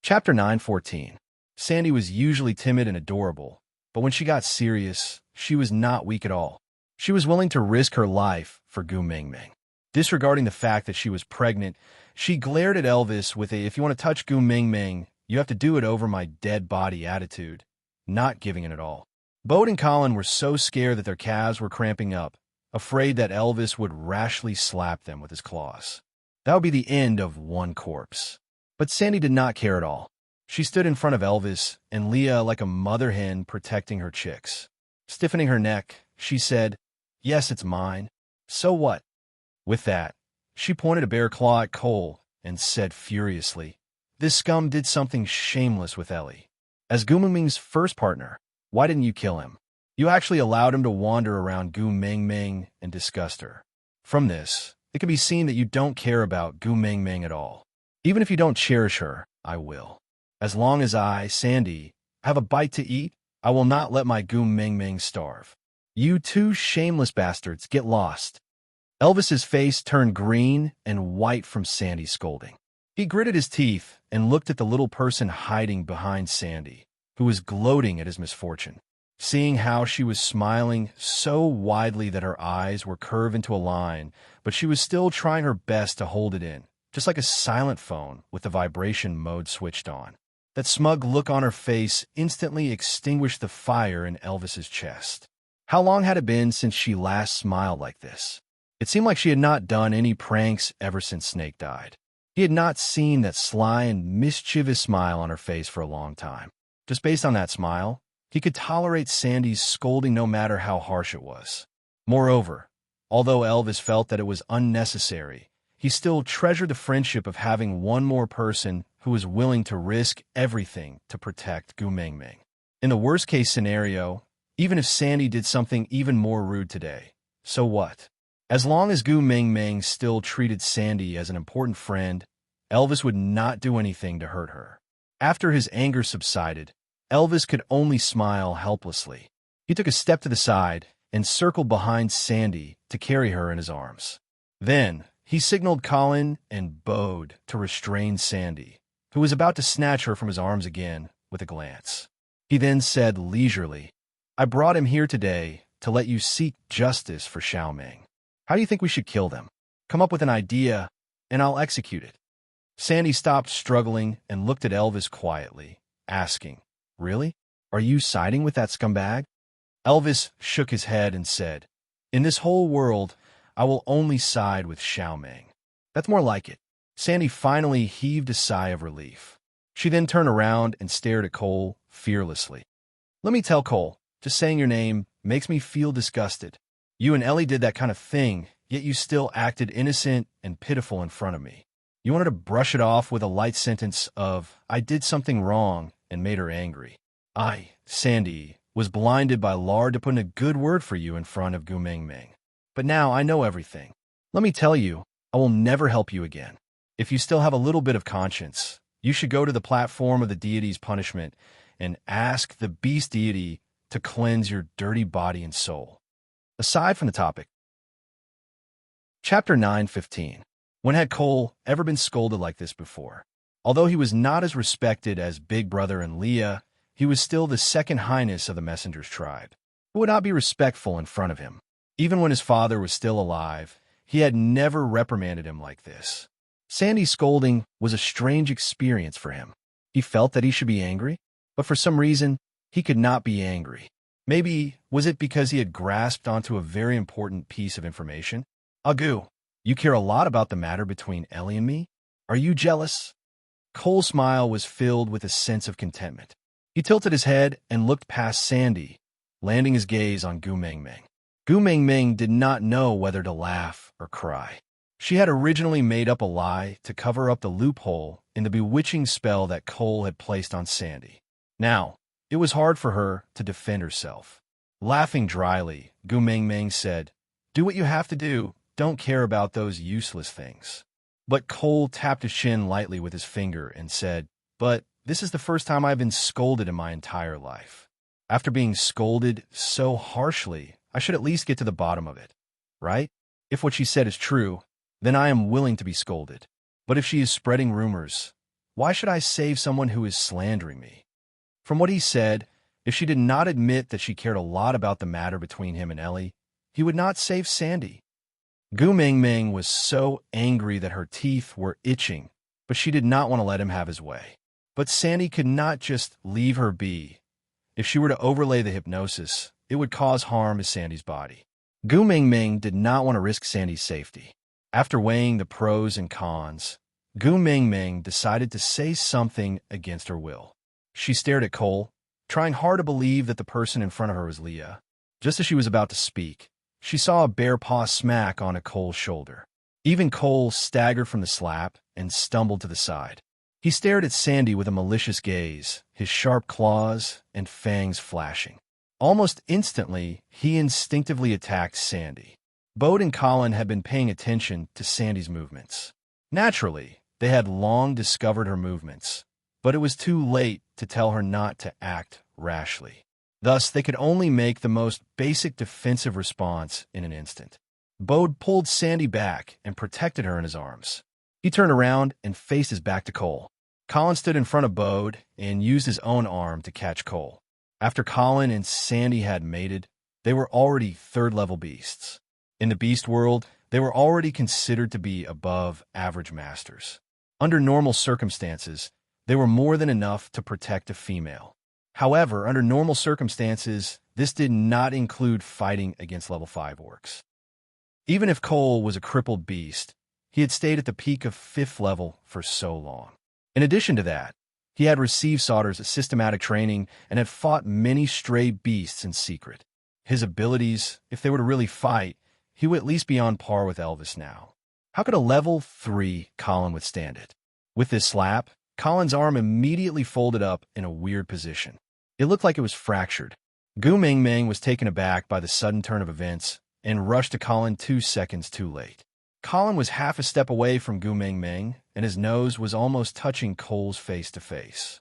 Chapter 9:14. Sandy was usually timid and adorable, but when she got serious, she was not weak at all. She was willing to risk her life for Gu Mingming. Disregarding the fact that she was pregnant, she glared at Elvis with a "if you want to touch Gu Mingming, you have to do it over my dead body" attitude, not giving it at all. Bode and Colin were so scared that their calves were cramping up, afraid that Elvis would rashly slap them with his claws. That would be the end of one corpse. But Sandy did not care at all. She stood in front of Elvis and Leah like a mother hen protecting her chicks. Stiffening her neck, she said, "Yes, it's mine. So what?" With that, she pointed a bare claw at Cole and said furiously, "This scum did something shameless with Ellie. As Gu Mingming's first partner, why didn't you kill him? You actually allowed him to wander around Gu Mingming and disgust her. From this, it can be seen that you don't care about Gu Mingming at all. Even if you don't cherish her, I will. As long as I, Sandy, have a bite to eat, I will not let my Gu Mingming starve. You two shameless bastards, get lost." Elvis's face turned green and white from Sandy's scolding. He gritted his teeth and looked at the little person hiding behind Sandy, who was gloating at his misfortune. Seeing how she was smiling so widely that her eyes were curved into a line, but she was still trying her best to hold it in, just like a silent phone with the vibration mode switched on. That smug look on her face instantly extinguished the fire in Elvis's chest. How long had it been since she last smiled like this? It seemed like she had not done any pranks ever since Snake died. He had not seen that sly and mischievous smile on her face for a long time. Just based on that smile, he could tolerate Sandy's scolding no matter how harsh it was. Moreover, although Elvis felt that it was unnecessary, he still treasured the friendship of having one more person who was willing to risk everything to protect Gu Mingming. In the worst-case scenario, even if Sandy did something even more rude today, so what? As long as Gu Mingming still treated Sandy as an important friend, Elvis would not do anything to hurt her. After his anger subsided, Elvis could only smile helplessly. He took a step to the side and circled behind Sandy to carry her in his arms. Then, he signaled Colin and Bode to restrain Sandy, who was about to snatch her from his arms again with a glance. He then said leisurely, "I brought him here today to let you seek justice for Xiaoming. How do you think we should kill them? Come up with an idea, and I'll execute it." Sandy stopped struggling and looked at Elvis quietly, asking, "Really? Are you siding with that scumbag?" Elvis shook his head and said, "In this whole world, I will only side with Xiaoming." "That's more like it." Sandy finally heaved a sigh of relief. She then turned around and stared at Cole fearlessly. "Let me tell Cole, just saying your name makes me feel disgusted. You and Ellie did that kind of thing, yet you still acted innocent and pitiful in front of me. You wanted to brush it off with a light sentence of, 'I did something wrong,' and made her angry. I, Sandy, was blinded by lard to put in a good word for you in front of Gu Mingming. But now I know everything. Let me tell you, I will never help you again. If you still have a little bit of conscience, you should go to the platform of the deity's punishment and ask the beast deity to cleanse your dirty body and soul." Aside from the topic. Chapter 9:15. When had Cole ever been scolded like this before? Although he was not as respected as Big Brother and Leah, he was still the second highness of the Messenger's tribe. Who would not be respectful in front of him? Even when his father was still alive, he had never reprimanded him like this. Sandy's scolding was a strange experience for him. He felt that he should be angry, but for some reason, he could not be angry. Maybe was it because he had grasped onto a very important piece of information? "Agu, you care a lot about the matter between Ellie and me? Are you jealous?" Cole's smile was filled with a sense of contentment. He tilted his head and looked past Sandy, landing his gaze on Gu Mingming. Gu Mingming did not know whether to laugh or cry. She had originally made up a lie to cover up the loophole in the bewitching spell that Cole had placed on Sandy. Now, it was hard for her to defend herself. Laughing dryly, Gu Mingming said, "Do what you have to do. Don't care about those useless things." But Cole tapped his chin lightly with his finger and said, "But this is the first time I've been scolded in my entire life. After being scolded so harshly, I should at least get to the bottom of it, right? If what she said is true, then I am willing to be scolded. But if she is spreading rumors, Why should I save someone who is slandering me? From what he said, if she did not admit that she cared a lot about the matter between him and Ellie, he would not save Sandy. Gu Mingming was so angry that her teeth were itching, but she did not want to let him have his way. But Sandy could not just leave her be. If she were to overlay the hypnosis, it would cause harm to Sandy's body. Gu Mingming did not want to risk Sandy's safety. After weighing the pros and cons, Gu Mingming decided to say something against her will. She stared at Cole, trying hard to believe that the person in front of her was Leah. Just as she was about to speak, she saw a bare paw smack on Cole's shoulder. Even Cole staggered from the slap and stumbled to the side. He stared at Sandy with a malicious gaze, his sharp claws and fangs flashing. Almost instantly, he instinctively attacked Sandy. Bode and Colin had been paying attention to Sandy's movements. Naturally, they had long discovered her movements, but it was too late to tell her not to act rashly. Thus, they could only make the most basic defensive response in an instant. Bode pulled Sandy back and protected her in his arms. He turned around and faced his back to Cole. Colin stood in front of Bode and used his own arm to catch Cole. After Colin and Sandy had mated, they were already third-level beasts. In the beast world, they were already considered to be above average masters. Under normal circumstances, they were more than enough to protect a female. However, under normal circumstances, this did not include fighting against level 5 orcs. Even if Cole was a crippled beast, he had stayed at the peak of 5th level for so long. In addition to that, he had received Sauter's systematic training and had fought many stray beasts in secret. His abilities, if they were to really fight, he would at least be on par with Elvis now. How could a level 3 Colin withstand it? With this slap, Colin's arm immediately folded up in a weird position. It looked like it was fractured. Gu Mingming was taken aback by the sudden turn of events and rushed to Colin 2 seconds too late. Colin was half a step away from Gu Mingming, and his nose was almost touching Cole's face to face.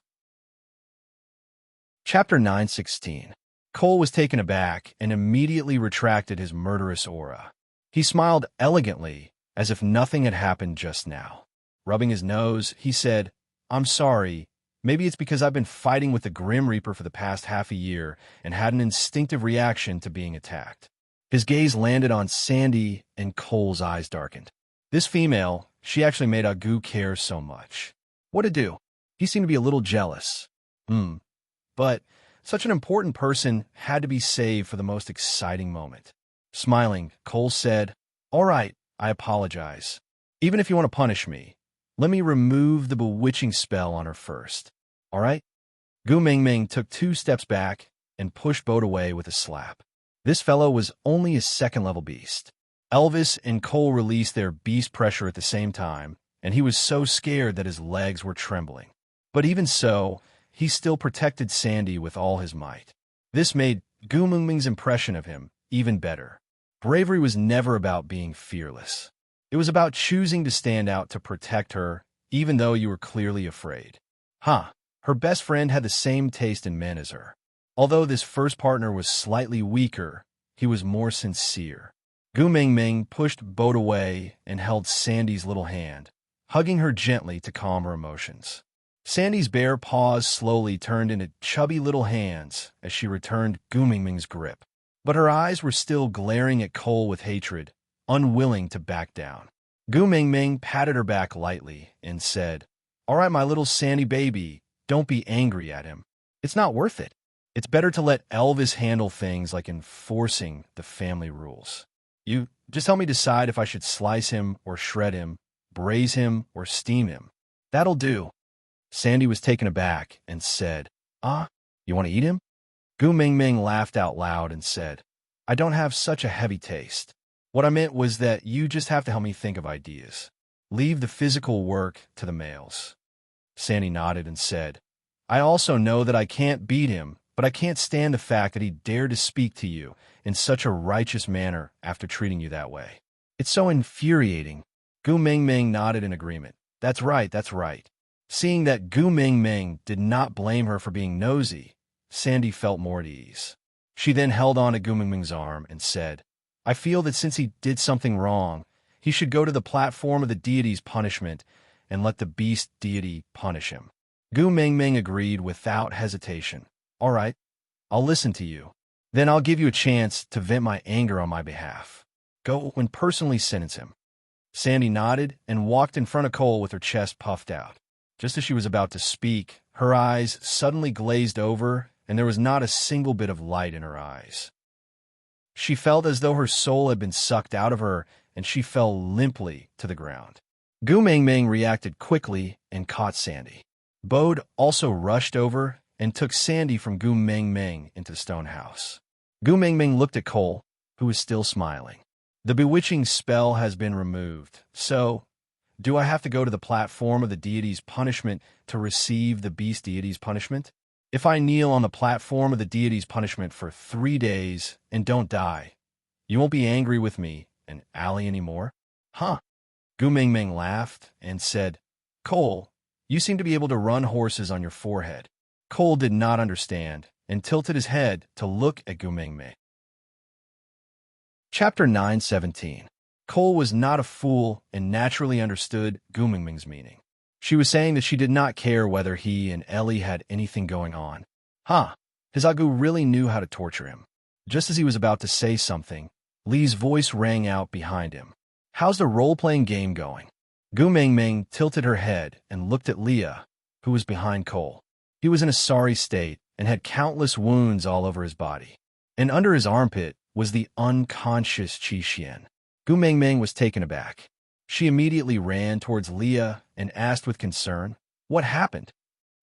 Chapter 9:16. Cole was taken aback and immediately retracted his murderous aura. He smiled elegantly, as if nothing had happened just now. Rubbing his nose, he said, "I'm sorry. Maybe it's because I've been fighting with the Grim Reaper for the past half a year and had an instinctive reaction to being attacked." His gaze landed on Sandy, and Cole's eyes darkened. This female, she actually made Agu care so much. What to do? He seemed to be a little jealous. But such an important person had to be saved for the most exciting moment. Smiling, Cole said, "All right, I apologize. Even if you want to punish me, let me remove the bewitching spell on her first. All right?" Gu Mingming took 2 steps back and pushed Bode away with a slap. This fellow was only a 2nd-level beast. Elvis and Cole released their beast pressure at the same time, and he was so scared that his legs were trembling. But even so, he still protected Sandy with all his might. This made Gu Mingming's impression of him even better. Bravery was never about being fearless. It was about choosing to stand out to protect her, even though you were clearly afraid. Her best friend had the same taste in men as her. Although this first partner was slightly weaker, he was more sincere. Gu Mingming pushed Bode away and held Sandy's little hand, hugging her gently to calm her emotions. Sandy's bare paws slowly turned into chubby little hands as she returned Gu Mingming's grip. But her eyes were still glaring at Cole with hatred, unwilling to back down. Gu Mingming patted her back lightly and said, "All right, my little Sandy baby, don't be angry at him. It's not worth it. It's better to let Elvis handle things like enforcing the family rules. You just help me decide if I should slice him or shred him, braise him or steam him. That'll do." Sandy was taken aback and said, You want to eat him?" Gu Mingming laughed out loud and said, "I don't have such a heavy taste. What I meant was that you just have to help me think of ideas. Leave the physical work to the males." Sandy nodded and said, "I also know that I can't beat him, but I can't stand the fact that he dared to speak to you in such a righteous manner after treating you that way. It's so infuriating." Gu Mingming nodded in agreement. That's right. Seeing that Gu Mingming did not blame her for being nosy, Sandy felt more at ease. She then held on to Gu Mingming's arm and said, "I feel that since he did something wrong, he should go to the platform of the deity's punishment and let the beast deity punish him. Gu Mingming agreed without hesitation. All right, I'll listen to you. Then I'll give you a chance to vent my anger on my behalf. Go and personally sentence him. Sandy nodded and walked in front of Cole with her chest puffed out. Just as she was about to speak, her eyes suddenly glazed over, and there was not a single bit of light in her eyes. She felt as though her soul had been sucked out of her, and she fell limply to the ground. Gu Mingming reacted quickly and caught Sandy. Bode also rushed over and took Sandy from Gu Mingming into the stone house. Gu Mingming looked at Cole, who was still smiling. The bewitching spell has been removed, so do I have to go to the platform of the deity's punishment to receive the beast deity's punishment? If I kneel on the platform of the deity's punishment for 3 days and don't die, you won't be angry with me and Allie anymore? Huh? Gu Mingming laughed and said, Cole, you seem to be able to run horses on your forehead. Cole did not understand and tilted his head to look at Gu Mingming. Chapter 9:17. Cole was not a fool and naturally understood Gu Mingming's meaning. She was saying that she did not care whether he and Ellie had anything going on. His Agu really knew how to torture him. Just as he was about to say something, Lee's voice rang out behind him. How's the role-playing game going? Gu Mingming tilted her head and looked at Leah, who was behind Cole. He was in a sorry state and had countless wounds all over his body. And under his armpit was the unconscious Qi Xian. Gu Mingming was taken aback. She immediately ran towards Leah and asked with concern, What happened?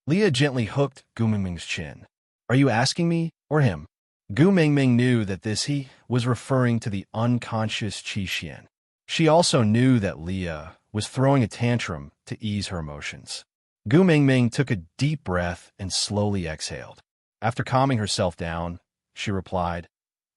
Leah gently hooked Gu Mingming's chin. Are you asking me or him? Gu Mingming knew that this he was referring to the unconscious Qi Xian. She also knew that Leah was throwing a tantrum to ease her emotions. Gu Mingming took a deep breath and slowly exhaled. After calming herself down, she replied,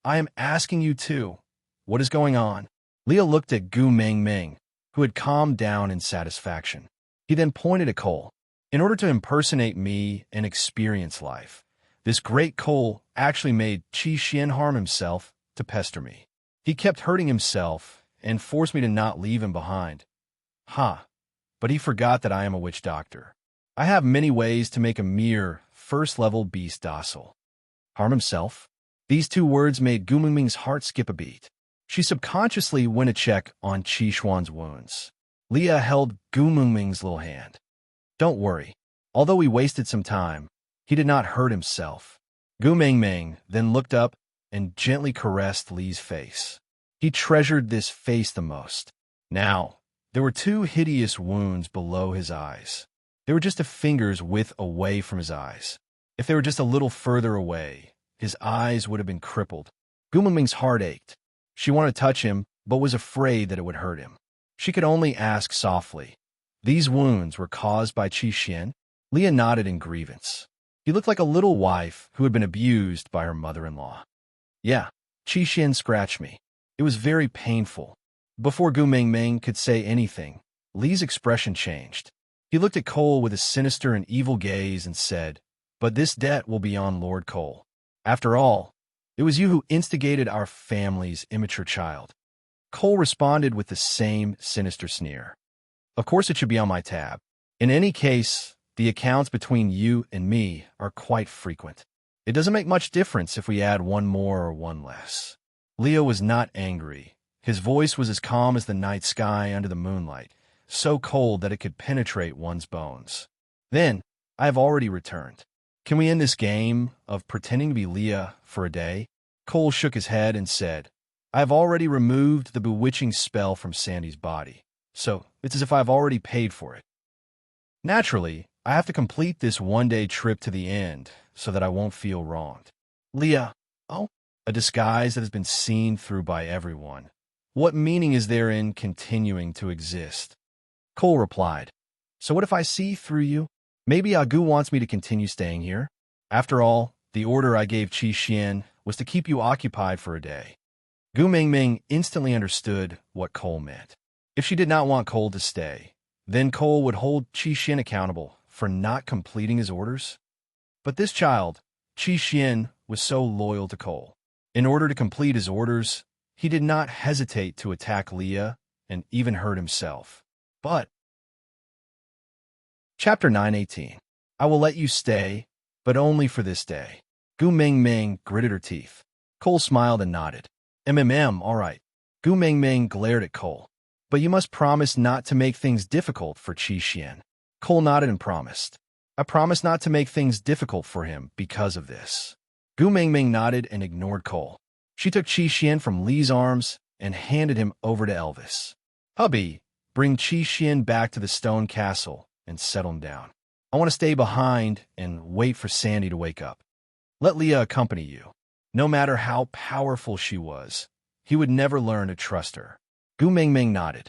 I am asking you too. What is going on? Leah looked at Gu Mingming, who had calmed down in satisfaction. He then pointed at Cole. In order to impersonate me and experience life, this great Cole actually made Qi Xian harm himself to pester me. He kept hurting himself and forced me to not leave him behind. But he forgot that I am a witch doctor. I have many ways to make a mere first-level beast docile. Harm himself? These 2 words made Gu Mingming's heart skip a beat. She subconsciously went to check on Qi Xuan's wounds. Leah held Gu Mingming's little hand. Don't worry. Although we wasted some time, he did not hurt himself. Gu Mingming then looked up and gently caressed Lee's face. He treasured this face the most. Now, there were 2 hideous wounds below his eyes. They were just a finger's width away from his eyes. If they were just a little further away, his eyes would have been crippled. Gu Mingming's heart ached. She wanted to touch him, but was afraid that it would hurt him. She could only ask softly. These wounds were caused by Qi Xian? Leah nodded in grievance. He looked like a little wife who had been abused by her mother-in-law. Yeah, Qi Xian scratched me. It was very painful. Before Gu Mingming could say anything, Lee's expression changed. He looked at Cole with a sinister and evil gaze and said, But this debt will be on Lord Cole. After all, it was you who instigated our family's immature child. Cole responded with the same sinister sneer. Of course it should be on my tab. In any case, the accounts between you and me are quite frequent. It doesn't make much difference if we add 1 more or 1 less. Leo was not angry. His voice was as calm as the night sky under the moonlight, so cold that it could penetrate one's bones. Then, I have already returned. Can we end this game of pretending to be Leah for a day? Cole shook his head and said, I have already removed the bewitching spell from Sandy's body, so it's as if I have already paid for it. Naturally, I have to complete this 1-day trip to the end so that I won't feel wronged. Leah, a disguise that has been seen through by everyone. What meaning is there in continuing to exist? Cole replied, So what if I see through you? Maybe Agu wants me to continue staying here. After all, the order I gave Qi Xian was to keep you occupied for a day. Gu Mingming instantly understood what Cole meant. If she did not want Cole to stay, then Cole would hold Qi Xian accountable for not completing his orders. But this child, Qi Xian, was so loyal to Cole. In order to complete his orders, he did not hesitate to attack Leah and even hurt himself. But Chapter 9:18. I will let you stay, but only for this day. Gu Mingming gritted her teeth. Cole smiled and nodded. All right. Gu Mingming glared at Cole. But you must promise not to make things difficult for Qi Xian. Cole nodded and promised. I promise not to make things difficult for him because of this. Gu Mingming nodded and ignored Cole. She took Qi Xian from Li's arms and handed him over to Elvis. Hubby, bring Qi Xian back to the stone castle and settle him down. I want to stay behind and wait for Sandy to wake up. Let Leah accompany you. No matter how powerful she was, he would never learn to trust her. Gu Mingming nodded.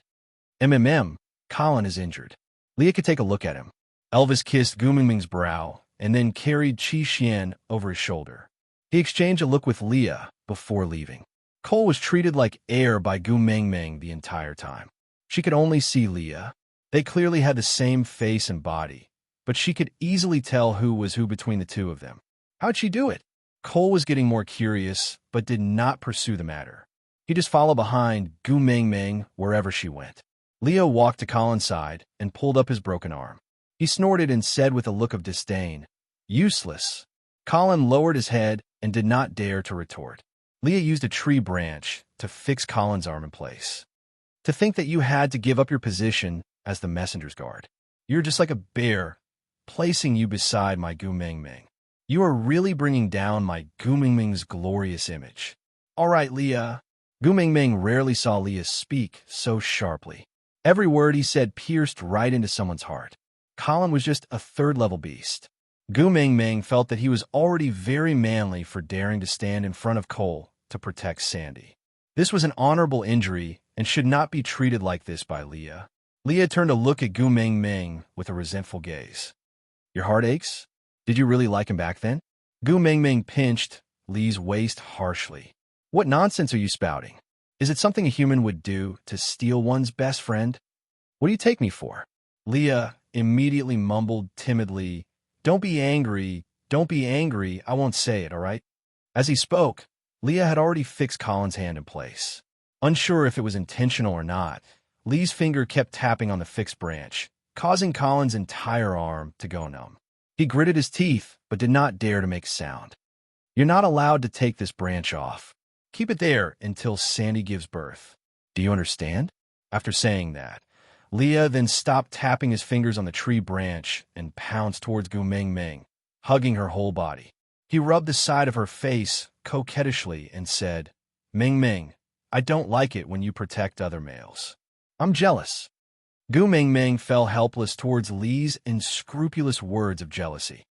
Colin is injured. Leah could take a look at him. Elvis kissed Gu Mingming's brow and then carried Qi Xian over his shoulder. He exchanged a look with Leah before leaving. Cole was treated like air by Gu Mingming the entire time. She could only see Leah. They clearly had the same face and body, but she could easily tell who was who between the two of them. How'd she do it? Cole was getting more curious, but did not pursue the matter. He just followed behind Gu Mingming wherever she went. Leo walked to Colin's side and pulled up his broken arm. He snorted and said with a look of disdain, "Useless." Colin lowered his head and did not dare to retort. Leah used a tree branch to fix Colin's arm in place. To think that you had to give up your position as the messenger's guard. You're just like a bear, placing you beside my Gu Mingming. You are really bringing down my Gu Mingming's glorious image. All right, Leah. Gu Mingming rarely saw Leah speak so sharply. Every word he said pierced right into someone's heart. Colin was just a third-level beast. Gu Mingming felt that he was already very manly for daring to stand in front of Cole to protect Sandy. This was an honorable injury and should not be treated like this by Leah. Leah turned to look at Gu Mingming with a resentful gaze. Your heart aches? Did you really like him back then? Gu Mingming pinched Li's waist harshly. What nonsense are you spouting? Is it something a human would do to steal one's best friend? What do you take me for? Leah immediately mumbled timidly, Don't be angry, I won't say it, all right? As he spoke, Leah had already fixed Colin's hand in place. Unsure if it was intentional or not, Li's finger kept tapping on the fixed branch, causing Colin's entire arm to go numb. He gritted his teeth, but did not dare to make a sound. You're not allowed to take this branch off. Keep it there until Sandy gives birth. Do you understand? After saying that, Leah then stopped tapping his fingers on the tree branch and pounced towards Gu Mingming, hugging her whole body. He rubbed the side of her face coquettishly and said, Mingming, I don't like it when you protect other males. I'm jealous. Gu Mingming fell helpless towards Li's unscrupulous words of jealousy.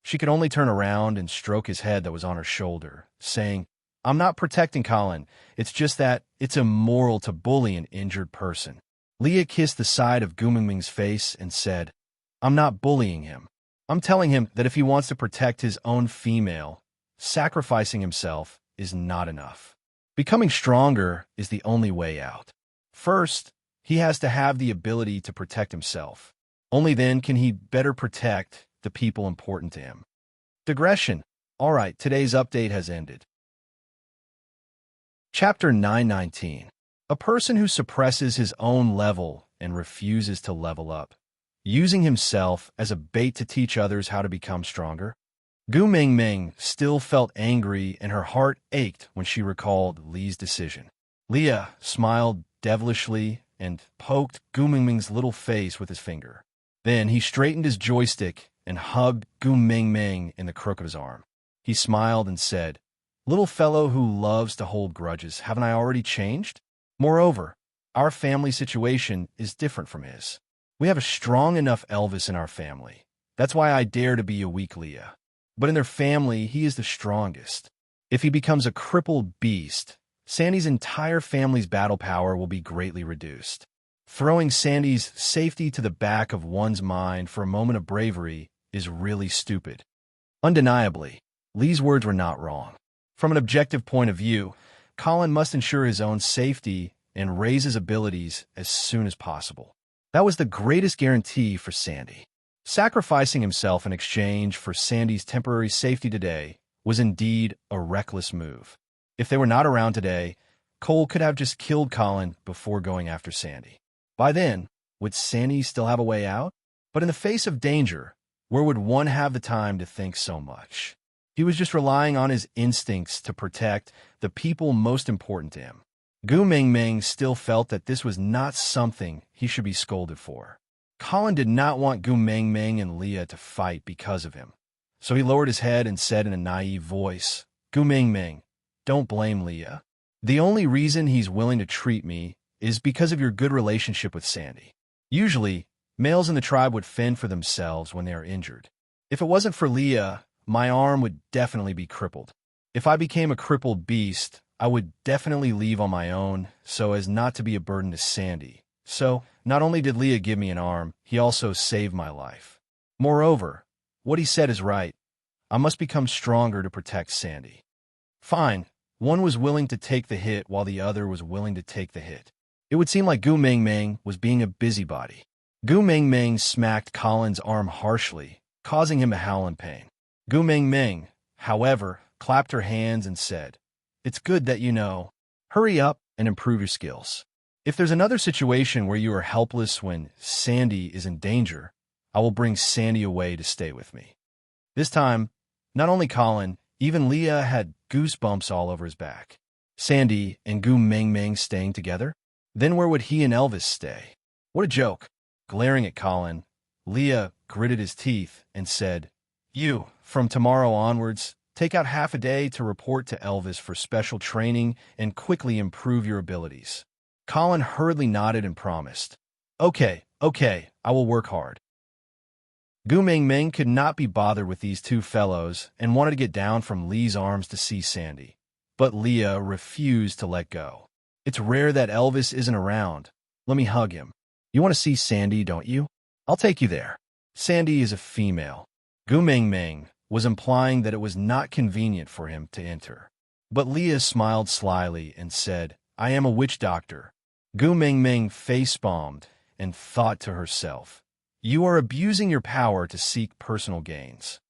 She could only turn around and stroke his head that was on her shoulder, saying, I'm not protecting Colin. It's just that it's immoral to bully an injured person. Leah kissed the side of Gu Mingming's face and said, I'm not bullying him. I'm telling him that if he wants to protect his own female, sacrificing himself is not enough. Becoming stronger is the only way out. First, he has to have the ability to protect himself. Only then can he better protect the people important to him. Digression. All right, today's update has ended. Chapter 919. A person who suppresses his own level and refuses to level up, using himself as a bait to teach others how to become stronger. Gu Mingming still felt angry and her heart ached when she recalled Li's decision. Leah smiled devilishly and poked Gu Mingming's little face with his finger. Then he straightened his joystick and hugged Gu Mingming in the crook of his arm. He smiled and said, Little fellow who loves to hold grudges, haven't I already changed? Moreover, our family situation is different from his. We have a strong enough Elvis in our family. That's why I dare to be a weak Leah. But in their family, he is the strongest. If he becomes a crippled beast, Sandy's entire family's battle power will be greatly reduced. Throwing Sandy's safety to the back of one's mind for a moment of bravery is really stupid. Undeniably, Li's words were not wrong. From an objective point of view, Colin must ensure his own safety and raise his abilities as soon as possible. That was the greatest guarantee for Sandy. Sacrificing himself in exchange for Sandy's temporary safety today was indeed a reckless move. If they were not around today, Cole could have just killed Colin before going after Sandy. By then, would Sandy still have a way out? But in the face of danger, where would one have the time to think so much? He was just relying on his instincts to protect the people most important to him. Gu Mingming still felt that this was not something he should be scolded for. Colin did not want Gu Mingming and Leah to fight because of him. So he lowered his head and said in a naive voice, "Gu Mingming, don't blame Leah. The only reason he's willing to treat me is because of your good relationship with Sandy. Usually, males in the tribe would fend for themselves when they are injured. If it wasn't for Leah, my arm would definitely be crippled. If I became a crippled beast, I would definitely leave on my own so as not to be a burden to Sandy. So, not only did Leah give me an arm, he also saved my life. Moreover, what he said is right. I must become stronger to protect Sandy." Fine. One was willing to take the hit while the other was willing to take the hit. It would seem like Gu Mingming was being a busybody. Gu Mingming smacked Colin's arm harshly, causing him to howl in pain. Gu Mingming, however, clapped her hands and said, "It's good that you know. Hurry up and improve your skills. If there's another situation where you are helpless when Sandy is in danger, I will bring Sandy away to stay with me." This time, not only Colin, even Leah had goosebumps all over his back. Sandy and Gu Mingming staying together? Then where would he and Elvis stay? What a joke. Glaring at Colin, Leah gritted his teeth and said, "You, from tomorrow onwards, take out half a day to report to Elvis for special training and quickly improve your abilities." Colin hurriedly nodded and promised, Okay, I will work hard." Gu Mingming could not be bothered with these two fellows and wanted to get down from Lee's arms to see Sandy. But Leah refused to let go. "It's rare that Elvis isn't around. Let me hug him. You want to see Sandy, don't you? I'll take you there. Sandy is a female." Gu Mingming was implying that it was not convenient for him to enter. But Leah smiled slyly and said, "I am a witch doctor." Gu Mingming face-palmed and thought to herself, "You are abusing your power to seek personal gains."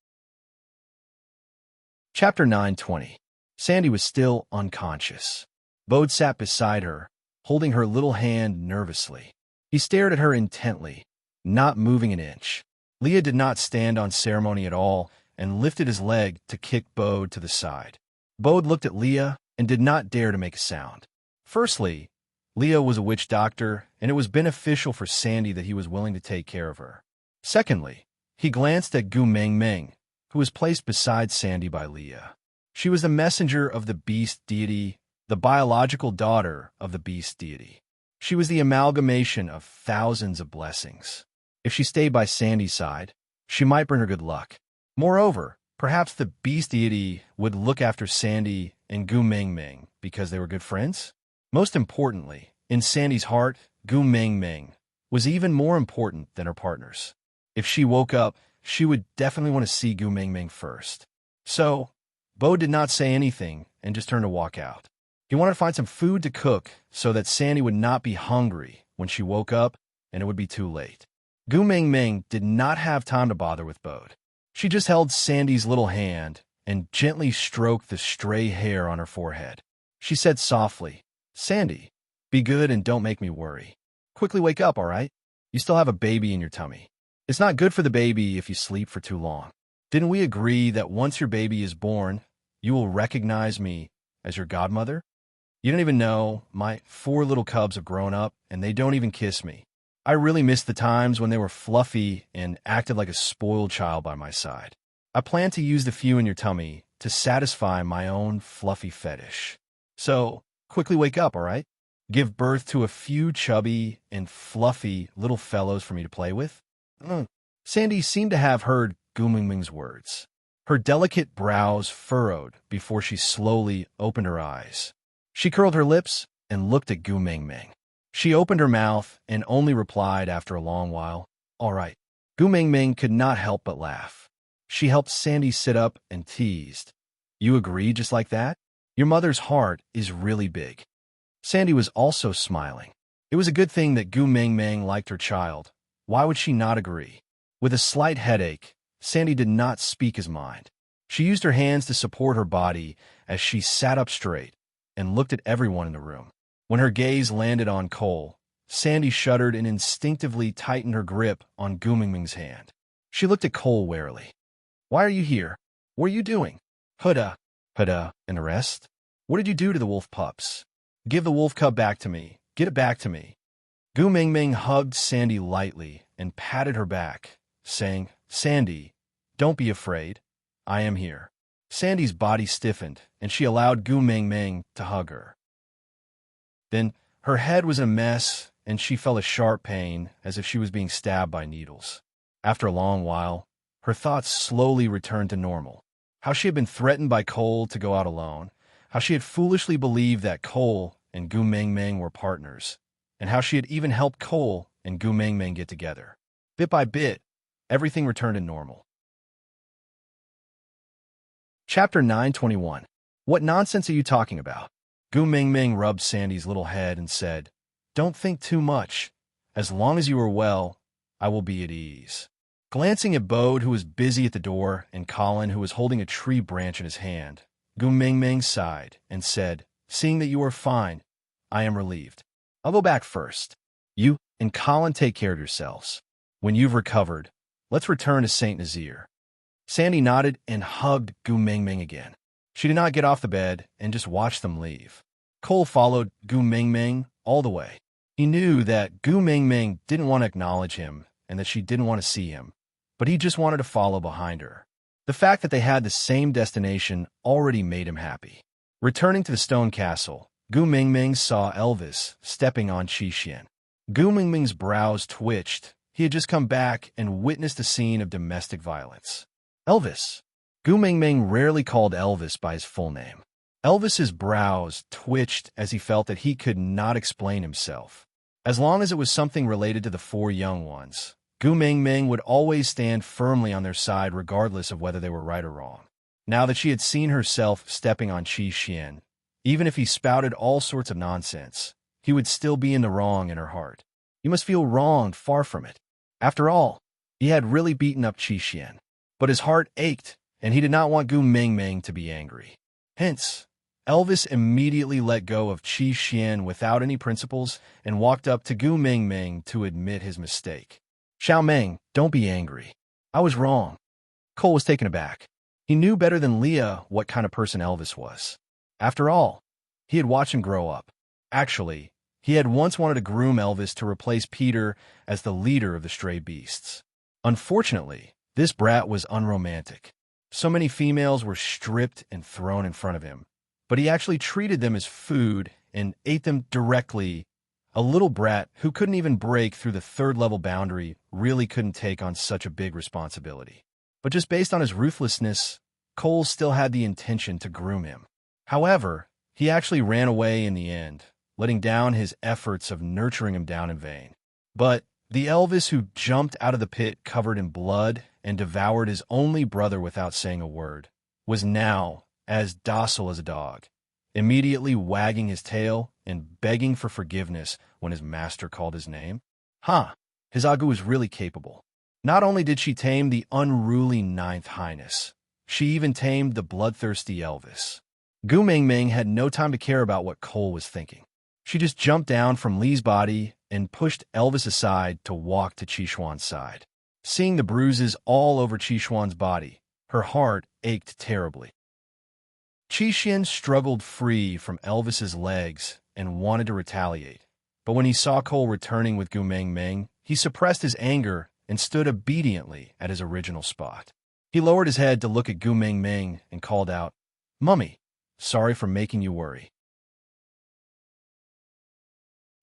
Chapter 9:20. Sandy was still unconscious. Bode sat beside her, holding her little hand nervously. He stared at her intently, not moving an inch. Leah did not stand on ceremony at all and lifted his leg to kick Bode to the side. Bode looked at Leah and did not dare to make a sound. Firstly, Leah was a witch doctor, and it was beneficial for Sandy that he was willing to take care of her. Secondly, he glanced at Gu Mingming, who was placed beside Sandy by Leah. She was the messenger of the beast deity, the biological daughter of the beast deity. She was the amalgamation of thousands of blessings. If she stayed by Sandy's side, she might bring her good luck. Moreover, perhaps the beast deity would look after Sandy and Gu Mingming because they were good friends? Most importantly, in Sandy's heart, Gu Mingming was even more important than her partners. If she woke up, she would definitely want to see Gu Mingming first. So, Bo did not say anything and just turned to walk out. He wanted to find some food to cook so that Sandy would not be hungry when she woke up and it would be too late. Gu Mingming did not have time to bother with Bode. She just held Sandy's little hand and gently stroked the stray hair on her forehead. She said softly, "Sandy, be good and don't make me worry. Quickly wake up, all right? You still have a baby in your tummy. It's not good for the baby if you sleep for too long. Didn't we agree that once your baby is born, you will recognize me as your godmother? You don't even know, my 4 little cubs have grown up and they don't even kiss me. I really miss the times when they were fluffy and acted like a spoiled child by my side. I plan to use the few in your tummy to satisfy my own fluffy fetish. So, quickly wake up, all right? Give birth to a few chubby and fluffy little fellows for me to play with." Sandy seemed to have heard Gu Mingming's words. Her delicate brows furrowed before she slowly opened her eyes. She curled her lips and looked at Gu Mingming. She opened her mouth and only replied after a long while, "All right." Gu Mingming could not help but laugh. She helped Sandy sit up and teased, "You agree just like that? Your mother's heart is really big." Sandy was also smiling. It was a good thing that Gu Mingming liked her child. Why would she not agree? With a slight headache, Sandy did not speak his mind. She used her hands to support her body as she sat up straight and looked at everyone in the room. When her gaze landed on Cole, Sandy shuddered and instinctively tightened her grip on Gu Mingming's hand. She looked at Cole warily. Why are you here? What are you doing? Huda, and the rest? What did you do to the wolf pups? Give the wolf cub back to me. Get it back to me. Gu Mingming hugged Sandy lightly and patted her back, saying, Sandy, don't be afraid. I am here. Sandy's body stiffened, and she allowed Gu Mingming to hug her. Then her head was in a mess, and she felt a sharp pain as if she was being stabbed by needles. After a long while, her thoughts slowly returned to normal. How she had been threatened by Cole to go out alone, how she had foolishly believed that Cole and Gu Mingming were partners, and how she had even helped Cole and Gu Mingming get together. Bit by bit, everything returned to normal. Chapter 921. What nonsense are you talking about? Gu Mingming rubbed Sandy's little head and said, Don't think too much. As long as you are well, I will be at ease. Glancing at Bode, who was busy at the door, and Colin, who was holding a tree branch in his hand, Gu Mingming sighed and said, Seeing that you are fine, I am relieved. I'll go back first. You and Colin take care of yourselves. When you've recovered, let's return to St. Nazaire. Sandy nodded and hugged Gu Mingming again. She did not get off the bed and just watched them leave. Cole followed Gu Mingming all the way. He knew that Gu Mingming didn't want to acknowledge him and that she didn't want to see him, but he just wanted to follow behind her. The fact that they had the same destination already made him happy. Returning to the stone castle, Gu Mingming saw Elvis stepping on Qi Xian. Gu Mingming's brows twitched. He had just come back and witnessed a scene of domestic violence. Elvis. Gu Mingming rarely called Elvis by his full name. Elvis's brows twitched as he felt that he could not explain himself. As long as it was something related to the four young ones, Gu Mingming would always stand firmly on their side regardless of whether they were right or wrong. Now that she had seen herself stepping on Qi Xian, even if he spouted all sorts of nonsense, he would still be in the wrong in her heart. He must feel wronged, far from it. After all, he had really beaten up Qi Xian. But his heart ached, and he did not want Gu Mingming to be angry. Hence, Elvis immediately let go of Qi Xian without any principles and walked up to Gu Mingming to admit his mistake. Xiao Meng, don't be angry. I was wrong. Cole was taken aback. He knew better than Leah what kind of person Elvis was. After all, he had watched him grow up. Actually, he had once wanted to groom Elvis to replace Peter as the leader of the stray beasts. Unfortunately, this brat was unromantic. So many females were stripped and thrown in front of him, but he actually treated them as food and ate them directly. A little brat who couldn't even break through the third-level boundary really couldn't take on such a big responsibility. But just based on his ruthlessness, Cole still had the intention to groom him. However, he actually ran away in the end, letting down his efforts of nurturing him down in vain. But the Elvis who jumped out of the pit covered in blood and devoured his only brother without saying a word was now as docile as a dog, immediately wagging his tail and begging for forgiveness when his master called his name. His Agu was really capable. Not only did she tame the unruly Ninth Highness, she even tamed the bloodthirsty Elvis. Gu Mingming had no time to care about what Cole was thinking. She just jumped down from Li's body and pushed Elvis aside to walk to Qi Xuan's side. Seeing the bruises all over Qi Xuan's body, her heart ached terribly. Qi Xian struggled free from Elvis's legs and wanted to retaliate, but when he saw Cole returning with Gu Mingming, he suppressed his anger and stood obediently at his original spot. He lowered his head to look at Gu Mingming and called out, "Mummy, sorry for making you worry."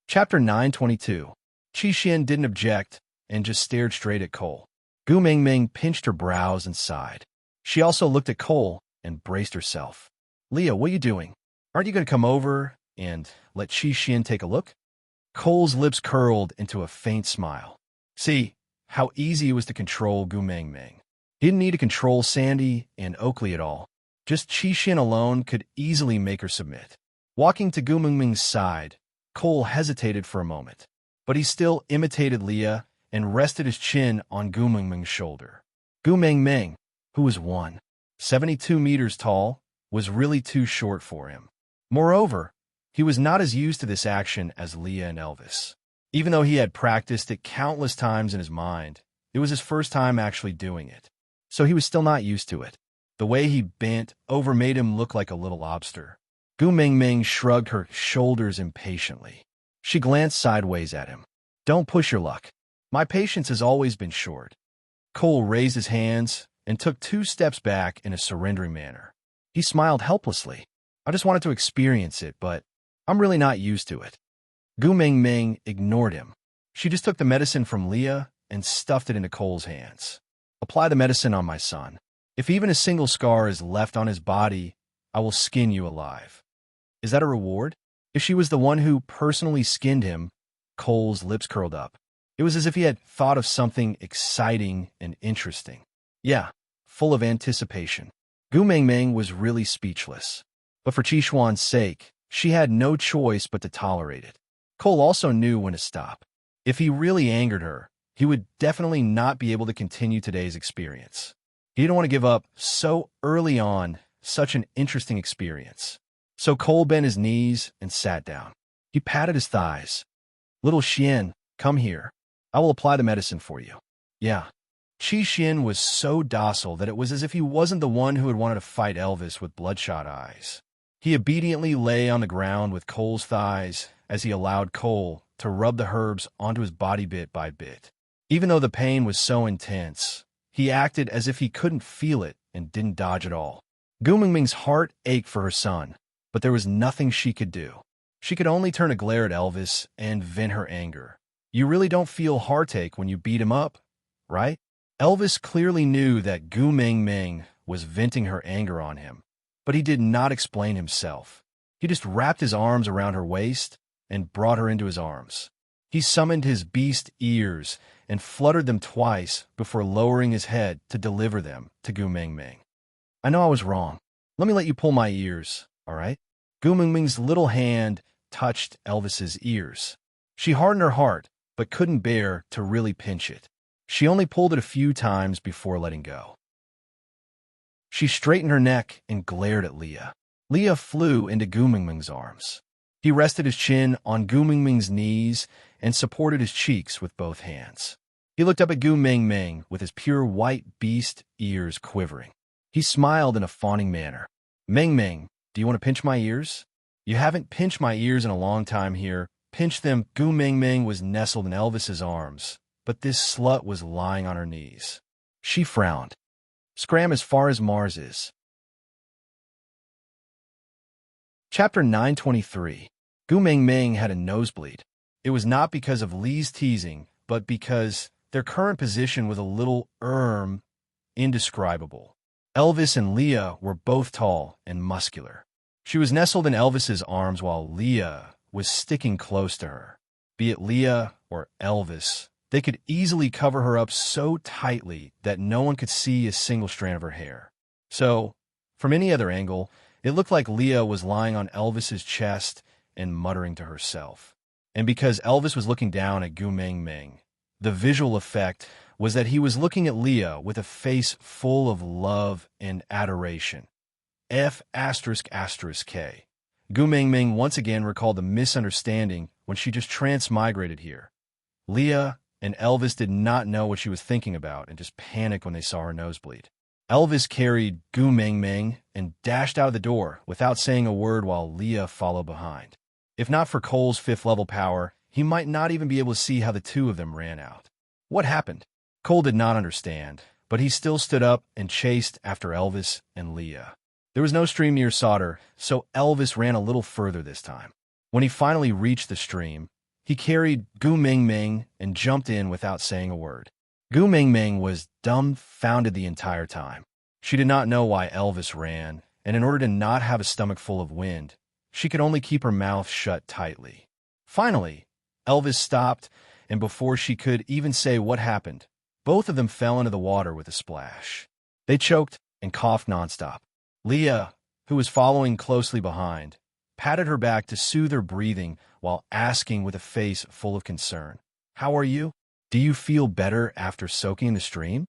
Chapter 922. Qi Xian didn't object and just stared straight at Cole. Gu Mingming pinched her brows and sighed. She also looked at Cole and braced herself. "Leah, what are you doing? Aren't you going to come over and let Qi Xian take a look?" Cole's lips curled into a faint smile. See how easy it was to control Gu Mingming. He didn't need to control Sandy and Oakley at all. Just Qi Xian alone could easily make her submit. Walking to Gu Mingming's side, Cole hesitated for a moment, but he still imitated Leah and rested his chin on Gu Mingming's shoulder. Gu Mingming, who was 172 meters tall, was really too short for him. Moreover, he was not as used to this action as Leah and Elvis. Even though he had practiced it countless times in his mind, it was his first time actually doing it. So he was still not used to it. The way he bent over made him look like a little lobster. Gu Mingming shrugged her shoulders impatiently. She glanced sideways at him. Don't push your luck. My patience has always been short. Cole raised his hands and took 2 steps back in a surrendering manner. He smiled helplessly. I just wanted to experience it, but I'm really not used to it. Gu Mingming ignored him. She just took the medicine from Leah and stuffed it into Cole's hands. Apply the medicine on my son. If even a single scar is left on his body, I will skin you alive. Is that a reward? If she was the one who personally skinned him, Cole's lips curled up. It was as if he had thought of something exciting and interesting. Yeah, full of anticipation. Gu Mingming was really speechless. But for Qishuan's sake, she had no choice but to tolerate it. Cole also knew when to stop. If he really angered her, he would definitely not be able to continue today's experience. He didn't want to give up so early on such an interesting experience. So Cole bent his knees and sat down. He patted his thighs. Little Xian, come here. I will apply the medicine for you. Yeah. Qi Xian was so docile that it was as if he wasn't the one who had wanted to fight Elvis with bloodshot eyes. He obediently lay on the ground with Cole's thighs as he allowed Cole to rub the herbs onto his body bit by bit. Even though the pain was so intense, he acted as if he couldn't feel it and didn't dodge at all. Gu Mingming's heart ached for her son, but there was nothing she could do. She could only turn a glare at Elvis and vent her anger. You really don't feel heartache when you beat him up, right? Elvis clearly knew that Gu Mingming was venting her anger on him, but he did not explain himself. He just wrapped his arms around her waist and brought her into his arms. He summoned his beast ears and fluttered them twice before lowering his head to deliver them to Gu Mingming. I know I was wrong. Let me let you pull my ears, all right? Gu Mingming's little hand touched Elvis's ears. She hardened her heart, but couldn't bear to really pinch it. She only pulled it a few times before letting go. She straightened her neck and glared at Leah. Leah flew into Gu Mingming's arms. He rested his chin on Gu Mingming's knees and supported his cheeks with both hands. He looked up at Gu Mingming with his pure white beast ears quivering. He smiled in a fawning manner. Mingming, do you want to pinch my ears? You haven't pinched my ears in a long time here. Pinch them. Gu Mingming was nestled in Elvis's arms, but this slut was lying on her knees. She frowned. Scram as far as Mars is. Chapter 923. Gu Mingming had a nosebleed. It was not because of Lee's teasing, but because their current position was a little indescribable. Elvis and Leah were both tall and muscular. She was nestled in Elvis's arms while Leah was sticking close to her. Be it Leah or Elvis, they could easily cover her up so tightly that no one could see a single strand of her hair. So, from any other angle, it looked like Leah was lying on Elvis's chest and muttering to herself. And because Elvis was looking down at Gu Mingming, the visual effect was that he was looking at Leah with a face full of love and adoration. F***K. Gu Mingming once again recalled the misunderstanding when she just transmigrated here. Leah and Elvis did not know what she was thinking about and just panicked when they saw her nosebleed. Elvis carried Gu Mingming and dashed out of the door without saying a word while Leah followed behind. If not for Cole's 5th level power, he might not even be able to see how the two of them ran out. What happened? Cole did not understand, but he still stood up and chased after Elvis and Leah. There was no stream near Solder, so Elvis ran a little further this time. When he finally reached the stream, he carried Gu Mingming and jumped in without saying a word. Gu Mingming was dumbfounded the entire time. She did not know why Elvis ran, and in order to not have a stomach full of wind, she could only keep her mouth shut tightly. Finally, Elvis stopped, and before she could even say what happened, both of them fell into the water with a splash. They choked and coughed nonstop. Leah, who was following closely behind, patted her back to soothe her breathing while asking with a face full of concern, "How are you? Do you feel better after soaking in the stream?"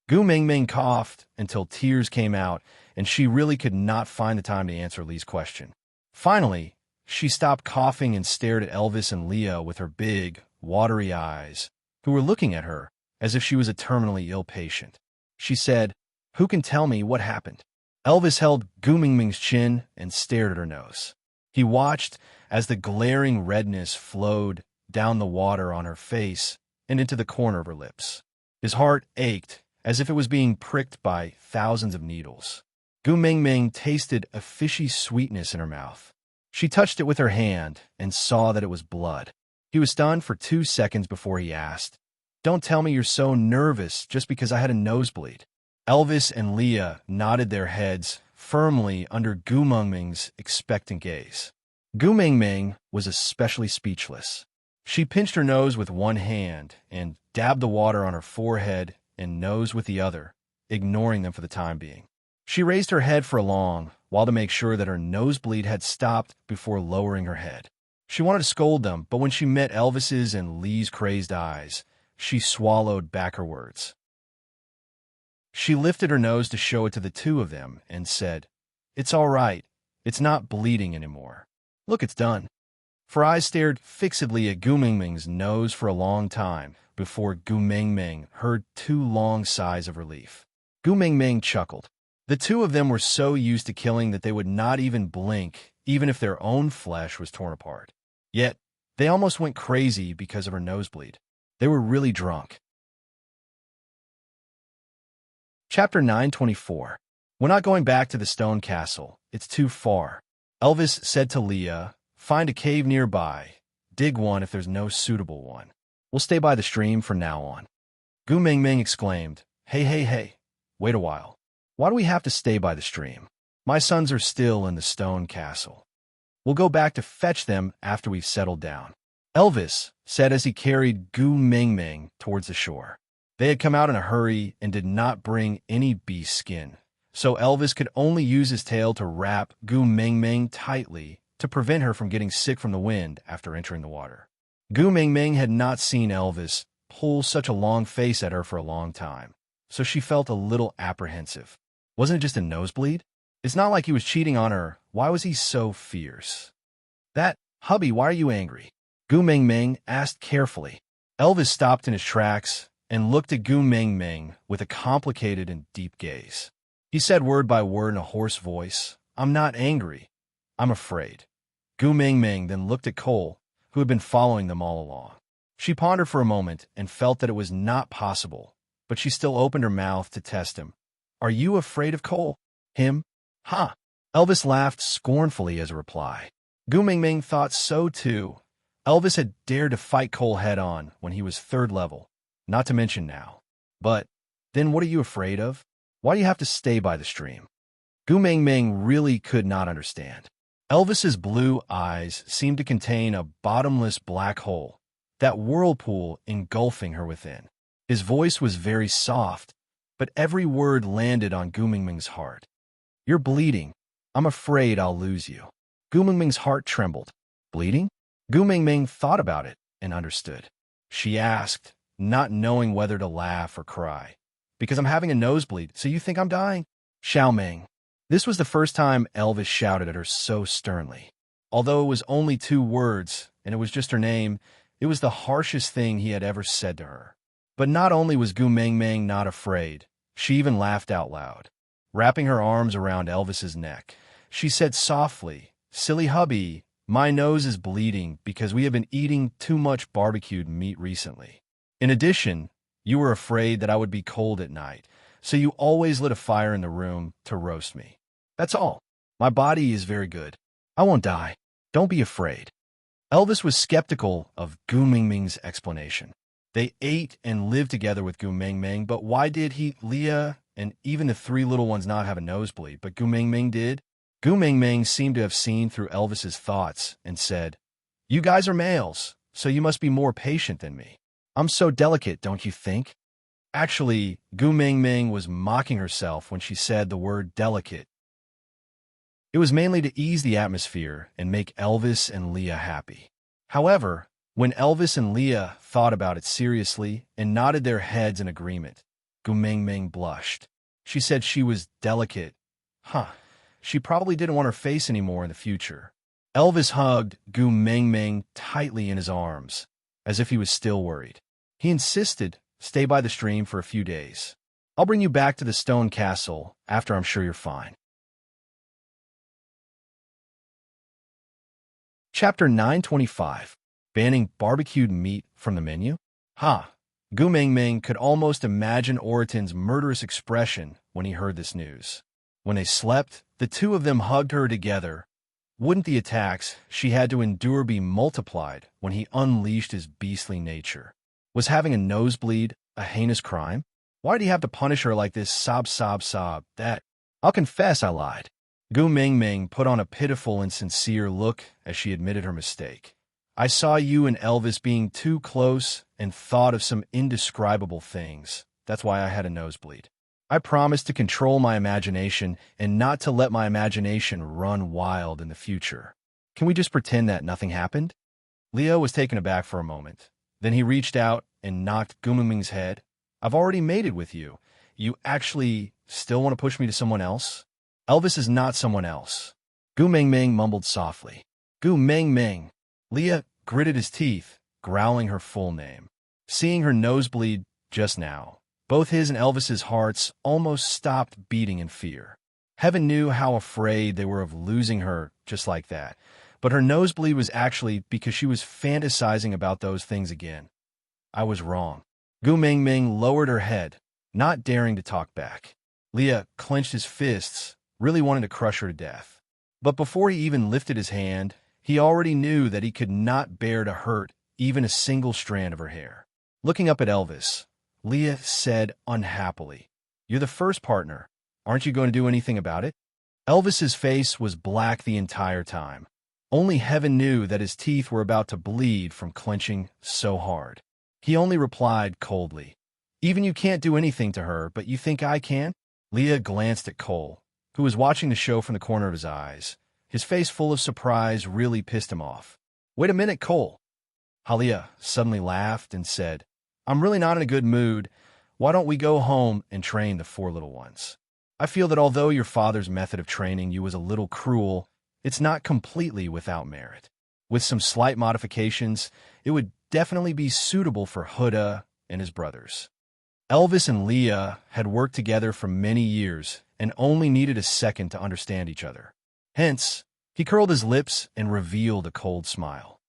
Gu Mingming coughed until tears came out, and she really could not find the time to answer Lee's question. Finally, she stopped coughing and stared at Elvis and Leah with her big, watery eyes, who were looking at her as if she was a terminally ill patient. She said, "Who can tell me what happened?" Elvis held Gu Mingming's chin and stared at her nose. He watched as the glaring redness flowed down the water on her face and into the corner of her lips. His heart ached as if it was being pricked by thousands of needles. Gu Mingming tasted a fishy sweetness in her mouth. She touched it with her hand and saw that it was blood. He was stunned for 2 seconds before he asked, "Don't tell me you're so nervous just because I had a nosebleed." Elvis and Leah nodded their heads firmly under Gu Mingming's expectant gaze. Gu Mingming was especially speechless. She pinched her nose with one hand and dabbed the water on her forehead and nose with the other, ignoring them for the time being. She raised her head for a long while to make sure that her nosebleed had stopped before lowering her head. She wanted to scold them, but when she met Elvis's and Lee's crazed eyes, she swallowed back her words. She lifted her nose to show it to the two of them and said, "It's all right. It's not bleeding anymore. Look, it's done." Her eyes stared fixedly at Gu Mingming's nose for a long time before Gu Mingming heard 2 long sighs of relief. Gu Mingming chuckled. The two of them were so used to killing that they would not even blink, even if their own flesh was torn apart. Yet, they almost went crazy because of her nosebleed. They were really drunk. Chapter 924. "We're not going back to the stone castle. It's too far." Elvis said to Leah, "Find a cave nearby. Dig one if there's no suitable one. We'll stay by the stream from now on." Gu Mingming exclaimed, Hey, wait a while. Why do we have to stay by the stream? My sons are still in the stone castle. We'll go back to fetch them after we've settled down." Elvis said as he carried Gu Mingming towards the shore. They had come out in a hurry and did not bring any beast skin, so Elvis could only use his tail to wrap Gu Mingming tightly to prevent her from getting sick from the wind after entering the water. Gu Mingming had not seen Elvis pull such a long face at her for a long time, so she felt a little apprehensive. Wasn't it just a nosebleed? It's not like he was cheating on her. Why was he so fierce? Hubby, why are you angry?" Gu Mingming asked carefully. Elvis stopped in his tracks and looked at Gu Mingming with a complicated and deep gaze. He said word by word in a hoarse voice, "I'm not angry. I'm afraid." Gu Mingming then looked at Cole, who had been following them all along. She pondered for a moment and felt that it was not possible, but she still opened her mouth to test him. "Are you afraid of Cole?" "Him? Ha!" Elvis laughed scornfully as a reply. Gu Mingming thought so too. Elvis had dared to fight Cole head-on when he was 3rd level, not to mention now. But then what are you afraid of? Why do you have to stay by the stream? Gu Mingming really could not understand. Elvis's blue eyes seemed to contain a bottomless black hole, that whirlpool engulfing her within. His voice was very soft, but every word landed on Gu Mingming's heart. "You're bleeding. I'm afraid I'll lose you." Gu Mingming's heart trembled. "Bleeding?" Gu Mingming thought about it and understood. She asked, not knowing whether to laugh or cry. "Because I'm having a nosebleed, so you think I'm dying?" "Xiao Ming." This was the first time Elvis shouted at her so sternly. Although it was only 2 words, and it was just her name, it was the harshest thing he had ever said to her. But not only was Gu Mingming not afraid, she even laughed out loud. Wrapping her arms around Elvis's neck, she said softly, "Silly hubby, my nose is bleeding because we have been eating too much barbecued meat recently. In addition, you were afraid that I would be cold at night, so you always lit a fire in the room to roast me. That's all. My body is very good. I won't die. Don't be afraid." Elvis was skeptical of Gu Mingming's explanation. They ate and lived together with Gu Mingming, but why did Leah, and even the 3 little ones not have a nosebleed, but Gu Mingming did? Gu Mingming seemed to have seen through Elvis's thoughts and said, "You guys are males, so you must be more patient than me. I'm so delicate, don't you think?" Actually, Gu Mingming was mocking herself when she said the word delicate. It was mainly to ease the atmosphere and make Elvis and Leah happy. However, when Elvis and Leah thought about it seriously and nodded their heads in agreement, Gu Mingming blushed. She said she was delicate. She probably didn't want her face anymore in the future. Elvis hugged Gu Mingming tightly in his arms, as if he was still worried. He insisted, stay by the stream for a few days. I'll bring you back to the stone castle after I'm sure you're fine. Chapter 925. Banning barbecued meat from the menu? Ha! Gu Mingming could almost imagine Oraton's murderous expression when he heard this news. When they slept, the two of them hugged her together. Wouldn't the attacks she had to endure be multiplied when he unleashed his beastly nature? Was having a nosebleed a heinous crime? Why'd he have to punish her like this? Sob, sob, sob. I'll confess I lied. Gu Mingming put on a pitiful and sincere look as she admitted her mistake. I saw you and Elvis being too close and thought of some indescribable things. That's why I had a nosebleed. I promised to control my imagination and not to let my imagination run wild in the future. Can we just pretend that nothing happened? Leo was taken aback for a moment. Then he reached out and knocked Gu Mingming's head. I've already mated with you. You actually still want to push me to someone else? Elvis is not someone else. Gu Mingming mumbled softly. Gu Mingming. Leah gritted his teeth, growling her full name. Seeing her nosebleed just now, both his and Elvis's hearts almost stopped beating in fear. Heaven knew how afraid they were of losing her just like that, but her nosebleed was actually because she was fantasizing about those things again. I was wrong. Gu Mingming lowered her head, not daring to talk back. Leah clenched his fists, really wanting to crush her to death. But before he even lifted his hand, he already knew that he could not bear to hurt even a single strand of her hair. Looking up at Elvis, Leah said unhappily, You're the first partner. Aren't you going to do anything about it? Elvis's face was black the entire time. Only heaven knew that his teeth were about to bleed from clenching so hard. He only replied coldly, Even you can't do anything to her, but you think I can? Leah glanced at Cole, who was watching the show from the corner of his eyes. His face full of surprise really pissed him off. Wait a minute, Cole. Halia suddenly laughed and said, I'm really not in a good mood. Why don't we go home and train the four little ones? I feel that although your father's method of training you was a little cruel, it's not completely without merit. With some slight modifications, it would definitely be suitable for Huda and his brothers. Elvis and Leah had worked together for many years and only needed a second to understand each other. Hence, he curled his lips and revealed a cold smile.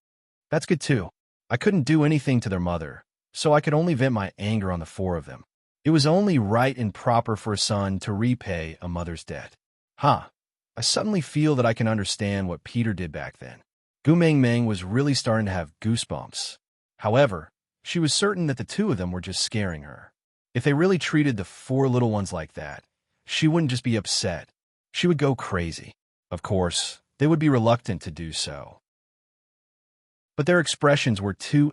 That's good too. I couldn't do anything to their mother, so I could only vent my anger on the four of them. It was only right and proper for a son to repay a mother's debt. I suddenly feel that I can understand what Peter did back then. Gu Mingming was really starting to have goosebumps. However, she was certain that the two of them were just scaring her. If they really treated the four little ones like that, she wouldn't just be upset. She would go crazy. Of course, they would be reluctant to do so. But their expressions were too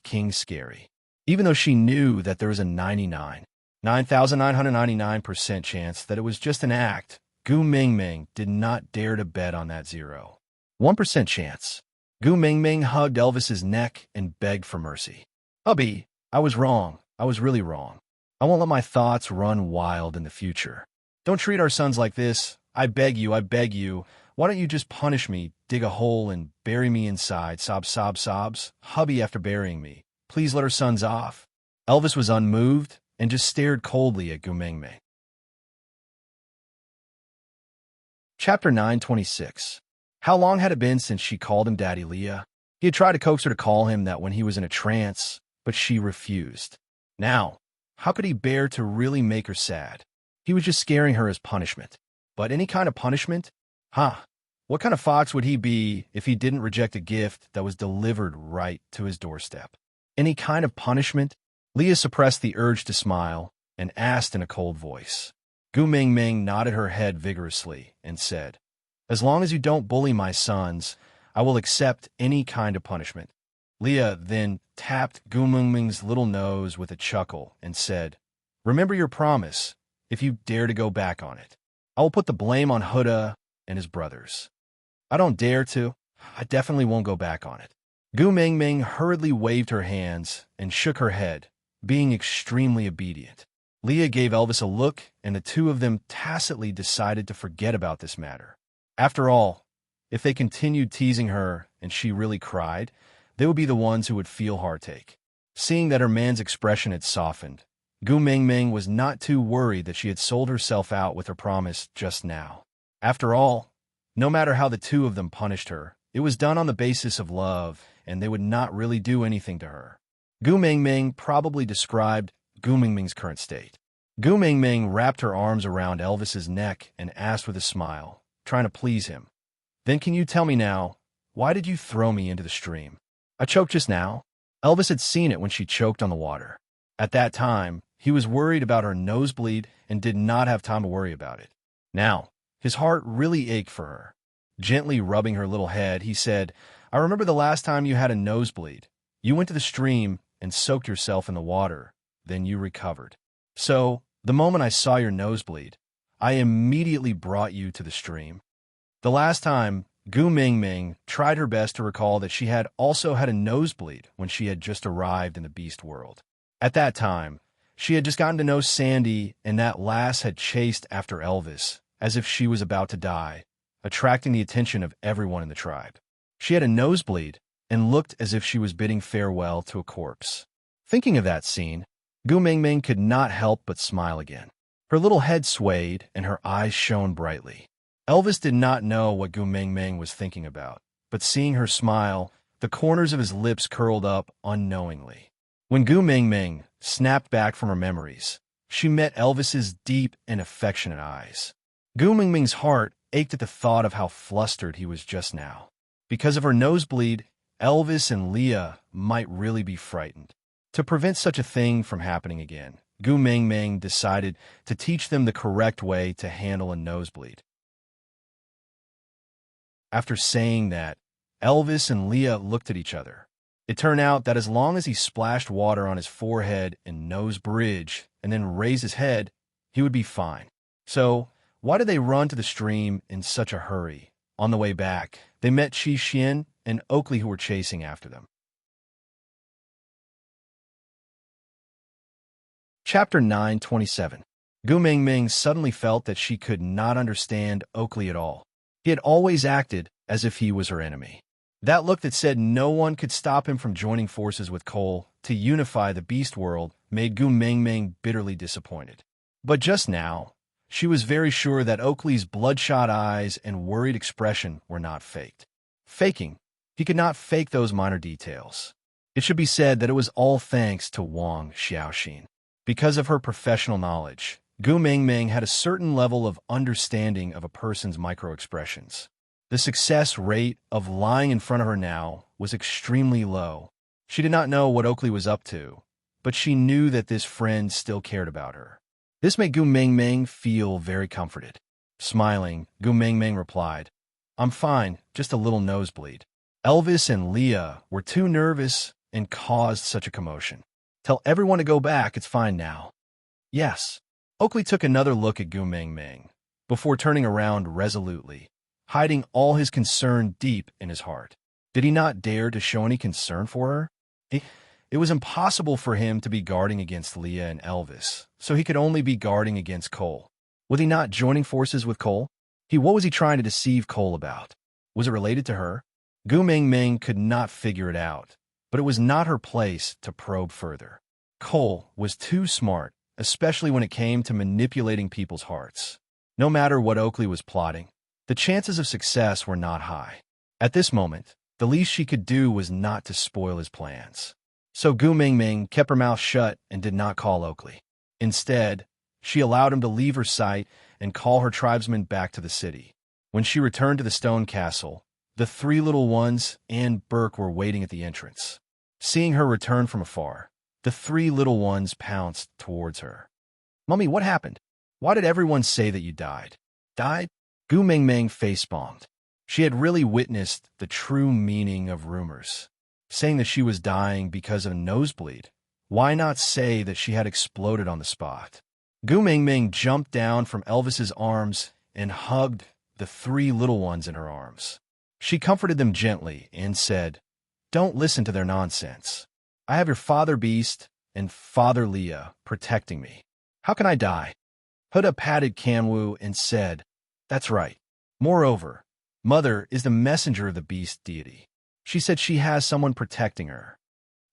king scary. Even though she knew that there was a 9,999% chance that it was just an act, Gu Mingming did not dare to bet on that 1% chance. Gu Mingming hugged Elvis's neck and begged for mercy. Hubby, I was wrong. I was really wrong. I won't let my thoughts run wild in the future. Don't treat our sons like this. I beg you, I beg you. Why don't you just punish me, dig a hole, and bury me inside? Sob, sob, sobs. Hubby after burying me. Please let our sons off. Elvis was unmoved and just stared coldly at Gu Mingming. Chapter 926. How long had it been since she called him Daddy Leah? He had tried to coax her to call him that when he was in a trance, but she refused. Now, how could he bear to really make her sad? He was just scaring her as punishment. But any kind of punishment? What kind of fox would he be if he didn't reject a gift that was delivered right to his doorstep? Any kind of punishment? Leah suppressed the urge to smile and asked in a cold voice. Gu Mingming nodded her head vigorously and said, As long as you don't bully my sons, I will accept any kind of punishment. Leah then tapped Gu Mingming's little nose with a chuckle and said, Remember your promise, if you dare to go back on it. I will put the blame on Huda and his brothers. I don't dare to. I definitely won't go back on it. Gu Mingming hurriedly waved her hands and shook her head, being extremely obedient. Leah gave Elvis a look, and the two of them tacitly decided to forget about this matter. After all, if they continued teasing her and she really cried, They would be the ones who would feel heartache. Seeing that her man's expression had softened, Gu Mingming was not too worried that she had sold herself out with her promise just now. After all, no matter how the two of them punished her, it was done on the basis of love, and they would not really do anything to her. Gu Mingming probably described Gu Mingming's current state. Gu Mingming wrapped her arms around Elvis's neck and asked with a smile, trying to please him, "Then can you tell me now, why did you throw me into the stream?" "I choked just now." Elvis had seen it when she choked on the water. At that time, he was worried about her nosebleed and did not have time to worry about it. Now, his heart really ached for her. Gently rubbing her little head, he said, "I remember the last time you had a nosebleed. You went to the stream and soaked yourself in the water. Then you recovered. So, the moment I saw your nosebleed, I immediately brought you to the stream." The last time, Gu Mingming tried her best to recall that she had also had a nosebleed when she had just arrived in the beast world. At that time, she had just gotten to know Sandy, and that lass had chased after Elvis, as if she was about to die, attracting the attention of everyone in the tribe. She had a nosebleed and looked as if she was bidding farewell to a corpse. Thinking of that scene, Gu Mingming could not help but smile again. Her little head swayed and her eyes shone brightly. Elvis did not know what Gu Mingming was thinking about, but seeing her smile, the corners of his lips curled up unknowingly. When Gu Mingming snapped back from her memories, she met Elvis's deep and affectionate eyes. Gu Mingming's heart ached at the thought of how flustered he was just now. Because of her nosebleed, Elvis and Leah might really be frightened. To prevent such a thing from happening again, Gu Mingming decided to teach them the correct way to handle a nosebleed. After saying that, Elvis and Leah looked at each other. It turned out that as long as he splashed water on his forehead and nose bridge and then raised his head, he would be fine. So, why did they run to the stream in such a hurry? On the way back, they met Chi Xian and Oakley who were chasing after them. Chapter 9:27. Gu Mingming suddenly felt that she could not understand Oakley at all. He had always acted as if he was her enemy. That look that said no one could stop him from joining forces with Cole to unify the beast world made Gu Mingming bitterly disappointed. But just now, she was very sure that Oakley's bloodshot eyes and worried expression were not faked. Faking. He could not fake those minor details. It should be said that it was all thanks to Wang Xiaoxin. Because of her professional knowledge, Gu Mingming had a certain level of understanding of a person's microexpressions. The success rate of lying in front of her now was extremely low. She did not know what Oakley was up to, but she knew that this friend still cared about her. This made Gu Mingming feel very comforted. Smiling, Gu Mingming replied, "I'm fine, just a little nosebleed." Elvis and Leah were too nervous and caused such a commotion. "Tell everyone to go back, it's fine now." "Yes." Oakley took another look at Gu Mingming before turning around resolutely, hiding all his concern deep in his heart. Did he not dare to show any concern for her? It was impossible for him to be guarding against Leah and Elvis, so he could only be guarding against Cole. Was he not joining forces with Cole? What was he trying to deceive Cole about? Was it related to her? Gu Mingming could not figure it out, but it was not her place to probe further. Cole was too smart, especially when it came to manipulating people's hearts. No matter what Oakley was plotting, the chances of success were not high. At this moment, the least she could do was not to spoil his plans. So Gu Mingming kept her mouth shut and did not call Oakley. Instead, she allowed him to leave her sight and call her tribesmen back to the city. When she returned to the stone castle, the three little ones and Burke were waiting at the entrance. Seeing her return from afar, the three little ones pounced towards her. "Mummy, what happened? Why did everyone say that you died?" "Died?" Gu Mingming face-palmed. She had really witnessed the true meaning of rumors. Saying that she was dying because of a nosebleed, why not say that she had exploded on the spot? Gu Mingming jumped down from Elvis's arms and hugged the three little ones in her arms. She comforted them gently and said, "Don't listen to their nonsense. I have your father Beast and Father Leah protecting me. How can I die?" Huda patted Kanwu and said, "That's right. Moreover, Mother is the messenger of the beast deity. She said she has someone protecting her.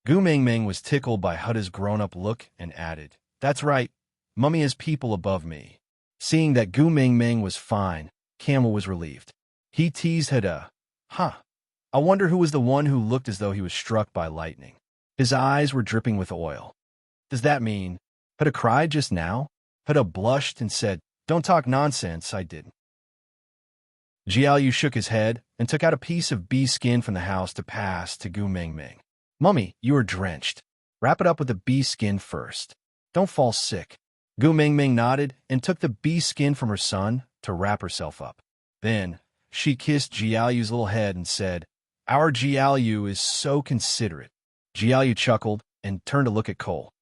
Gu Mingming was tickled by Huda's grown-up look and added, "That's right, Mummy has people above me." Seeing that Gu Mingming was fine, Camel was relieved. He teased Huda, "Huh, I wonder who was the one who looked as though he was struck by lightning." His eyes were dripping with oil. "Does that mean Huda cried just now?" Huda blushed and said, "Don't talk nonsense, I didn't." Jiaoyu shook his head and took out a piece of bee skin from the house to pass to Gu Mingming. "Mummy, you are drenched. Wrap it up with the bee skin first. Don't fall sick." Gu Mingming nodded and took the bee skin from her son to wrap herself up. Then she kissed Jiaoyu's little head and said, "Our Jiaoyu is so considerate." Jiaoyu chuckled and turned to look at Cole.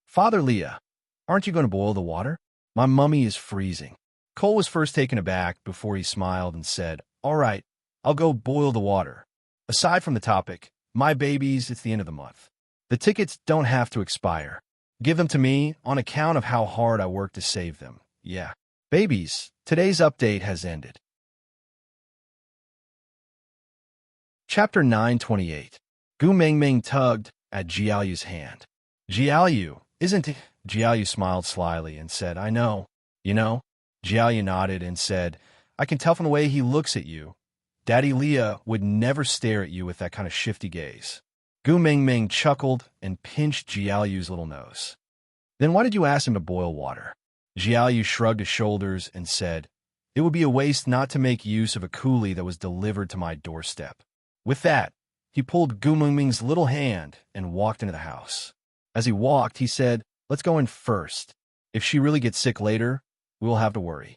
"Father Leah, aren't you going to boil the water? My mummy is freezing." Cole was first taken aback before he smiled and said, "All right, I'll go boil the water. Aside from the topic, my babies, it's the end of the month. The tickets don't have to expire. Give them to me on account of how hard I work to save them. Yeah. Babies, today's update has ended." Chapter 928. Gu Mingming tugged at Jiaoyu's hand. "Jiaoyu, isn't it?" Jiaoyu smiled slyly and said, "I know. You know?" Jiaoyu nodded and said, "I can tell from the way he looks at you. Daddy Leah would never stare at you with that kind of shifty gaze." Gu Mingming chuckled and pinched Jiaoyu's little nose. "Then why did you ask him to boil water?" Jiaoyu shrugged his shoulders and said, "It would be a waste not to make use of a coolie that was delivered to my doorstep." With that, he pulled Gu Mingming's little hand and walked into the house. As he walked, he said, "Let's go in first. If she really gets sick later, we will have to worry."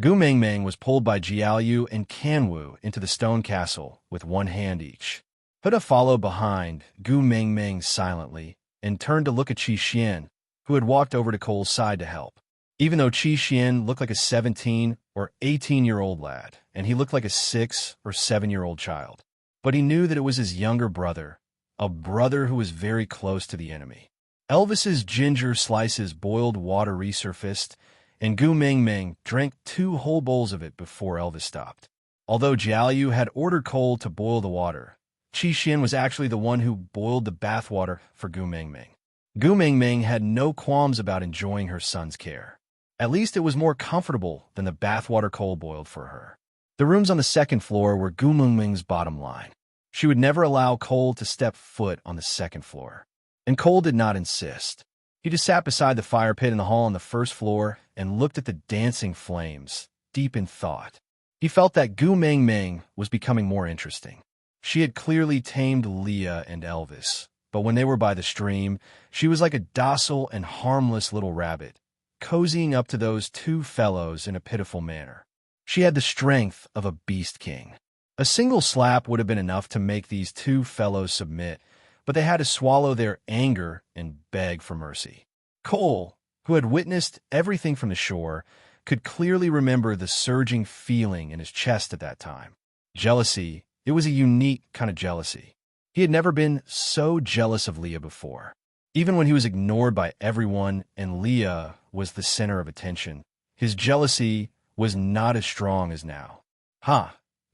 Gu Mingming was pulled by Jiaoyu and Kanwu into the stone castle with one hand each. Huda followed behind Gu Mingming silently and turned to look at Qi Xian, who had walked over to Cole's side to help. Even though Qi Xian looked like a 17 or 18-year-old lad, and he looked like a 6 or 7-year-old child, but he knew that it was his younger brother, a brother who was very close to the enemy. Elvis's ginger slices boiled water resurfaced, and Gu Mingming drank 2 whole bowls of it before Elvis stopped. Although Jiaoyu had ordered Cole to boil the water, Qi Xian was actually the one who boiled the bathwater for Gu Mingming. Gu Mingming had no qualms about enjoying her son's care. At least it was more comfortable than the bathwater Cole boiled for her. The rooms on the second floor were Gu Mingming's bottom line. She would never allow Cole to step foot on the second floor. And Cole did not insist. He just sat beside the fire pit in the hall on the first floor and looked at the dancing flames, deep in thought. He felt that Gu Mingming was becoming more interesting. She had clearly tamed Leah and Elvis, but when they were by the stream, she was like a docile and harmless little rabbit, cozying up to those 2 fellows in a pitiful manner. She had the strength of a beast king. A single slap would have been enough to make these 2 fellows submit, but they had to swallow their anger and beg for mercy. Cole, who had witnessed everything from the shore, could clearly remember the surging feeling in his chest at that time. Jealousy, it was a unique kind of jealousy. He had never been so jealous of Leah before. Even when he was ignored by everyone and Leah was the center of attention, his jealousy was not as strong as now.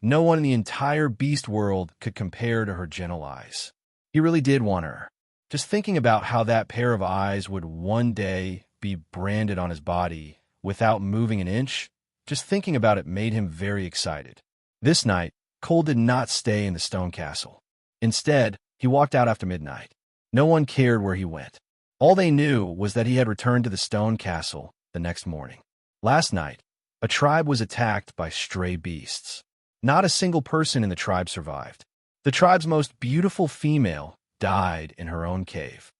No one in the entire beast world could compare to her gentle eyes. He really did want her. Just thinking about how that pair of eyes would one day be branded on his body without moving an inch, just thinking about it made him very excited. This night, Cole did not stay in the stone castle. Instead, he walked out after midnight. No one cared where he went. All they knew was that he had returned to the stone castle the next morning. Last night, a tribe was attacked by stray beasts. Not a single person in the tribe survived. The tribe's most beautiful female died in her own cave.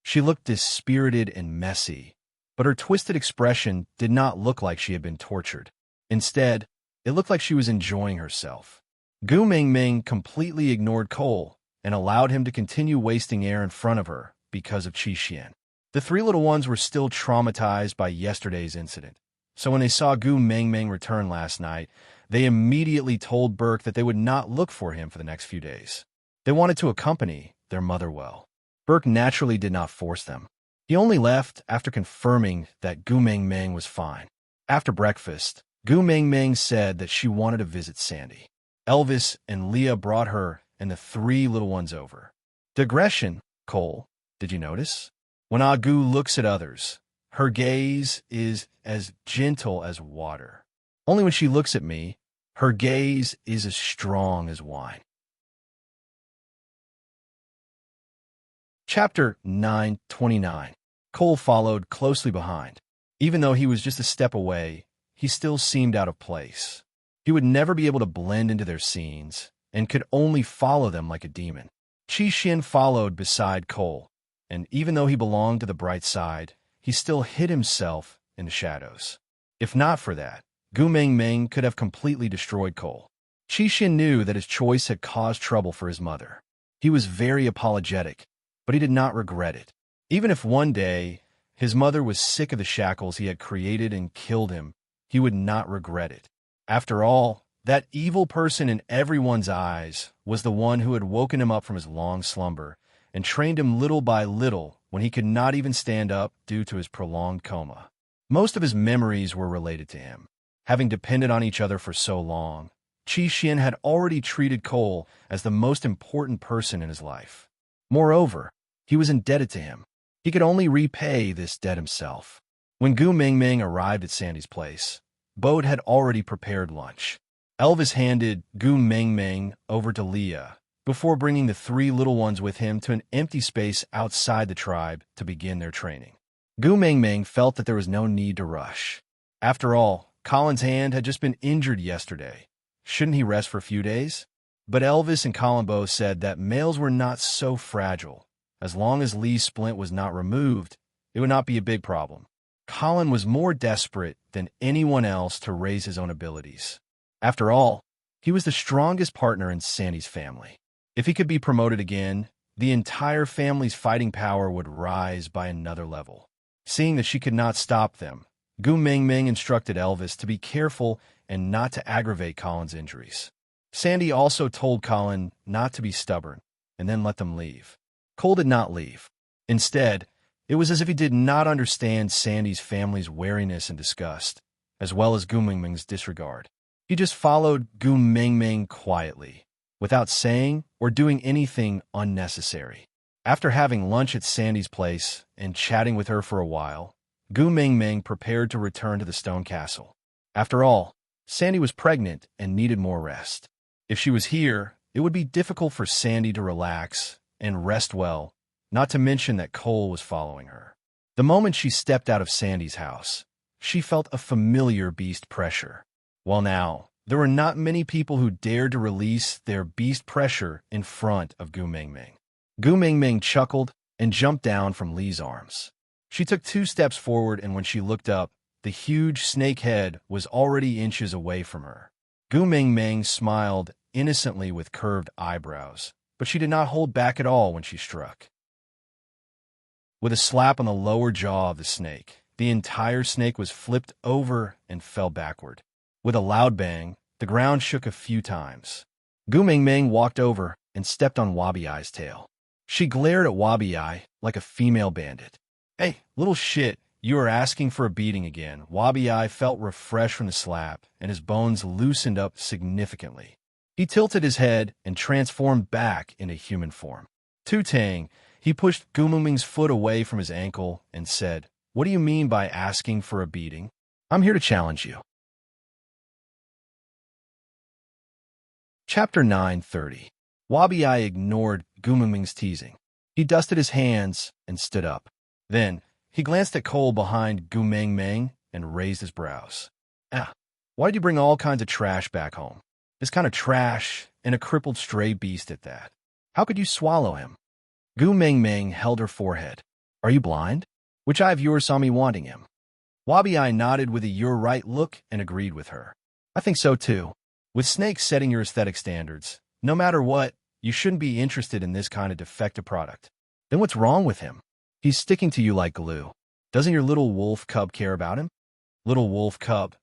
She looked dispirited and messy, but her twisted expression did not look like she had been tortured. Instead, it looked like she was enjoying herself. Gu Mingming completely ignored Cole and allowed him to continue wasting air in front of her because of Qi Xian. The 3 little ones were still traumatized by yesterday's incident, so when they saw Gu Mingming return last night, they immediately told Burke that they would not look for him for the next few days. They wanted to accompany their mother well. Burke naturally did not force them. He only left after confirming that Gu Mingming was fine. After breakfast, Gu Mingming said that she wanted to visit Sandy. Elvis and Leah brought her and the three little ones over. Digression, Cole, did you notice? When Agu looks at others, her gaze is as gentle as water. Only when she looks at me, her gaze is as strong as wine. Chapter 9:29. Cole followed closely behind. Even though he was just a step away, he still seemed out of place. He would never be able to blend into their scenes and could only follow them like a demon. Qixin followed beside Cole, and even though he belonged to the bright side, he still hid himself in the shadows. If not for that, Gu Mingming could have completely destroyed Cole. Qixin knew that his choice had caused trouble for his mother. He was very apologetic, but he did not regret it. Even if one day his mother was sick of the shackles he had created and killed him, he would not regret it. After all, that evil person in everyone's eyes was the one who had woken him up from his long slumber and trained him little by little when he could not even stand up due to his prolonged coma. Most of his memories were related to him. Having depended on each other for so long, Qixin had already treated Cole as the most important person in his life. Moreover, he was indebted to him. He could only repay this debt himself. When Gu Mingming arrived at Sandy's place, Bode had already prepared lunch. Elvis handed Gu Mingming over to Leah before bringing the three little ones with him to an empty space outside the tribe to begin their training. Gu Mingming felt that there was no need to rush. After all, Colin's hand had just been injured yesterday. Shouldn't he rest for a few days? But Elvis and Colin both said that males were not so fragile. As long as Lee's splint was not removed, it would not be a big problem. Colin was more desperate than anyone else to raise his own abilities. After all, he was the strongest partner in Sandy's family. If he could be promoted again, the entire family's fighting power would rise by another level. Seeing that she could not stop them, Gu Mingming instructed Elvis to be careful and not to aggravate Colin's injuries. Sandy also told Colin not to be stubborn and then let them leave. Cole did not leave. Instead, it was as if he did not understand Sandy's family's wariness and disgust, as well as Gu Mingming's disregard. He just followed Gu Mingming quietly, without saying or doing anything unnecessary. After having lunch at Sandy's place and chatting with her for a while, Gu Mingming prepared to return to the stone castle. After all, Sandy was pregnant and needed more rest. If she was here, it would be difficult for Sandy to relax and rest well, not to mention that Cole was following her. The moment she stepped out of Sandy's house, she felt a familiar beast pressure. Well now, there were not many people who dared to release their beast pressure in front of Gu Mingming. Gu Mingming chuckled and jumped down from Lee's arms. She took 2 steps forward, and when she looked up, the huge snake head was already inches away from her. Gu Mingming smiled innocently with curved eyebrows, but she did not hold back at all when she struck. With a slap on the lower jaw of the snake, the entire snake was flipped over and fell backward. With a loud bang, the ground shook a few times. Gu Mingming walked over and stepped on Wabi-Ai's tail. She glared at Wabi-Ai like a female bandit. "Hey, little shit, you are asking for a beating again." Wabi-Ai felt refreshed from the slap, and his bones loosened up significantly. He tilted his head and transformed back into human form. Tutang, he pushed Gu Mingming's foot away from his ankle and said, "What do you mean by asking for a beating? I'm here to challenge you." Chapter 9:30. Wabi-Ai ignored Gu Mingming's teasing. He dusted his hands and stood up. Then, he glanced at Cole behind Gu Mingming and raised his brows. Why'd you bring all kinds of trash back home? This kind of trash, and a crippled stray beast at that. How could you swallow him?" Gu Mingming held her forehead. "Are you blind? Which eye of yours saw me wanting him?" Wabi-Ai nodded with a "you're right" look and agreed with her. "I think so too. With snakes setting your aesthetic standards, no matter what, you shouldn't be interested in this kind of defective product. Then what's wrong with him? He's sticking to you like glue. Doesn't your little wolf cub care about him?" Little wolf cub.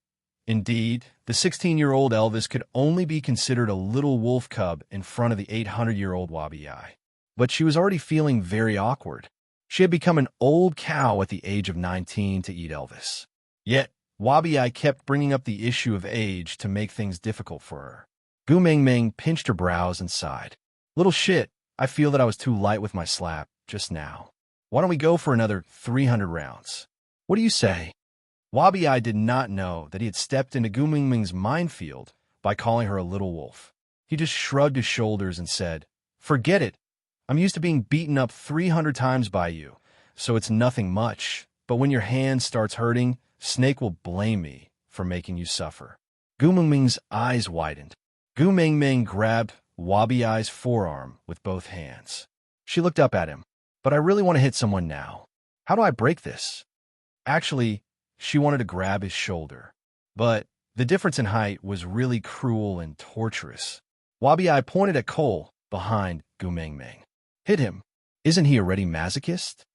Indeed, the 16-year-old Elvis could only be considered a little wolf cub in front of the 800-year-old Wabi-Ai. But she was already feeling very awkward. She had become an old cow at the age of 19 to eat Elvis. Yet, Wabi-Ai kept bringing up the issue of age to make things difficult for her. Gu Mingming pinched her brows and sighed. Little shit, I feel that I was too light with my slap just now. Why don't we go for another 300 rounds? What do you say? Wabi Eye did not know that he had stepped into Gu Mingming's minefield by calling her a little wolf. He just shrugged his shoulders and said, Forget it. I'm used to being beaten up 300 times by you, so it's nothing much. But when your hand starts hurting, Snake will blame me for making you suffer. Gu Mingming's eyes widened. Gu Mingming grabbed Wabi Eye's forearm with both hands. She looked up at him. But I really want to hit someone now. How do I break this? Actually, she wanted to grab his shoulder. But the difference in height was really cruel and torturous. Wabi Eye pointed at Cole behind Gu Mingming. Hit him. Isn't he already masochist?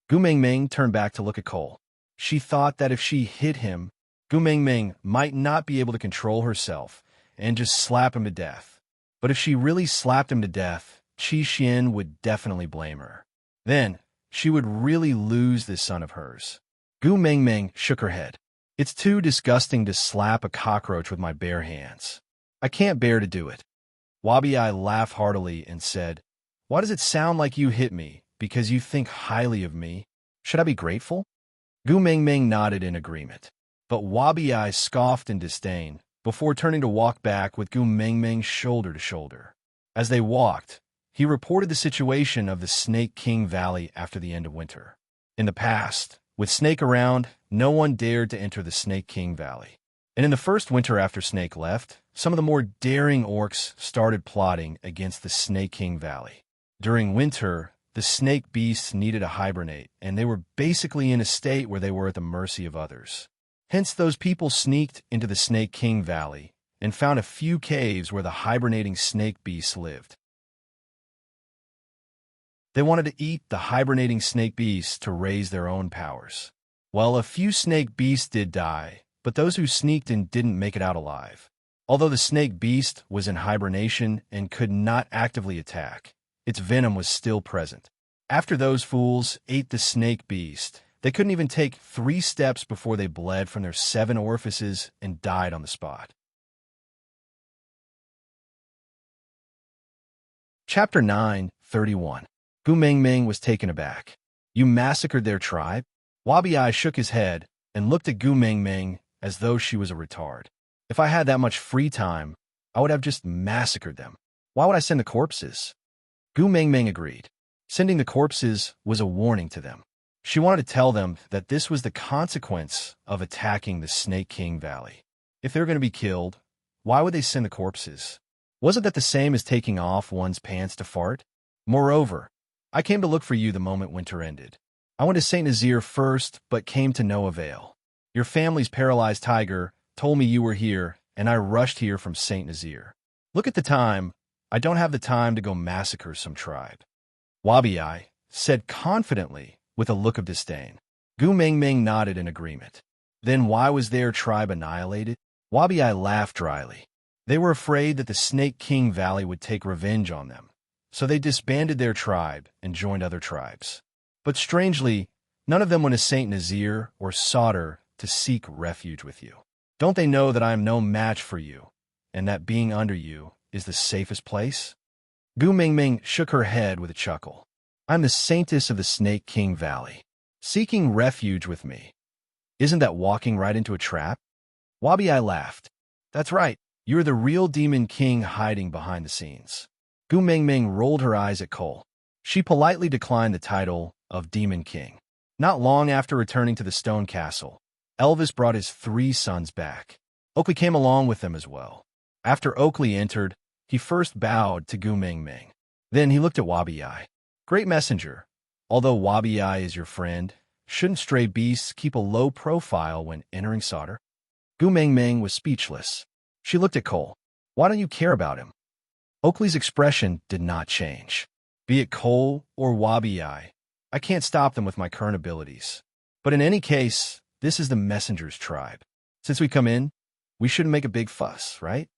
Gu Mingming turned back to look at Cole. She thought that if she hit him, Gu Mingming might not be able to control herself and just slap him to death. But if she really slapped him to death, Qi Xian would definitely blame her. Then, she would really lose this son of hers. Gu Mingming shook her head. It's too disgusting to slap a cockroach with my bare hands. I can't bear to do it. Wabi Eye laughed heartily and said, Why does it sound like you hit me? Because you think highly of me? Should I be grateful? Gu Mingming nodded in agreement. But Wabi Eye scoffed in disdain before turning to walk back with Gu Mingming shoulder to shoulder. As they walked, he reported the situation of the Snake King Valley after the end of winter. In the past, with Snake around, no one dared to enter the Snake King Valley. And in the first winter after Snake left, some of the more daring orcs started plotting against the Snake King Valley. During winter, the snake beasts needed to hibernate, and they were basically in a state where they were at the mercy of others. Hence, those people sneaked into the Snake King Valley and found a few caves where the hibernating snake beasts lived. They wanted to eat the hibernating snake beasts to raise their own powers. Well, a few snake beasts did die, but those who sneaked in didn't make it out alive. Although the snake beast was in hibernation and could not actively attack, its venom was still present. After those fools ate the snake beast, they couldn't even take 3 steps before they bled from their 7 orifices and died on the spot. Chapter 9:31. Gu Mingming was taken aback. You massacred their tribe? Wabi Eye shook his head and looked at Gu Mingming as though she was a retard. If I had that much free time, I would have just massacred them. Why would I send the corpses? Gu Mingming agreed. Sending the corpses was a warning to them. She wanted to tell them that this was the consequence of attacking the Snake King Valley. If they were going to be killed, why would they send the corpses? Wasn't that the same as taking off one's pants to fart? Moreover, I came to look for you the moment winter ended. I went to St. Nazaire first, but came to no avail. Your family's paralyzed tiger told me you were here, and I rushed here from St. Nazaire. Look at the time. I don't have the time to go massacre some tribe. Wabi Eye said confidently with a look of disdain. Gu Mingming nodded in agreement. Then why was their tribe annihilated? Wabi Eye laughed dryly. They were afraid that the Snake King Valley would take revenge on them, so they disbanded their tribe and joined other tribes. But strangely, none of them went to St. Nazaire or Sauter to seek refuge with you. Don't they know that I am no match for you, and that being under you is the safest place? Gu Mingming shook her head with a chuckle. I'm the saintess of the Snake King Valley. Seeking refuge with me. Isn't that walking right into a trap? Wabi Eye laughed. That's right. You're the real Demon King hiding behind the scenes. Gu Mingming rolled her eyes at Cole. She politely declined the title of Demon King. Not long after returning to the stone castle, Elvis brought his 3 sons back. Oakley came along with them as well. After Oakley entered, he first bowed to Gu Mingming. Then he looked at Wabi Eye. Great messenger. Although Wabi Eye is your friend, shouldn't stray beasts keep a low profile when entering Sauter? Gu Mingming was speechless. She looked at Cole. Why don't you care about him? Oakley's expression did not change. Be it Cole or Wabi Eye, I can't stop them with my current abilities. But in any case, this is the messenger's tribe. Since we come in, we shouldn't make a big fuss, right?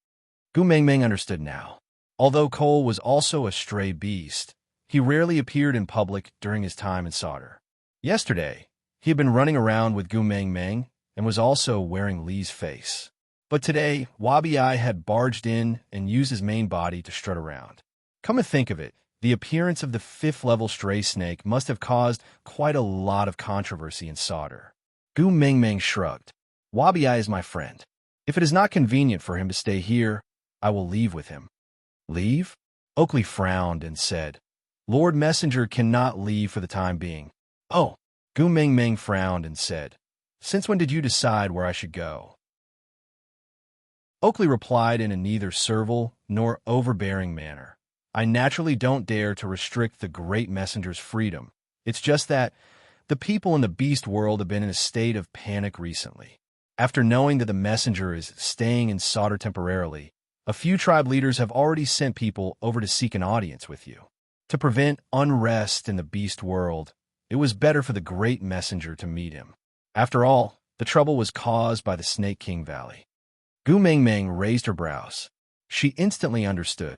Gu Mingming understood now. Although Cole was also a stray beast, he rarely appeared in public during his time in Sauter. Yesterday, he had been running around with Gu Mingming and was also wearing Li's face. But today, Wabi-Ai had barged in and used his main body to strut around. Come to think of it, the appearance of the 5th-level stray snake must have caused quite a lot of controversy in Sauder. Gu Mingming shrugged. Wabi-Ai is my friend. If it is not convenient for him to stay here, I will leave with him. Leave? Oakley frowned and said, Lord Messenger cannot leave for the time being. Oh, Gu Mingming frowned and said, Since when did you decide where I should go? Oakley replied in a neither servile nor overbearing manner. I naturally don't dare to restrict the great messenger's freedom. It's just that the people in the beast world have been in a state of panic recently. After knowing that the messenger is staying in Sauder temporarily, a few tribe leaders have already sent people over to seek an audience with you. To prevent unrest in the beast world, it was better for the great messenger to meet him. After all, the trouble was caused by the Snake King Valley. Gu Mingming raised her brows. She instantly understood.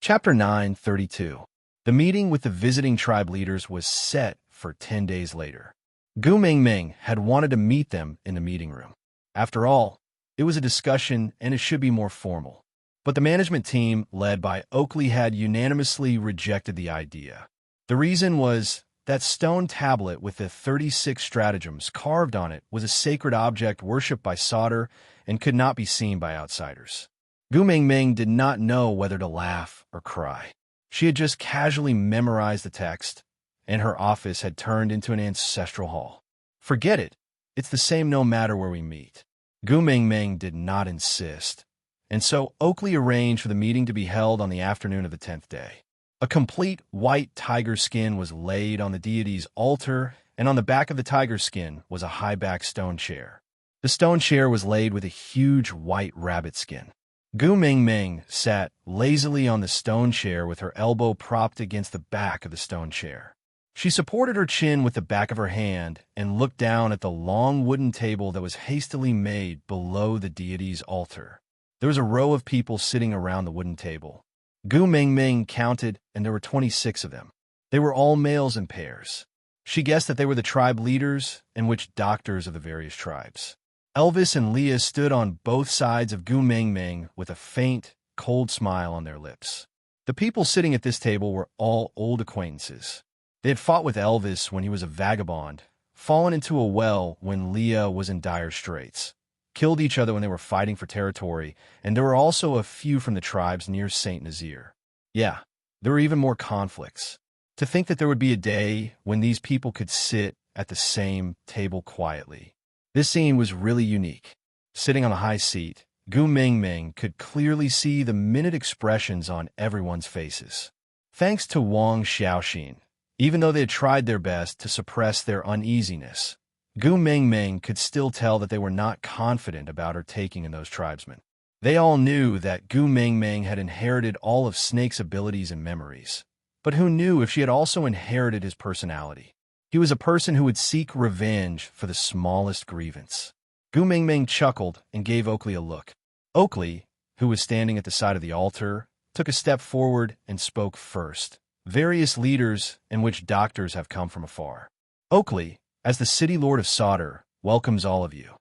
Chapter 9:32. The meeting with the visiting tribe leaders was set for 10 days later. Gu Mingming had wanted to meet them in the meeting room. After all, it was a discussion and it should be more formal. But the management team, led by Oakley, had unanimously rejected the idea. The reason was that stone tablet with the 36 stratagems carved on it was a sacred object worshipped by Sauder and could not be seen by outsiders. Gu Mingming did not know whether to laugh or cry. She had just casually memorized the text, and her office had turned into an ancestral hall. Forget it. It's the same no matter where we meet. Gu Mingming did not insist, and so Oakley arranged for the meeting to be held on the afternoon of the 10th day. A complete white tiger skin was laid on the deity's altar, and on the back of the tiger skin was a high-backed stone chair. The stone chair was laid with a huge white rabbit skin. Gu Mingming sat lazily on the stone chair with her elbow propped against the back of the stone chair. She supported her chin with the back of her hand and looked down at the long wooden table that was hastily made below the deity's altar. There was a row of people sitting around the wooden table. Gu Mingming counted, and there were 26 of them. They were all males in pairs. She guessed that they were the tribe leaders and witch doctors of the various tribes. Elvis and Leah stood on both sides of Gu Mingming with a faint, cold smile on their lips. The people sitting at this table were all old acquaintances. They had fought with Elvis when he was a vagabond, fallen into a well when Leah was in dire straits, killed each other when they were fighting for territory, and there were also a few from the tribes near St. Nazaire. Yeah, there were even more conflicts. To think that there would be a day when these people could sit at the same table quietly. This scene was really unique. Sitting on the high seat, Gu Mingming could clearly see the minute expressions on everyone's faces. Thanks to Wang Xiaoxin, even though they had tried their best to suppress their uneasiness, Gu Mingming could still tell that they were not confident about her taking in those tribesmen. They all knew that Gu Mingming had inherited all of Snake's abilities and memories. But who knew if she had also inherited his personality? He was a person who would seek revenge for the smallest grievance. Gu Mingming chuckled and gave Oakley a look. Oakley, who was standing at the side of the altar, took a step forward and spoke first. Various leaders and witch doctors have come from afar. Oakley, as the city lord of Sauder, welcomes all of you.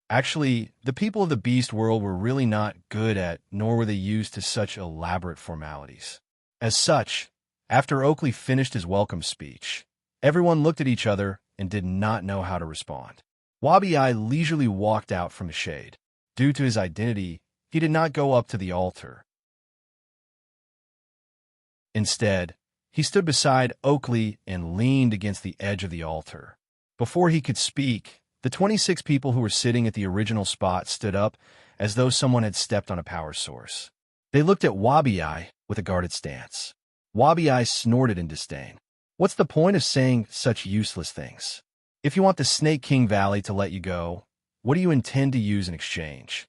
Actually, the people of the beast world were really not good at, nor were they used to such elaborate formalities. As such, after Oakley finished his welcome speech, everyone looked at each other and did not know how to respond. Wabi-Ai leisurely walked out from the shade. Due to his identity, he did not go up to the altar. Instead, he stood beside Oakley and leaned against the edge of the altar. Before he could speak, the 26 people who were sitting at the original spot stood up as though someone had stepped on a power source. They looked at Wabi-Ai with a guarded stance. Wabi-Ai snorted in disdain. What's the point of saying such useless things? If you want the Snake King Valley to let you go, what do you intend to use in exchange?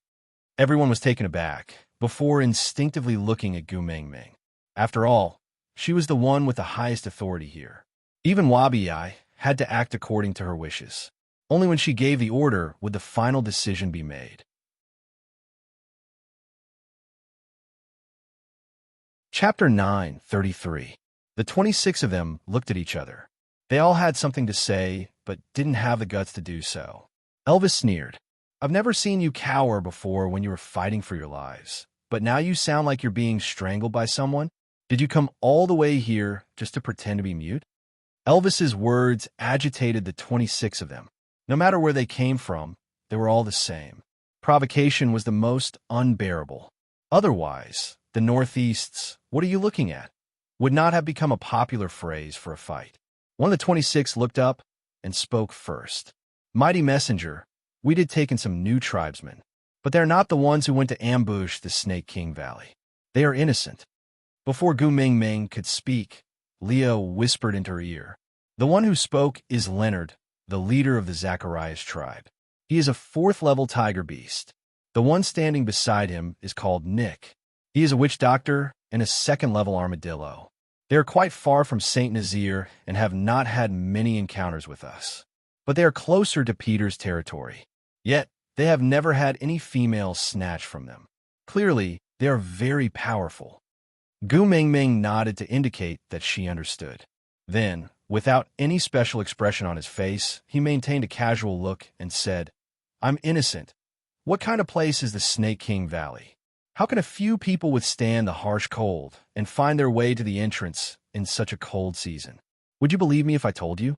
Everyone was taken aback, before instinctively looking at Gu Mingming. After all, she was the one with the highest authority here. Even Wabi-Ai had to act according to her wishes. Only when she gave the order would the final decision be made. Chapter 9:33. The 26 of them looked at each other. They all had something to say, but didn't have the guts to do so. Elvis sneered. I've never seen you cower before when you were fighting for your lives, but now you sound like you're being strangled by someone. Did you come all the way here just to pretend to be mute? Elvis's words agitated the 26 of them. No matter where they came from, they were all the same. Provocation was the most unbearable. Otherwise, the Northeast's "what are you looking at?" would not have become a popular phrase for a fight. One of the 26 looked up and spoke first. Mighty messenger, we did take in some new tribesmen, but they're not the ones who went to ambush the Snake King Valley. They are innocent. Before Gu Mingming could speak, Leo whispered into her ear. The one who spoke is Leonard, the leader of the Zacharias tribe. He is a 4th-level tiger beast. The one standing beside him is called Nick. He is a witch doctor and a 2nd-level armadillo. They are quite far from Saint Nazir and have not had many encounters with us. But they are closer to Peter's territory. Yet, they have never had any females snatched from them. Clearly, they are very powerful. Gu Mingming nodded to indicate that she understood. Then, without any special expression on his face, he maintained a casual look and said, I'm innocent. What kind of place is the Snake King Valley? How can a few people withstand the harsh cold and find their way to the entrance in such a cold season? Would you believe me if I told you?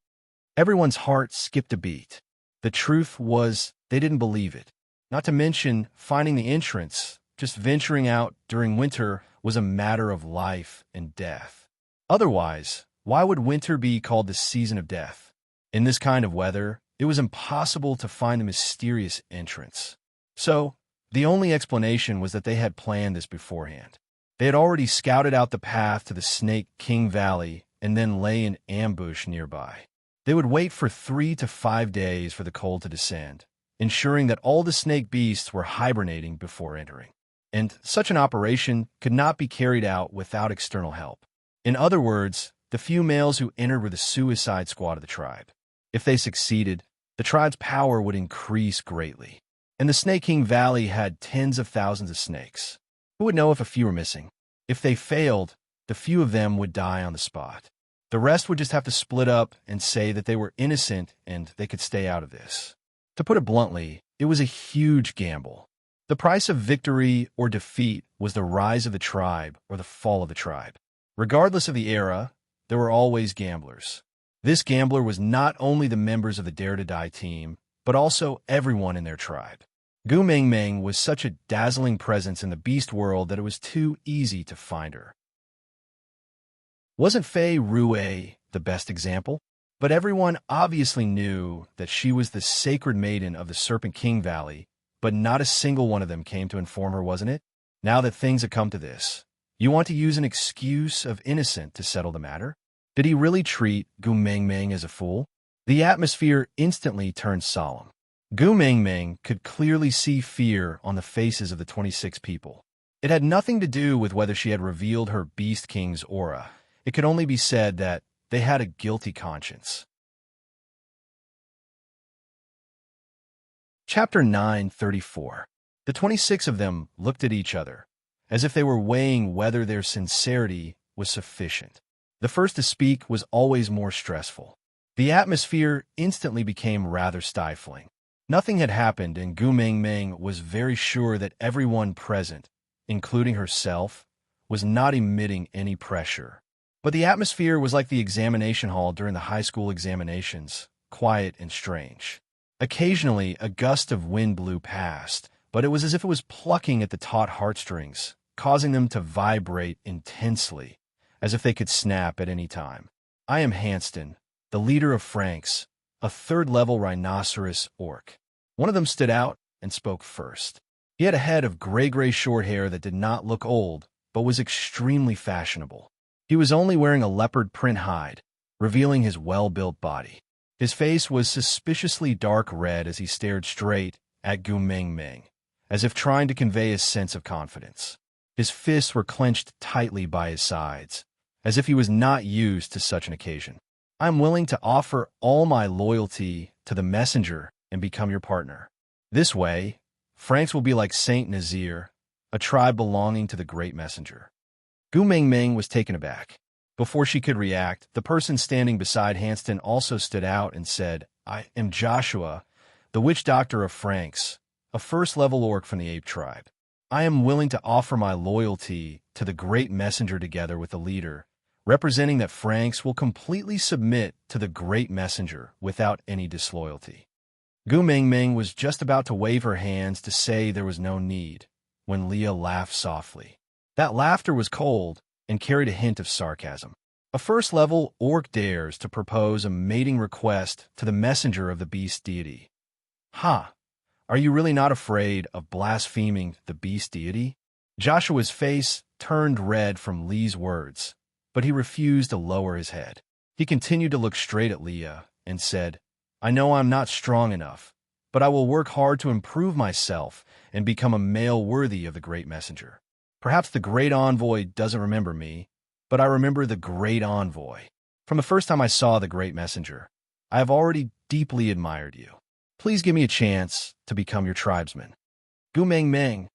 Everyone's heart skipped a beat. The truth was, they didn't believe it. Not to mention, finding the entrance, just venturing out during winter, was a matter of life and death. Otherwise, why would winter be called the season of death? In this kind of weather, it was impossible to find the mysterious entrance. So, the only explanation was that they had planned this beforehand. They had already scouted out the path to the Snake King Valley and then lay in ambush nearby. They would wait for 3 to 5 days for the cold to descend, ensuring that all the snake beasts were hibernating before entering. And such an operation could not be carried out without external help. In other words, the few males who entered were the suicide squad of the tribe. If they succeeded, the tribe's power would increase greatly. And the Snake King Valley had tens of thousands of snakes. Who would know if a few were missing? If they failed, the few of them would die on the spot. The rest would just have to split up and say that they were innocent and they could stay out of this. To put it bluntly, it was a huge gamble. The price of victory or defeat was the rise of the tribe or the fall of the tribe. Regardless of the era, there were always gamblers. This gambler was not only the members of the Dare to Die team, but also everyone in their tribe. Gu Mingming was such a dazzling presence in the beast world that it was too easy to find her. Wasn't Fei Rue the best example? But everyone obviously knew that she was the sacred maiden of the Serpent King Valley, but not a single one of them came to inform her, wasn't it? Now that things have come to this, you want to use an excuse of innocent to settle the matter? Did he really treat Gu Mingming as a fool? The atmosphere instantly turned solemn. Gu Mingming could clearly see fear on the faces of the 26 people. It had nothing to do with whether she had revealed her Beast King's aura. It could only be said that they had a guilty conscience. Chapter 934. The 26 of them looked at each other, as if they were weighing whether their sincerity was sufficient. The first to speak was always more stressful. The atmosphere instantly became rather stifling. Nothing had happened, and Gu Mingming was very sure that everyone present, including herself, was not emitting any pressure. But the atmosphere was like the examination hall during the high school examinations, quiet and strange. Occasionally, a gust of wind blew past, but it was as if it was plucking at the taut heartstrings, causing them to vibrate intensely, as if they could snap at any time. I am Hanston, the leader of Franks, a 3rd-level rhinoceros orc. One of them stood out and spoke first. He had a head of gray short hair that did not look old, but was extremely fashionable. He was only wearing a leopard print hide, revealing his well-built body. His face was suspiciously dark red as he stared straight at Gu Mingming, as if trying to convey a sense of confidence. His fists were clenched tightly by his sides, as if he was not used to such an occasion. I'm willing to offer all my loyalty to the messenger and become your partner. This way, Franks will be like Saint Nazir, a tribe belonging to the great messenger. Gu Mingming was taken aback. Before she could react, the person standing beside Hanston also stood out and said, I am Joshua, the witch doctor of Franks, a first-level orc from the ape tribe. I am willing to offer my loyalty to the great messenger together with the leader, representing that Franks will completely submit to the great messenger without any disloyalty. Gu Mingming was just about to wave her hands to say there was no need, when Leah laughed softly. That laughter was cold and carried a hint of sarcasm. A first-level orc dares to propose a mating request to the messenger of the beast deity. Ha! Are you really not afraid of blaspheming the beast deity? Joshua's face turned red from Lee's words, but he refused to lower his head. He continued to look straight at Leah and said, I know I'm not strong enough, but I will work hard to improve myself and become a male worthy of the great messenger. Perhaps the great envoy doesn't remember me, but I remember the great envoy. From the first time I saw the great messenger, I have already deeply admired you. Please give me a chance to become your tribesman. Gu Mingming.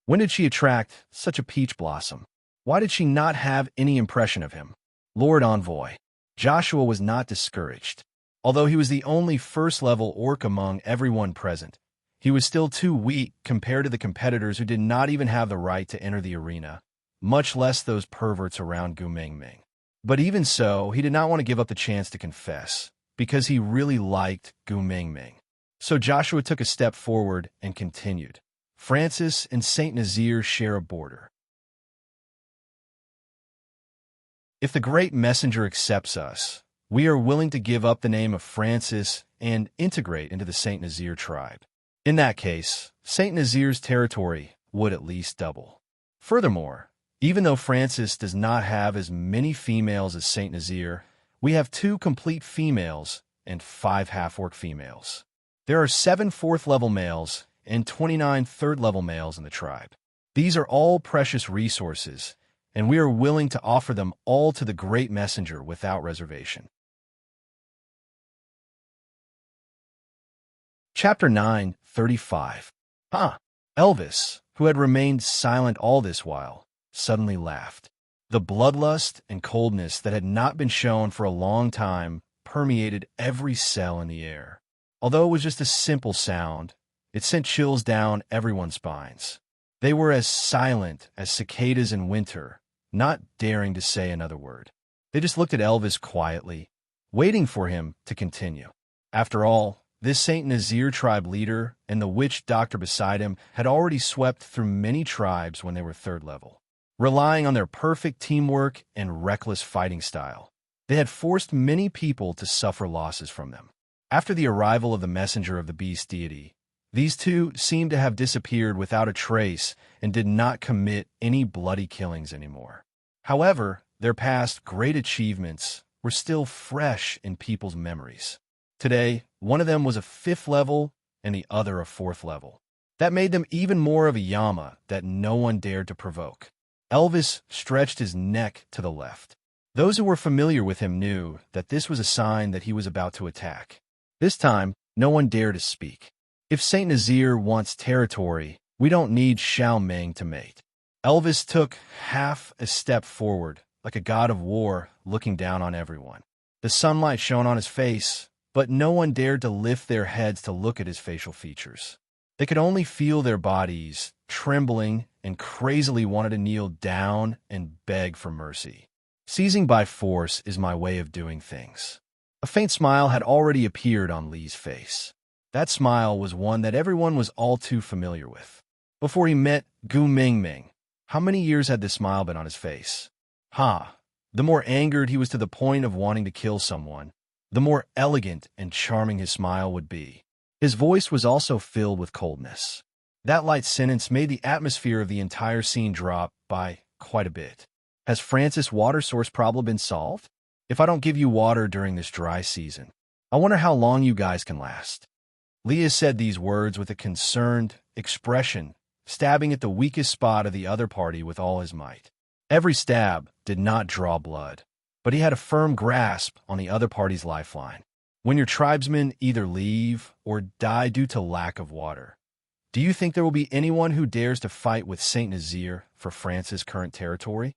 When did she attract such a peach blossom? Why did she not have any impression of him? Lord Envoy. Joshua was not discouraged. Although he was the only first-level orc among everyone present, he was still too weak compared to the competitors who did not even have the right to enter the arena, much less those perverts around Gu Mingming. But even so, he did not want to give up the chance to confess, because he really liked Gu Mingming. So Joshua took a step forward and continued. Francis and Saint Nazaire share a border. If the great messenger accepts us, we are willing to give up the name of Francis and integrate into the Saint Nazaire tribe. In that case, Saint Nazaire's territory would at least double. Furthermore, even though Francis does not have as many females as Saint Nazaire, we have 2 complete females and 5 half-orc females. There are 7 fourth-level males and 29 third-level males in the tribe. These are all precious resources, and we are willing to offer them all to the great messenger without reservation. Chapter 9:35. Elvis, who had remained silent all this while, suddenly laughed. The bloodlust and coldness that had not been shown for a long time permeated every cell in the air. Although it was just a simple sound, it sent chills down everyone's spines. They were as silent as cicadas in winter, not daring to say another word. They just looked at Elvis quietly, waiting for him to continue. After all, this Saint Nazaire tribe leader and the witch doctor beside him had already swept through many tribes when they were third level. Relying on their perfect teamwork and reckless fighting style, they had forced many people to suffer losses from them. After the arrival of the messenger of the beast deity, these 2 seemed to have disappeared without a trace and did not commit any bloody killings anymore. However, their past great achievements were still fresh in people's memories. Today, one of them was a 5th level and the other a 4th level. That made them even more of a Yama that no one dared to provoke. Elvis stretched his neck to the left. Those who were familiar with him knew that this was a sign that he was about to attack. This time, no one dared to speak. If Saint Nazaire wants territory, we don't need Xiao Meng to mate. Elvis took half a step forward, like a god of war looking down on everyone. The sunlight shone on his face, but no one dared to lift their heads to look at his facial features. They could only feel their bodies trembling and crazily wanted to kneel down and beg for mercy. Seizing by force is my way of doing things. A faint smile had already appeared on Lee's face. That smile was one that everyone was all too familiar with. Before he met Gu Mingming, how many years had this smile been on his face? The more angered he was to the point of wanting to kill someone, the more elegant and charming his smile would be. His voice was also filled with coldness. That light sentence made the atmosphere of the entire scene drop by quite a bit. Has Francis' water source problem been solved? If I don't give you water during this dry season, I wonder how long you guys can last. Leah said these words with a concerned expression, stabbing at the weakest spot of the other party with all his might. Every stab did not draw blood, but he had a firm grasp on the other party's lifeline. When your tribesmen either leave or die due to lack of water, do you think there will be anyone who dares to fight with Saint Nazaire for France's current territory?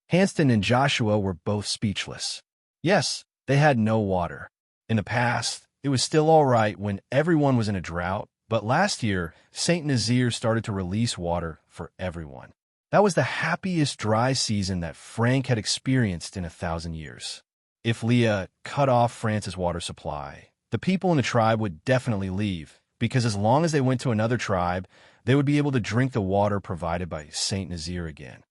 Hanston and Joshua were both speechless. Yes, they had no water. In the past, It was still all right when everyone was in a drought, but last year, St. Nazaire started to release water for everyone. That was the happiest dry season that Frank had experienced in 1,000 years. If Leah cut off France's water supply, the people in the tribe would definitely leave, because as long as they went to another tribe, they would be able to drink the water provided by St. Nazaire again.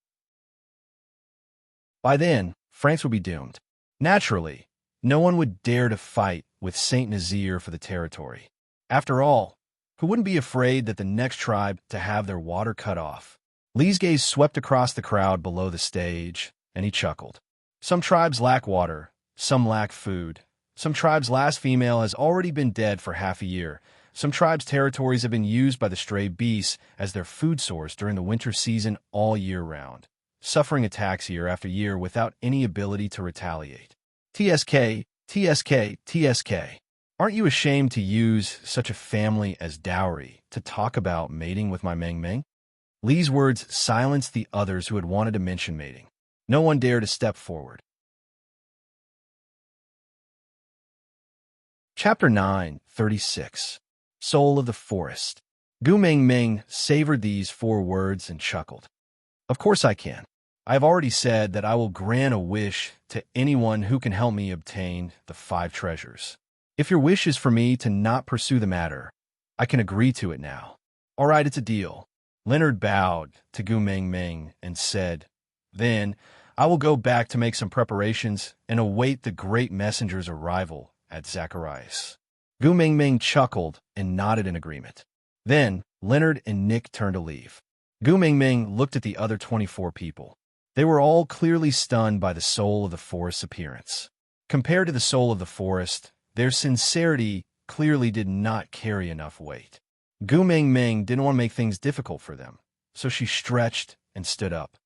By then, France would be doomed. Naturally, no one would dare to fight with St. Nazaire for the territory. After all, who wouldn't be afraid that the next tribe to have their water cut off? Lee's gaze swept across the crowd below the stage, and he chuckled. Some tribes lack water, some lack food. Some tribes' last female has already been dead for half a year. Some tribes' territories have been used by the stray beasts as their food source during the winter season all year round, suffering attacks year after year without any ability to retaliate. TSK, TSK, TSK. Aren't you ashamed to use such a family as dowry to talk about mating with my Meng Meng? Lee's words silenced the others who had wanted to mention mating. No one dared to step forward. Chapter 9:36. Soul of the Forest. Gu Meng Meng savored these 4 words and chuckled. Of course I can. I have already said that I will grant a wish to anyone who can help me obtain the 5 treasures. If your wish is for me to not pursue the matter, I can agree to it now. All right, it's a deal. Leonard bowed to Gu Meng Meng and said, Then I will go back to make some preparations and await the great messenger's arrival at Zacharias. Gu Meng Meng chuckled and nodded in agreement. Then Leonard and Nick turned to leave. Gu Meng Meng looked at the other 24 people. They were all clearly stunned by the soul of the forest's appearance. Compared to the soul of the forest, their sincerity clearly did not carry enough weight. Gu Meng Meng didn't want to make things difficult for them, so she stretched and stood up.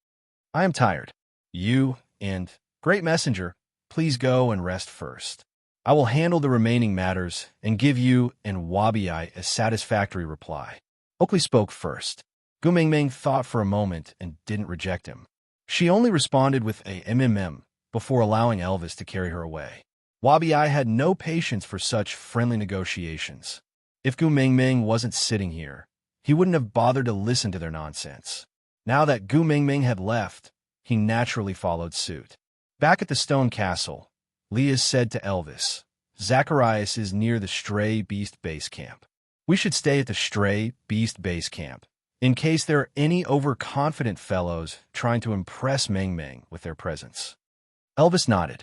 I am tired. You and Great Messenger, please go and rest first. I will handle the remaining matters and give you and Wabi-I a satisfactory reply. Oakley spoke first. Gu Meng Meng thought for a moment and didn't reject him. She only responded with a before allowing Elvis to carry her away. Wabi-I had no patience for such friendly negotiations. If Gu Meng Meng wasn't sitting here, he wouldn't have bothered to listen to their nonsense. Now that Gu Meng Meng had left, he naturally followed suit. Back at the stone castle, Leah said to Elvis, Zacharias is near the Stray Beast Base Camp. We should stay at the Stray Beast Base Camp, in case there are any overconfident fellows trying to impress Meng Meng with their presence. Elvis nodded.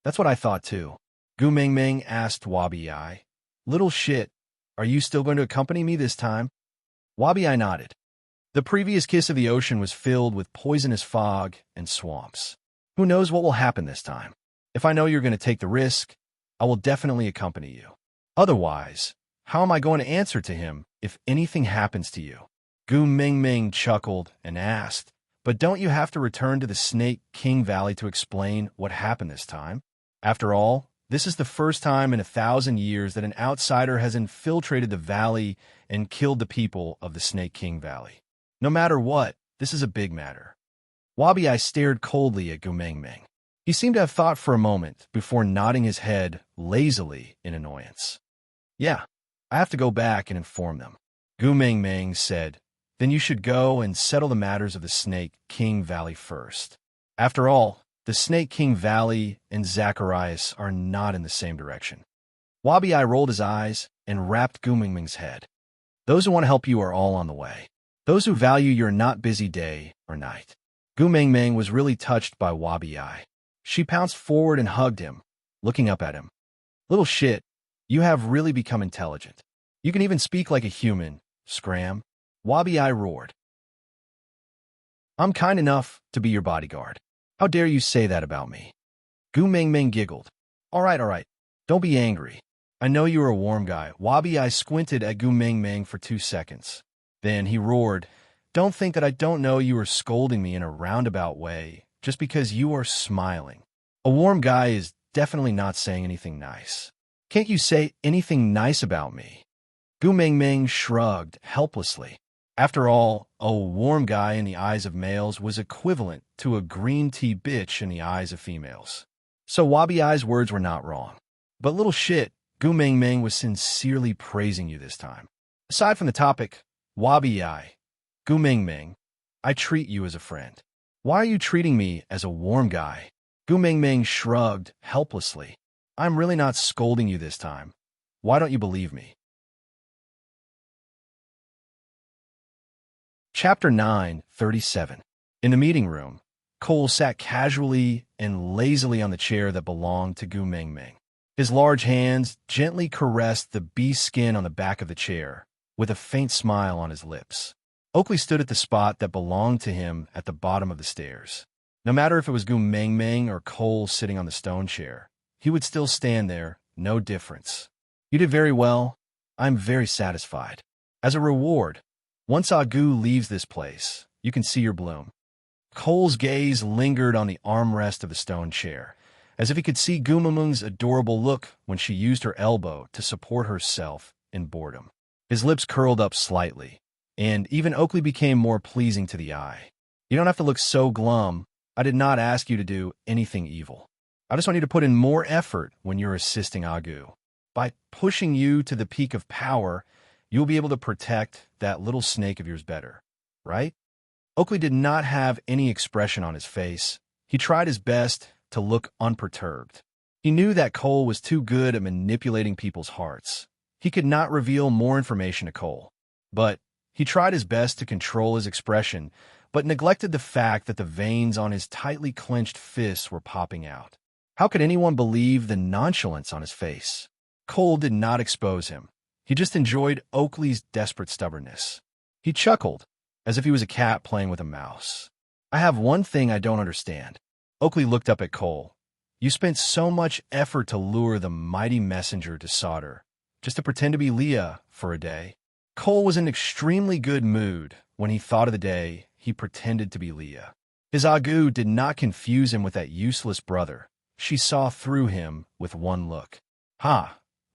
That's what I thought too. Gu Meng Meng asked Wabi-I, Little shit, are you still going to accompany me this time? Wabi-I nodded. The previous kiss of the ocean was filled with poisonous fog and swamps. Who knows what will happen this time? If I know you're going to take the risk, I will definitely accompany you. Otherwise, how am I going to answer to him if anything happens to you? Gu Meng Meng chuckled and asked, But don't you have to return to the Snake King Valley to explain what happened this time? After all, this is the first time in 1,000 years that an outsider has infiltrated the valley and killed the people of the Snake King Valley. No matter what, this is a big matter. Wabi-I stared coldly at Gu Meng Meng. He seemed to have thought for a moment before nodding his head lazily in annoyance. Yeah, I have to go back and inform them. Gu Meng Meng said, Then you should go and settle the matters of the Snake King Valley first. After all, the Snake King Valley and Zacharias are not in the same direction. Wabi-I rolled his eyes and rapped Gu Meng Meng's head. Those who want to help you are all on the way. Those who value your not busy day or night. Gu Meng Meng was really touched by Wabi-I. She pounced forward and hugged him, looking up at him. Little shit, you have really become intelligent. You can even speak like a human, Scram. Wabi-I roared. I'm kind enough to be your bodyguard. How dare you say that about me? Gu Meng Meng giggled. All right. Don't be angry. I know you're a warm guy. Wabi-I squinted at Gu Meng Meng for 2 seconds. Then he roared, Don't think that I don't know you are scolding me in a roundabout way just because you are smiling. A warm guy is definitely not saying anything nice. Can't you say anything nice about me? Gu Meng Meng shrugged helplessly. After all, a warm guy in the eyes of males was equivalent to a green tea bitch in the eyes of females. So Wabi-I's words were not wrong. But little shit, Gu Mingming was sincerely praising you this time. Aside from the topic, Wabi Ai, Gu Mingming, I treat you as a friend. Why are you treating me as a warm guy? Gu Mingming shrugged helplessly. I'm really not scolding you this time. Why don't you believe me? Chapter 9:37. In the meeting room, Cole sat casually and lazily on the chair that belonged to Gu Mingming. His large hands gently caressed the bee skin on the back of the chair, with a faint smile on his lips. Oakley stood at the spot that belonged to him at the bottom of the stairs. No matter if it was Gu Mingming or Cole sitting on the stone chair, he would still stand there, no difference. You did very well. I'm very satisfied. As a reward, once Agu leaves this place, you can see your bloom. Cole's gaze lingered on the armrest of the stone chair, as if he could see Gu Mingming's adorable look when she used her elbow to support herself in boredom. His lips curled up slightly, and even Oakley became more pleasing to the eye. You don't have to look so glum. I did not ask you to do anything evil. I just want you to put in more effort when you're assisting Agu. By pushing you to the peak of power, you'll be able to protect that little snake of yours better, right? Oakley did not have any expression on his face. He tried his best to look unperturbed. He knew that Cole was too good at manipulating people's hearts. He could not reveal more information to Cole, but he tried his best to control his expression, but neglected the fact that the veins on his tightly clenched fists were popping out. How could anyone believe the nonchalance on his face? Cole did not expose him. He just enjoyed Oakley's desperate stubbornness. He chuckled, as if he was a cat playing with a mouse. I have one thing I don't understand. Oakley looked up at Cole. You spent so much effort to lure the mighty messenger to solder, just to pretend to be Leah for a day. Cole was in extremely good mood when he thought of the day he pretended to be Leah. His Agu did not confuse him with that useless brother. She saw through him with one look.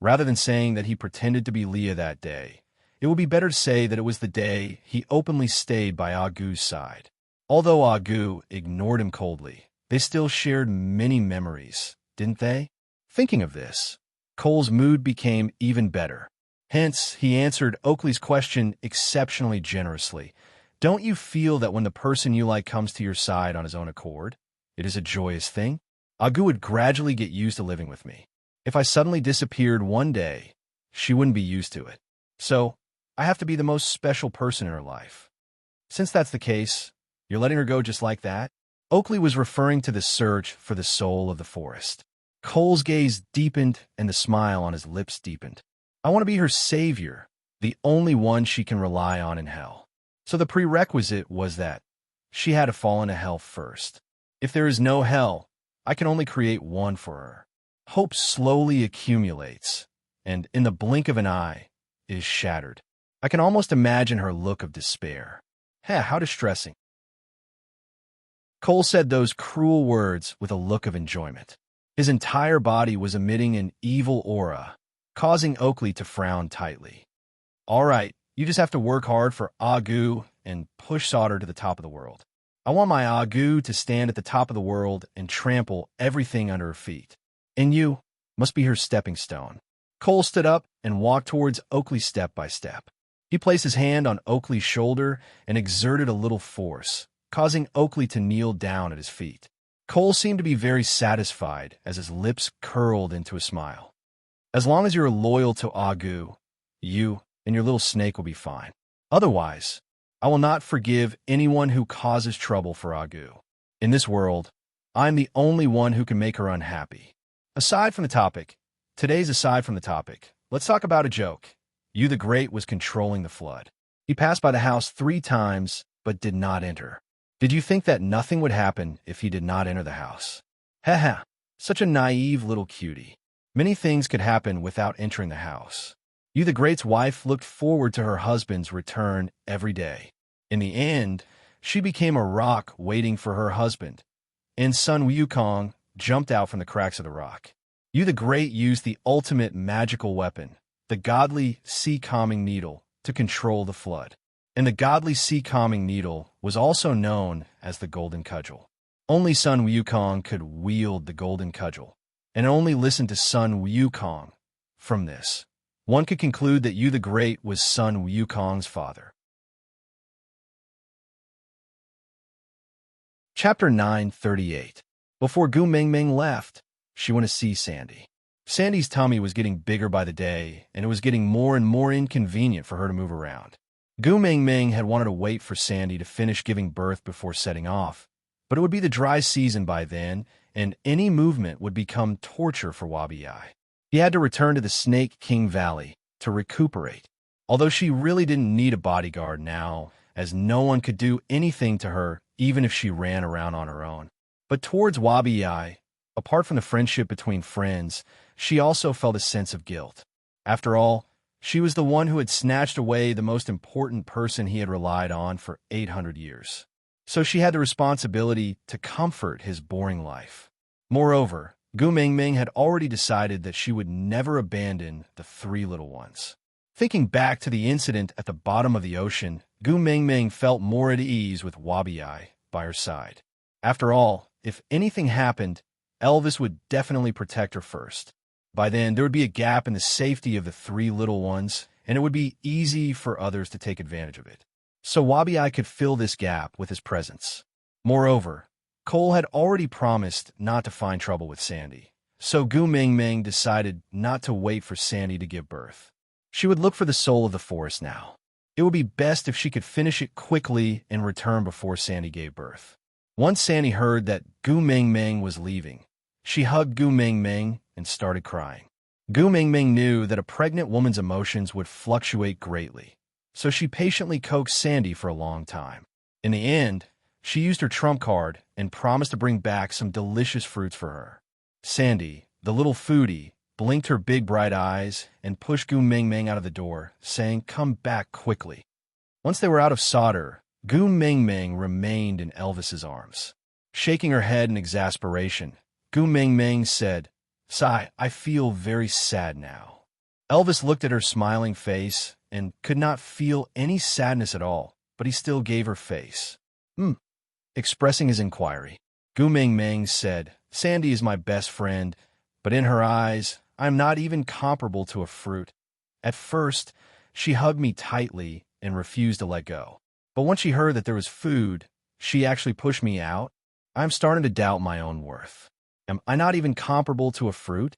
Rather than saying that he pretended to be Leah that day, it would be better to say that it was the day he openly stayed by Agu's side. Although Agu ignored him coldly, they still shared many memories, didn't they? Thinking of this, Cole's mood became even better. Hence, he answered Oakley's question exceptionally generously. Don't you feel that when the person you like comes to your side on his own accord, it is a joyous thing? Agu would gradually get used to living with me. If I suddenly disappeared one day, she wouldn't be used to it. So, I have to be the most special person in her life. Since that's the case, you're letting her go just like that? Oakley was referring to the search for the soul of the forest. Cole's gaze deepened and the smile on his lips deepened. I want to be her savior, the only one she can rely on in hell. So the prerequisite was that she had to fall into hell first. If there is no hell, I can only create one for her. Hope slowly accumulates, and in the blink of an eye, is shattered. I can almost imagine her look of despair. How distressing. Cole said those cruel words with a look of enjoyment. His entire body was emitting an evil aura, causing Oakley to frown tightly. All right, you just have to work hard for Agu and push Solder to the top of the world. I want my Agu to stand at the top of the world and trample everything under her feet. And you must be her stepping stone. Cole stood up and walked towards Oakley step by step. He placed his hand on Oakley's shoulder and exerted a little force, causing Oakley to kneel down at his feet. Cole seemed to be very satisfied as his lips curled into a smile. As long as you're loyal to Agu, you and your little snake will be fine. Otherwise, I will not forgive anyone who causes trouble for Agu. In this world, I'm the only one who can make her unhappy. Aside from the topic, let's talk about a joke. You the Great was controlling the flood. He passed by the house 3 times, but did not enter. Did you think that nothing would happen if he did not enter the house? Such a naive little cutie. Many things could happen without entering the house. You the Great's wife looked forward to her husband's return every day. In the end, she became a rock waiting for her husband, and Sun Wukong jumped out from the cracks of the rock. You the Great used the ultimate magical weapon, the godly sea-calming needle, to control the flood. And the godly sea-calming needle was also known as the golden cudgel. Only Sun Wukong could wield the golden cudgel, and only listen to Sun Wukong From this, one could conclude that Yu the Great was Sun Wukong's father. Chapter 938. Before Gu Mingming left, she went to see Sandy. Sandy's tummy was getting bigger by the day, and it was getting more and more inconvenient for her to move around. Gu Mingming had wanted to wait for Sandy to finish giving birth before setting off, but it would be the dry season by then, and any movement would become torture for Wabi-Ai. He had to return to the Snake King Valley to recuperate, although she really didn't need a bodyguard now, as no one could do anything to her even if she ran around on her own. But towards Wabi-Ai, apart from the friendship between friends, she also felt a sense of guilt. After all, she was the one who had snatched away the most important person he had relied on for 800 years. So she had the responsibility to comfort his boring life. Moreover, Gu Mingming had already decided that she would never abandon the three little ones. Thinking back to the incident at the bottom of the ocean, Gu Mingming felt more at ease with Wabi-Ai by her side. After all, if anything happened, Elvis would definitely protect her first. By then, there would be a gap in the safety of the three little ones, and it would be easy for others to take advantage of it. So Wabi-Ai could fill this gap with his presence. Moreover, Cole had already promised not to find trouble with Sandy, so Gu Mingming decided not to wait for Sandy to give birth. She would look for the soul of the forest now. It would be best if she could finish it quickly and return before Sandy gave birth. Once Sandy heard that Gu Mingming was leaving, she hugged Gu Mingming and started crying. Gu Mingming knew that a pregnant woman's emotions would fluctuate greatly, so she patiently coaxed Sandy for a long time. In the end, she used her trump card and promised to bring back some delicious fruits for her. Sandy, the little foodie, blinked her big bright eyes and pushed Gu Mingming out of the door, saying, "Come back quickly." Once they were out of solder, Gu Mingming remained in Elvis's arms. Shaking her head in exasperation, Gu Mingming said, "Sigh, I feel very sad now." Elvis looked at her smiling face and could not feel any sadness at all, but he still gave her face. Expressing his inquiry, Gu Mingming said, "Sandy is my best friend, but in her eyes, I am not even comparable to a fruit. At first, she hugged me tightly and refused to let go. But once she heard that there was food, she actually pushed me out. I'm starting to doubt my own worth. Am I not even comparable to a fruit?"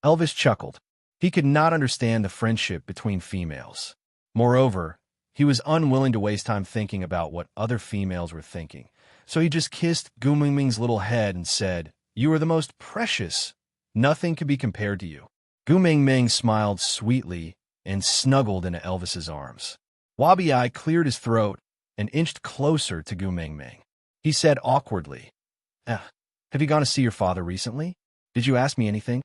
Elvis chuckled. He could not understand the friendship between females. Moreover, he was unwilling to waste time thinking about what other females were thinking. So he just kissed Gu Mingming's little head and said, "You are the most precious. Nothing could be compared to you." Gu Mingming smiled sweetly and snuggled into Elvis's arms. Wabi-Ai cleared his throat and inched closer to Gu Mingming. He said awkwardly, "Have you gone to see your father recently? Did you ask me anything?"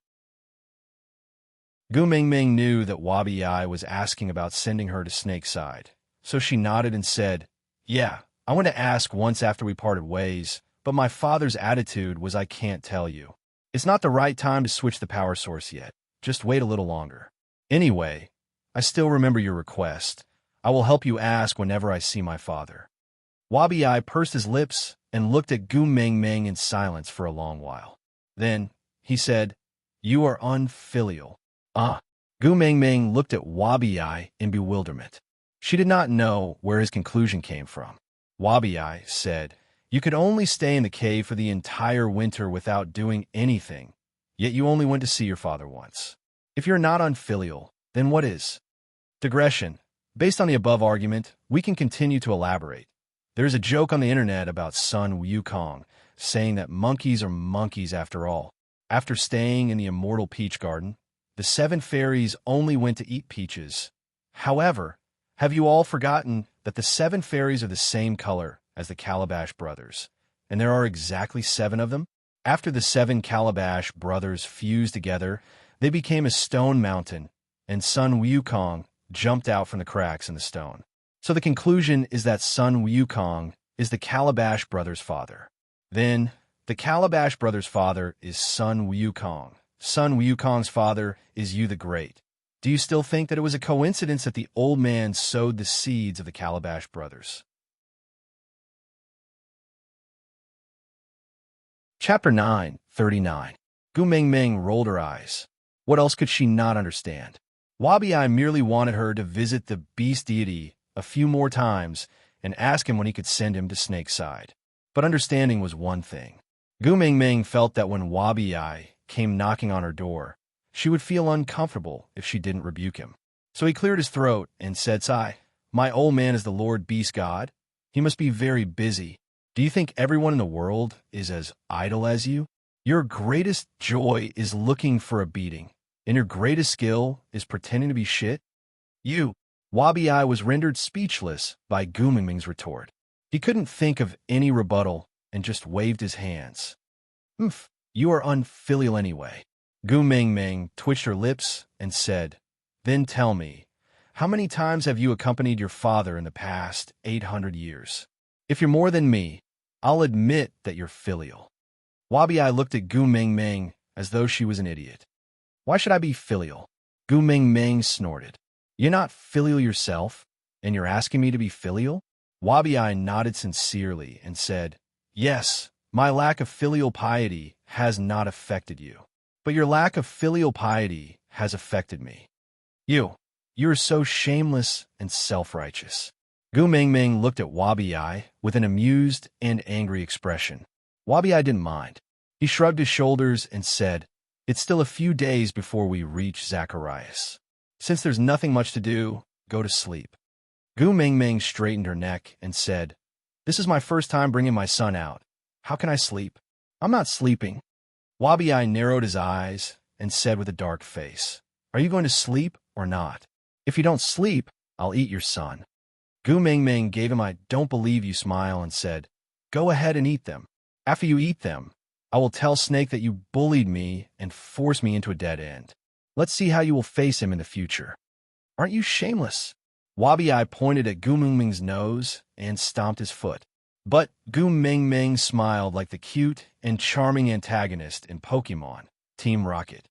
Gu Mingming knew that Wabi-Ai was asking about sending her to Snakeside, so she nodded and said, "Yeah, I went to ask once after we parted ways, but my father's attitude was I can't tell you. It's not the right time to switch the power source yet. Just wait a little longer. Anyway, I still remember your request. I will help you ask whenever I see my father." Wabi-Ai pursed his lips and looked at Gu Mingming in silence for a long while. Then he said, "You are unfilial." Gu Mingming looked at Wabi-Ai in bewilderment. She did not know where his conclusion came from. Wabi-Ai said, "You could only stay in the cave for the entire winter without doing anything, yet you only went to see your father once. If you're not unfilial, then what is?" Digression. Based on the above argument, we can continue to elaborate. There's a joke on the internet about Sun Wukong, saying that monkeys are monkeys after all. After staying in the immortal peach garden, the 7 fairies only went to eat peaches. However, have you all forgotten that the 7 fairies are the same color as the Calabash brothers, and there are exactly 7 of them? After the 7 Calabash brothers fused together, they became a stone mountain, and Sun Wukong jumped out from the cracks in the stone. So the conclusion is that Sun Wukong is the Calabash brothers' father. Then, the Calabash brothers' father is Sun Wukong. Sun Wukong's father is Yu the Great. Do you still think that it was a coincidence that the old man sowed the seeds of the Calabash brothers? Chapter 939. Gu Mingming rolled her eyes. What else could she not understand? Wabi-Ai merely wanted her to visit the beast deity a few more times and ask him when he could send him to Snake's side. But understanding was one thing. Gu Mingming felt that when Wabi-Ai came knocking on her door, she would feel uncomfortable if she didn't rebuke him. So he cleared his throat and said, "Sigh, my old man is the Lord Beast God. He must be very busy. Do you think everyone in the world is as idle as you? Your greatest joy is looking for a beating, and your greatest skill is pretending to be shit? You." Wabi-Ai was rendered speechless by Gu Mingming's retort. He couldn't think of any rebuttal and just waved his hands. "Humph, you are unfilial anyway." Gu Mingming twitched her lips and said, "Then tell me, how many times have you accompanied your father in the past 800 years? If you're more than me, I'll admit that you're filial." Wabi-Ai looked at Gu Mingming as though she was an idiot. "Why should I be filial?" Gu Mingming snorted. "You're not filial yourself, and you're asking me to be filial?" Wabi-Ai nodded sincerely and said, "Yes, my lack of filial piety has not affected you, but your lack of filial piety has affected me. You're so shameless and self-righteous." Gu Mingming looked at Wabi-Ai with an amused and angry expression. Wabi-Ai didn't mind. He shrugged his shoulders and said, "It's still a few days before we reach Zacharias. Since there's nothing much to do, go to sleep." Gu Mingming straightened her neck and said, "This is my first time bringing my son out. How can I sleep? I'm not sleeping." Wabi-Ai narrowed his eyes and said with a dark face, "Are you going to sleep or not? If you don't sleep, I'll eat your son." Gu Mingming gave him a "don't believe you" smile and said, "Go ahead and eat them. After you eat them, I will tell Snake that you bullied me and forced me into a dead end. Let's see how you will face him in the future." "Aren't you shameless?" Wabi-Ai pointed at Gu Mingming's nose and stomped his foot. But Gu Mingming smiled like the cute and charming antagonist in Pokemon, Team Rocket.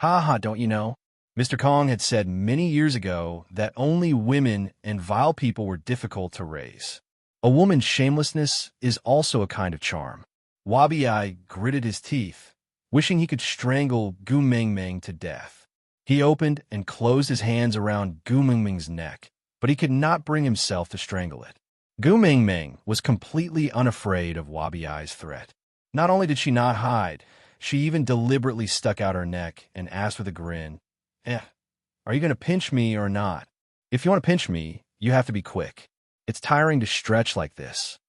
"Ha ha, don't you know? Mr. Kong had said many years ago that only women and vile people were difficult to raise. A woman's shamelessness is also a kind of charm." Wabi-Ai gritted his teeth, wishing he could strangle Gu Mingming to death. He opened and closed his hands around Gu Mingming's neck, but he could not bring himself to strangle it. Gu Mingming was completely unafraid of Wabi-Ai's threat. Not only did she not hide, she even deliberately stuck out her neck and asked with a grin, "Are you going to pinch me or not? If you want to pinch me, you have to be quick. It's tiring to stretch like this."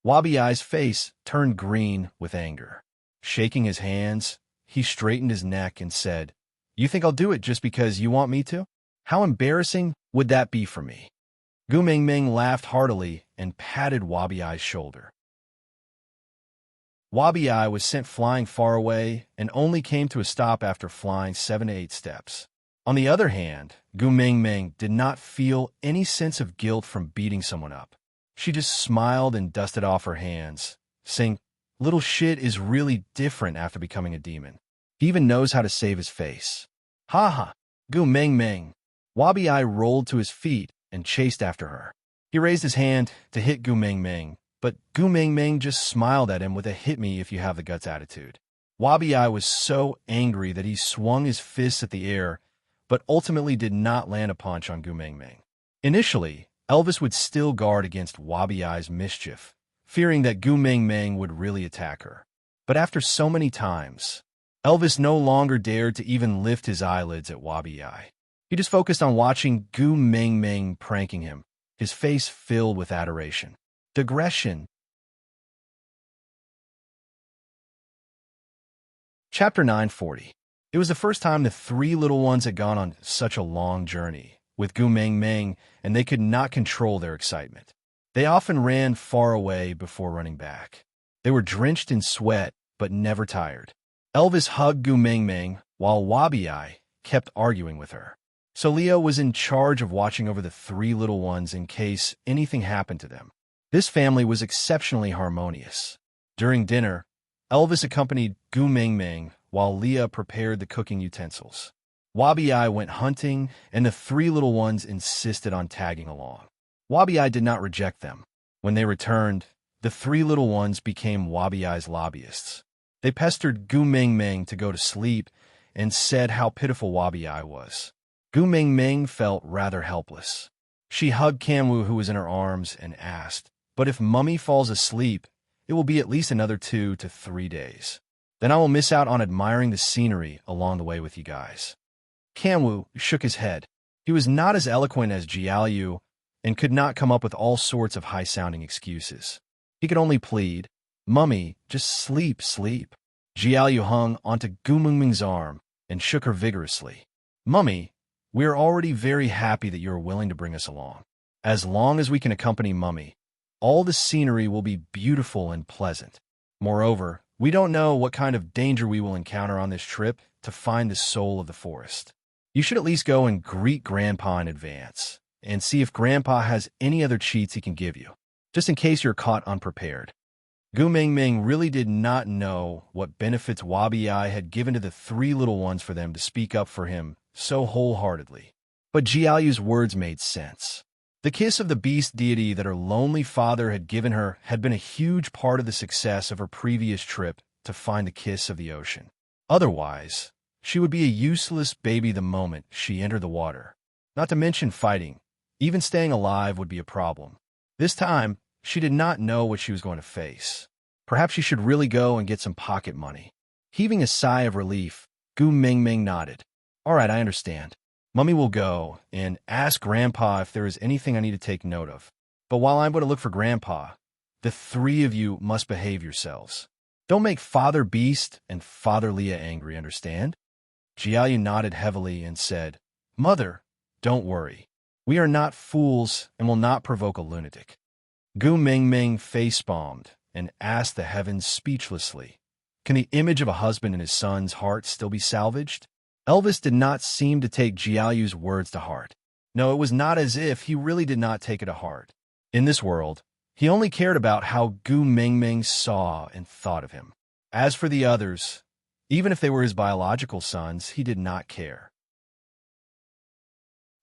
Wabi-Ai's face turned green with anger. Shaking his hands, he straightened his neck and said, "You think I'll do it just because you want me to? How embarrassing would that be for me?" Gu Mingming laughed heartily and patted Wabi-Ai's shoulder. Wabi-Ai was sent flying far away and only came to a stop after flying 7 to 8 steps. On the other hand, Gu Mingming did not feel any sense of guilt from beating someone up. She just smiled and dusted off her hands, saying, "Little shit is really different after becoming a demon. He even knows how to save his face." "Ha ha, Gu Mingming." Wabi-Ai rolled to his feet and chased after her. He raised his hand to hit Gu Mingming, but Gu Mingming just smiled at him with a "hit me if you have the guts" attitude. Wabi-Ai was so angry that he swung his fists at the air, but ultimately did not land a punch on Gu Mingming. Initially, Elvis would still guard against Wabi-Ai's mischief, fearing that Gu Mingming would really attack her. But after so many times, Elvis no longer dared to even lift his eyelids at Wabi-Ai. He just focused on watching Gu Mingming pranking him, his face filled with adoration. Digression. Chapter 940. It was the first time the three little ones had gone on such a long journey with Gu Mingming, and they could not control their excitement. They often ran far away before running back. They were drenched in sweat, but never tired. Elvis hugged Gu Mingming, while Wabi-Ai kept arguing with her. So Leo was in charge of watching over the three little ones in case anything happened to them. This family was exceptionally harmonious. During dinner, Elvis accompanied Gu Mingming while Leah prepared the cooking utensils. Wabi-Ai went hunting, and the three little ones insisted on tagging along. Wabi-Ai did not reject them. When they returned, the three little ones became Wabi-Ai's lobbyists. They pestered Gu Mingming to go to sleep and said how pitiful Wabi-Ai was. Gu Mingming felt rather helpless. She hugged Kamwu, who was in her arms, and asked, "But if Mummy falls asleep, it will be at least another 2 to 3 days. Then I will miss out on admiring the scenery along the way with you guys." Kamwu shook his head. He was not as eloquent as Jiaoyu and could not come up with all sorts of high-sounding excuses. He could only plead, "Mummy, just sleep, sleep." Jiaoyu hung onto Gu Mingming's arm and shook her vigorously. "Mummy, we are already very happy that you are willing to bring us along. As long as we can accompany Mummy, all the scenery will be beautiful and pleasant. Moreover, we don't know what kind of danger we will encounter on this trip to find the soul of the forest. You should at least go and greet Grandpa in advance and see if Grandpa has any other cheats he can give you, just in case you're caught unprepared." Gu Mingming really did not know what benefits Wabi-Ai had given to the 3 little ones for them to speak up for him so wholeheartedly. But Jiaoyu's words made sense. The kiss of the beast deity that her lonely father had given her had been a huge part of the success of her previous trip to find the kiss of the ocean. Otherwise, she would be a useless baby the moment she entered the water. Not to mention fighting. Even staying alive would be a problem. This time, she did not know what she was going to face. Perhaps she should really go and get some pocket money. Heaving a sigh of relief, Gu Mingming nodded. "All right, I understand. Mummy will go and ask Grandpa if there is anything I need to take note of. But while I'm going to look for Grandpa, the 3 of you must behave yourselves. Don't make Father Beast and Father Leah angry, understand?" Jiaoyu nodded heavily and said, "Mother, don't worry. We are not fools and will not provoke a lunatic." Gu Mingming facepalmed and asked the heavens speechlessly, "Can the image of a husband in his son's heart still be salvaged?" Elvis did not seem to take Jiaoyu's words to heart. No, it was not as if he really did not take it to heart. In this world, he only cared about how Gu Mingming saw and thought of him. As for the others, even if they were his biological sons, he did not care.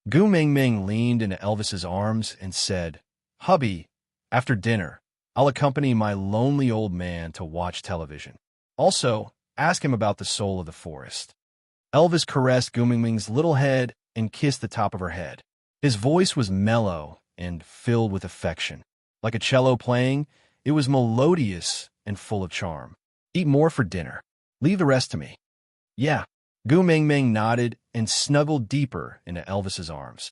Gu Mingming leaned into Elvis's arms and said, "Hubby, after dinner, I'll accompany my lonely old man to watch television. Also, ask him about the soul of the forest." Elvis caressed Gu Mingming's little head and kissed the top of her head. His voice was mellow and filled with affection. Like a cello playing, it was melodious and full of charm. "Eat more for dinner. Leave the rest to me." "Yeah." Gu Mingming nodded and snuggled deeper into Elvis's arms.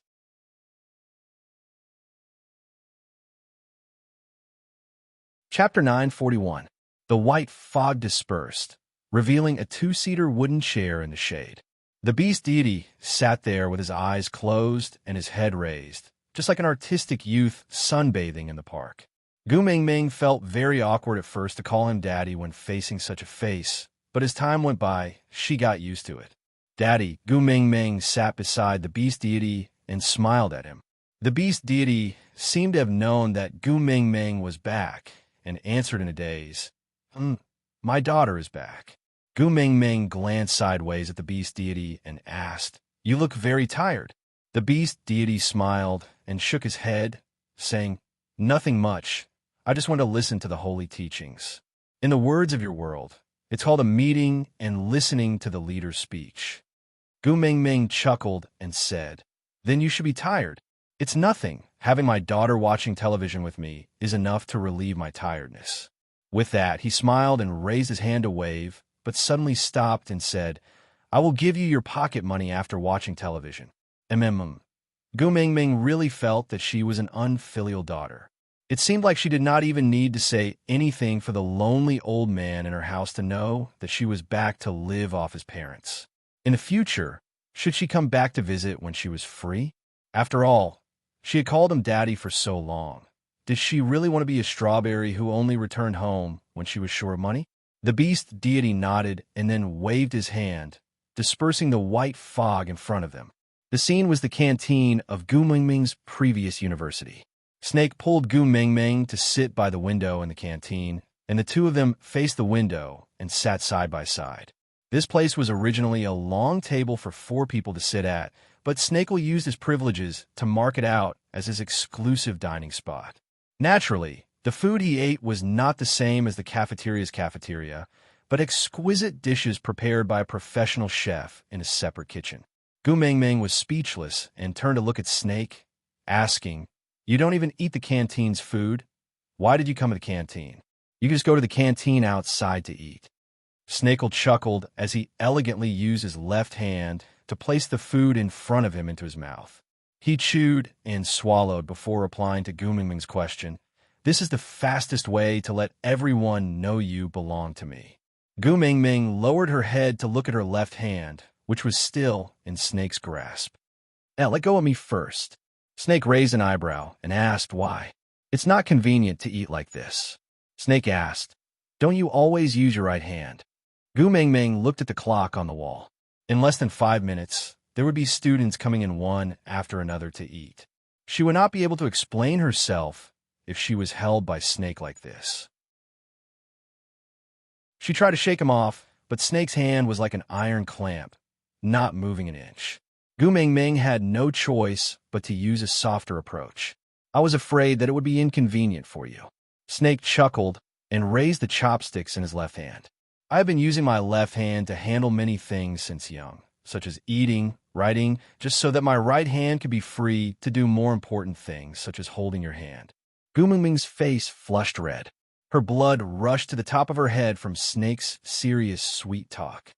Chapter 941. The white fog dispersed, revealing a 2-seater wooden chair in the shade. The beast deity sat there with his eyes closed and his head raised, just like an artistic youth sunbathing in the park. Gu Mingming felt very awkward at first to call him Daddy when facing such a face, but as time went by, she got used to it. Daddy, Gu Mingming sat beside the beast deity and smiled at him. The beast deity seemed to have known that Gu Mingming was back and answered in a daze, "My daughter is back." Gu Mingming glanced sideways at the beast deity and asked, "You look very tired." The beast deity smiled and shook his head, saying, "Nothing much. I just want to listen to the holy teachings. In the words of your world, it's called a meeting and listening to the leader's speech." Gu Mingming chuckled and said, "Then you should be tired. It's nothing. Having my daughter watching television with me is enough to relieve my tiredness." With that, he smiled and raised his hand to wave, but suddenly stopped and said, "I will give you your pocket money after watching television." Gu Mingming really felt that she was an unfilial daughter. It seemed like she did not even need to say anything for the lonely old man in her house to know that she was back to live off his parents. In the future, should she come back to visit when she was free? After all, she had called him Daddy for so long. Did she really want to be a strawberry who only returned home when she was short of money? The beast deity nodded and then waved his hand, dispersing the white fog in front of them. The scene was the canteen of Gu Mingming's previous university. Snake pulled Gu Mingming to sit by the window in the canteen, and the 2 of them faced the window and sat side by side. This place was originally a long table for 4 people to sit at, but Snake used his privileges to mark it out as his exclusive dining spot. Naturally, the food he ate was not the same as the cafeteria's cafeteria, but exquisite dishes prepared by a professional chef in a separate kitchen. Gu Mingming was speechless and turned to look at Snake, asking, "You don't even eat the canteen's food? Why did you come to the canteen? You can just go to the canteen outside to eat." Snakel chuckled as he elegantly used his left hand to place the food in front of him into his mouth. He chewed and swallowed before replying to Gu Mingming's question. "This is the fastest way to let everyone know you belong to me." Gu Mingming lowered her head to look at her left hand, which was still in Snake's grasp. "Now, let go of me first." Snake raised an eyebrow and asked why. "It's not convenient to eat like this." Snake asked, "Don't you always use your right hand?" Gu Mingming looked at the clock on the wall. In less than 5 minutes, there would be students coming in one after another to eat. She would not be able to explain herself if she was held by Snake like this. She tried to shake him off, but Snake's hand was like an iron clamp, not moving an inch. Gu Mingming had no choice but to use a softer approach. "I was afraid that it would be inconvenient for you." Snake chuckled and raised the chopsticks in his left hand. "I have been using my left hand to handle many things since young, such as eating, writing, just so that my right hand could be free to do more important things, such as holding your hand." Gu Mingming's face flushed red. Her blood rushed to the top of her head from Snake's serious, sweet talk.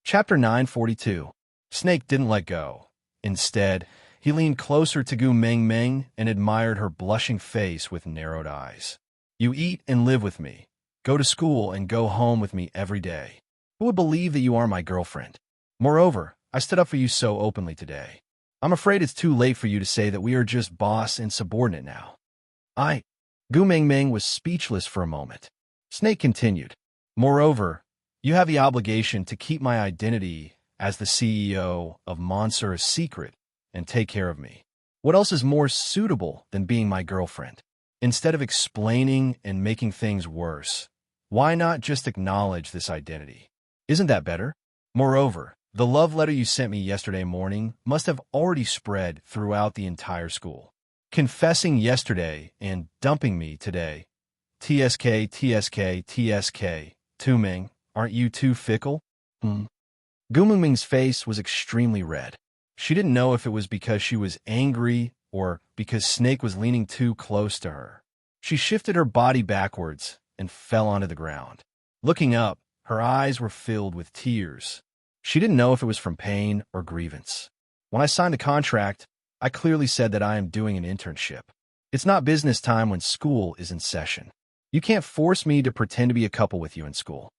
Chapter 942. Snake didn't let go. Instead, he leaned closer to Gu Mingming and admired her blushing face with narrowed eyes. "You eat and live with me, go to school and go home with me every day. Who would believe that you are my girlfriend? Moreover, I stood up for you so openly today. I'm afraid it's too late for you to say that we are just boss and subordinate now." Gu Mingming was speechless for a moment. Snake continued, "Moreover, you have the obligation to keep my identity as the CEO of Monster a secret and take care of me. What else is more suitable than being my girlfriend? Instead of explaining and making things worse, why not just acknowledge this identity? Isn't that better? Moreover, the love letter you sent me yesterday morning must have already spread throughout the entire school. Confessing yesterday and dumping me today. TSK, TSK, TSK. Ming, aren't you too fickle?" Gu Mingming's face was extremely red. She didn't know if it was because she was angry or because Snake was leaning too close to her. She shifted her body backwards and fell onto the ground. Looking up, her eyes were filled with tears. She didn't know if it was from pain or grievance. "When I signed a contract, I clearly said that I am doing an internship. It's not business time when school is in session. You can't force me to pretend to be a couple with you in school."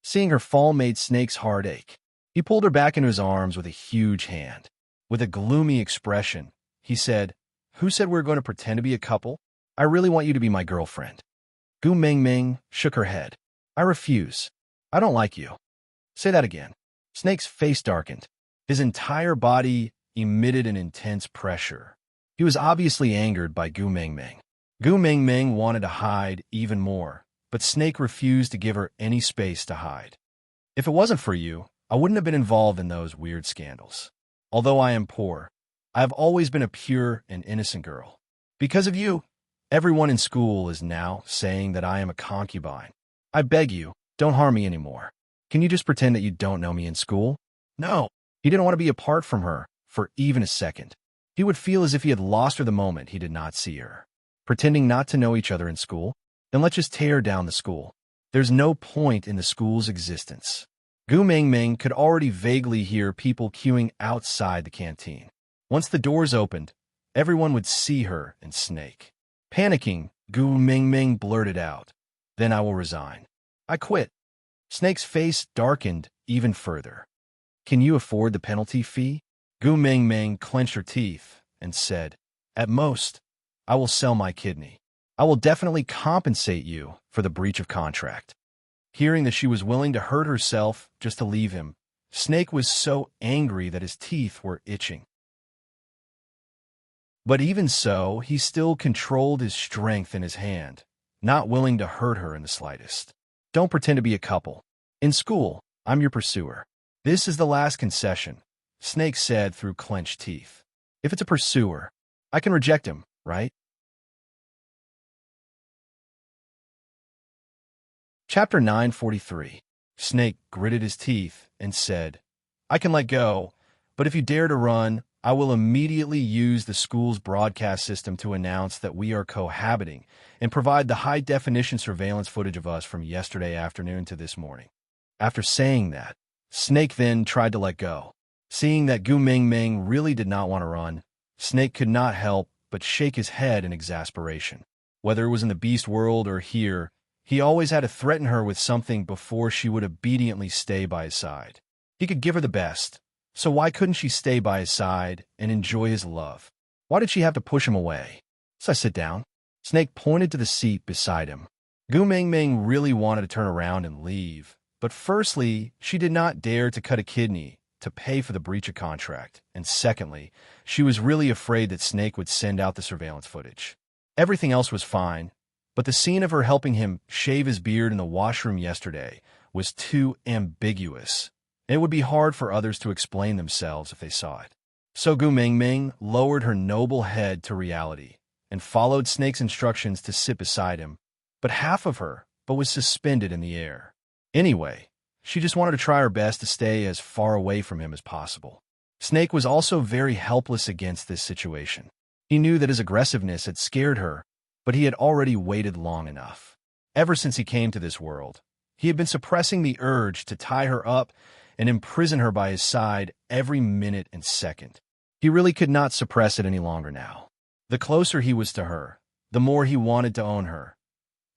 Seeing her fall made Snake's heart ache. He pulled her back into his arms with a huge hand. With a gloomy expression, he said, "Who said we were going to pretend to be a couple? I really want you to be my girlfriend." Gu Mingming shook her head. "I refuse. I don't like you." "Say that again." Snake's face darkened. His entire body emitted an intense pressure. He was obviously angered by Gu Mingming. Gu Mingming wanted to hide even more, but Snake refused to give her any space to hide. "If it wasn't for you, I wouldn't have been involved in those weird scandals. Although I am poor, I have always been a pure and innocent girl. Because of you, everyone in school is now saying that I am a concubine. I beg you, don't harm me anymore. Can you just pretend that you don't know me in school?" No, he didn't want to be apart from her for even a second. He would feel as if he had lost her the moment he did not see her. Pretending not to know each other in school? Then let's just tear down the school. There's no point in the school's existence. Gu Mingming could already vaguely hear people queuing outside the canteen. Once the doors opened, everyone would see her and Snake. Panicking, Gu Mingming blurted out, "Then I will resign. I quit." Snake's face darkened even further. "Can you afford the penalty fee?" Gu Mingming clenched her teeth and said, "At most, I will sell my kidney. I will definitely compensate you for the breach of contract." Hearing that she was willing to hurt herself just to leave him, Snake was so angry that his teeth were itching. But even so, he still controlled his strength in his hand, not willing to hurt her in the slightest. "Don't pretend to be a couple. In school, I'm your pursuer. This is the last concession," Snake said through clenched teeth. "If it's a pursuer, I can reject him, right?" Chapter 943. Snake gritted his teeth and said, I can let go, but if you dare to run, I will immediately use the school's broadcast system to announce that we are cohabiting and provide the high-definition surveillance footage of us from yesterday afternoon to this morning. After saying that, Snake then tried to let go. Seeing that Gu Mingming really did not want to run, Snake could not help but shake his head in exasperation. Whether it was in the beast world or here, he always had to threaten her with something before she would obediently stay by his side. He could give her the best, so why couldn't she stay by his side and enjoy his love? Why did she have to push him away? So I sit down. Snake pointed to the seat beside him. Gu Mingming really wanted to turn around and leave, but firstly, she did not dare to cut a kidney to pay for the breach of contract, and secondly, she was really afraid that Snake would send out the surveillance footage. Everything else was fine, but the scene of her helping him shave his beard in the washroom yesterday was too ambiguous. It would be hard for others to explain themselves if they saw it. So Gu Mingming lowered her noble head to reality and followed Snake's instructions to sit beside him, but half of her was suspended in the air. Anyway, she just wanted to try her best to stay as far away from him as possible. Snake was also very helpless against this situation. He knew that his aggressiveness had scared her, but he had already waited long enough. Ever since he came to this world, he had been suppressing the urge to tie her up and imprison her by his side every minute and second. He really could not suppress it any longer now. The closer he was to her, the more he wanted to own her.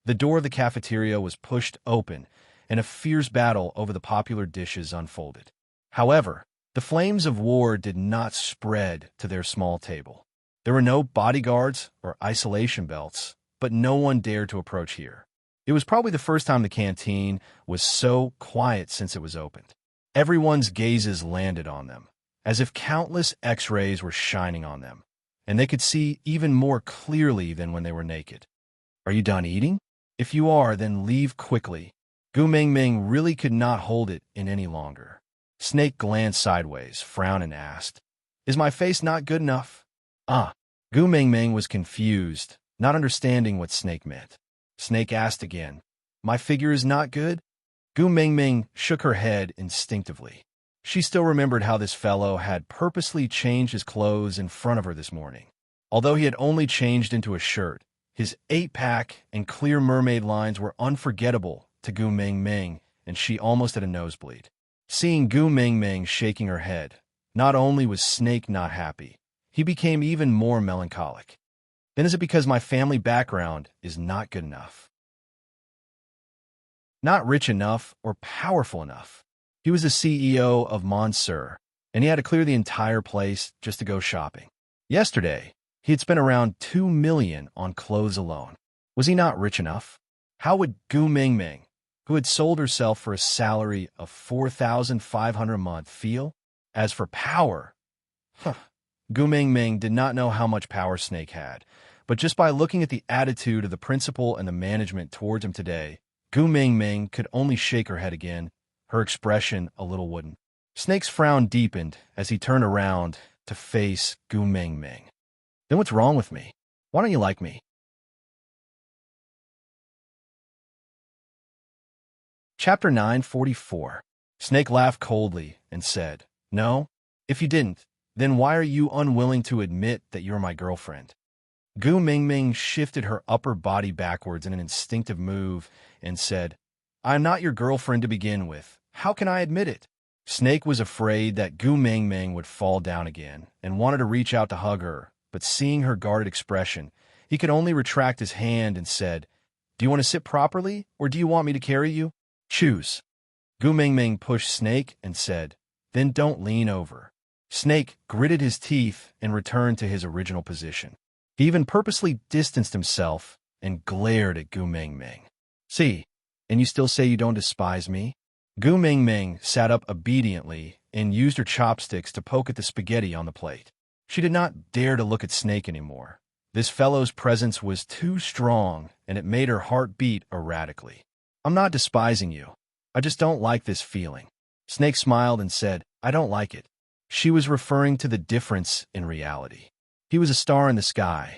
The door of the cafeteria was pushed open, and a fierce battle over the popular dishes unfolded. However, the flames of war did not spread to their small table. There were no bodyguards or isolation belts, but no one dared to approach here. It was probably the first time the canteen was so quiet since it was opened. Everyone's gazes landed on them, as if countless X-rays were shining on them, and they could see even more clearly than when they were naked. Are you done eating? If you are, then leave quickly. Gu Mingming really could not hold it in any longer. Snake glanced sideways, frowned, and asked, Is my face not good enough? Gu Mingming was confused, not understanding what Snake meant. Snake asked again, My figure is not good? Gu Mingming shook her head instinctively. She still remembered how this fellow had purposely changed his clothes in front of her this morning. Although he had only changed into a shirt, his 8-pack and clear mermaid lines were unforgettable to Gu Mingming, and she almost had a nosebleed. Seeing Gu Mingming shaking her head, not only was Snake not happy, he became even more melancholic. Then is it because my family background is not good enough? Not rich enough or powerful enough. He was the CEO of Monsieur, and he had to clear the entire place just to go shopping. Yesterday, he had spent around $2 million on clothes alone. Was he not rich enough? How would Gu Mingming, who had sold herself for a salary of $4,500 a month, feel? As for power, Gu Mingming did not know how much power Snake had, but just by looking at the attitude of the principal and the management towards him today, Gu Mingming could only shake her head again, her expression a little wooden. Snake's frown deepened as he turned around to face Gu Mingming. Then what's wrong with me? Why don't you like me? Chapter 944. Snake laughed coldly and said, No, if you didn't, then why are you unwilling to admit that you're my girlfriend? Gu Mingming shifted her upper body backwards in an instinctive move and said, I'm not your girlfriend to begin with. How can I admit it? Snake was afraid that Gu Mingming would fall down again and wanted to reach out to hug her, but seeing her guarded expression, he could only retract his hand and said, Do you want to sit properly, or do you want me to carry you? Choose. Gu Mingming pushed Snake and said, Then don't lean over. Snake gritted his teeth and returned to his original position. He even purposely distanced himself and glared at Gu Mingming. See, and you still say you don't despise me? Gu Mingming sat up obediently and used her chopsticks to poke at the spaghetti on the plate. She did not dare to look at Snake anymore. This fellow's presence was too strong, and it made her heart beat erratically. I'm not despising you. I just don't like this feeling. Snake smiled and said, I don't like it. She was referring to the difference in reality. He was a star in the sky,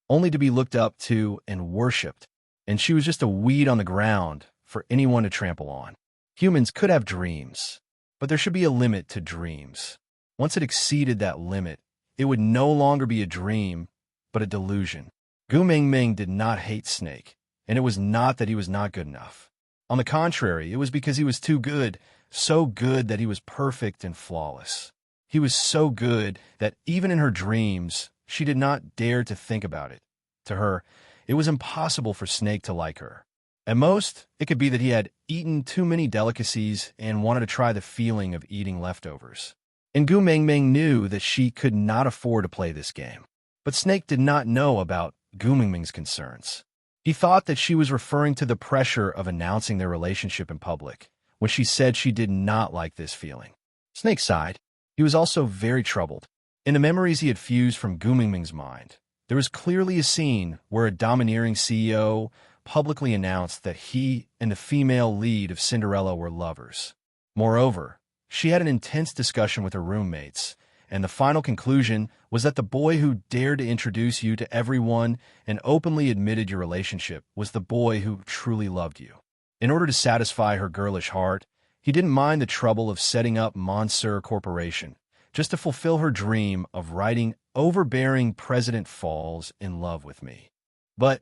only to be looked up to and worshipped, and she was just a weed on the ground, for anyone to trample on. Humans could have dreams, but there should be a limit to dreams. Once it exceeded that limit, it would no longer be a dream, but a delusion. Gu Mingming did not hate Snake, and it was not that he was not good enough. On the contrary, it was because he was too good, so good that he was perfect and flawless. He was so good that even in her dreams, she did not dare to think about it. To her, it was impossible for Snake to like her. At most, it could be that he had eaten too many delicacies and wanted to try the feeling of eating leftovers. And Gu Mingming knew that she could not afford to play this game. But Snake did not know about Gu Mingming's concerns. He thought that she was referring to the pressure of announcing their relationship in public when she said she did not like this feeling. Snake sighed. He was also very troubled. In the memories he had fused from Gu Mingming's mind, there was clearly a scene where a domineering CEO publicly announced that he and the female lead of Cinderella were lovers. Moreover, she had an intense discussion with her roommates, and the final conclusion was that the boy who dared to introduce you to everyone and openly admitted your relationship was the boy who truly loved you. In order to satisfy her girlish heart, he didn't mind the trouble of setting up Monsieur Corporation, just to fulfill her dream of writing overbearing President falls in love with me. But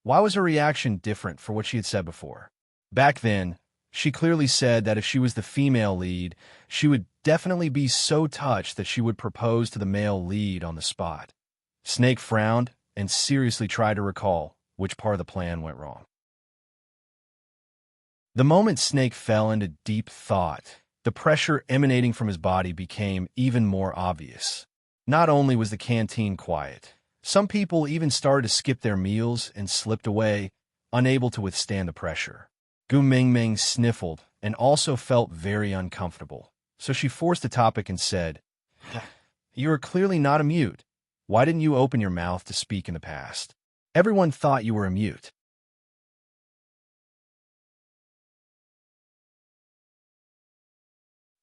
why was her reaction different for what she had said before? Back then, she clearly said that if she was the female lead, she would definitely be so touched that she would propose to the male lead on the spot. Snake frowned and seriously tried to recall which part of the plan went wrong. The moment Snake fell into deep thought, the pressure emanating from his body became even more obvious. Not only was the canteen quiet, some people even started to skip their meals and slipped away, unable to withstand the pressure. Gu Mingming sniffled and also felt very uncomfortable, so she forced the topic and said, "You are clearly not a mute. Why didn't you open your mouth to speak in the past? Everyone thought you were a mute."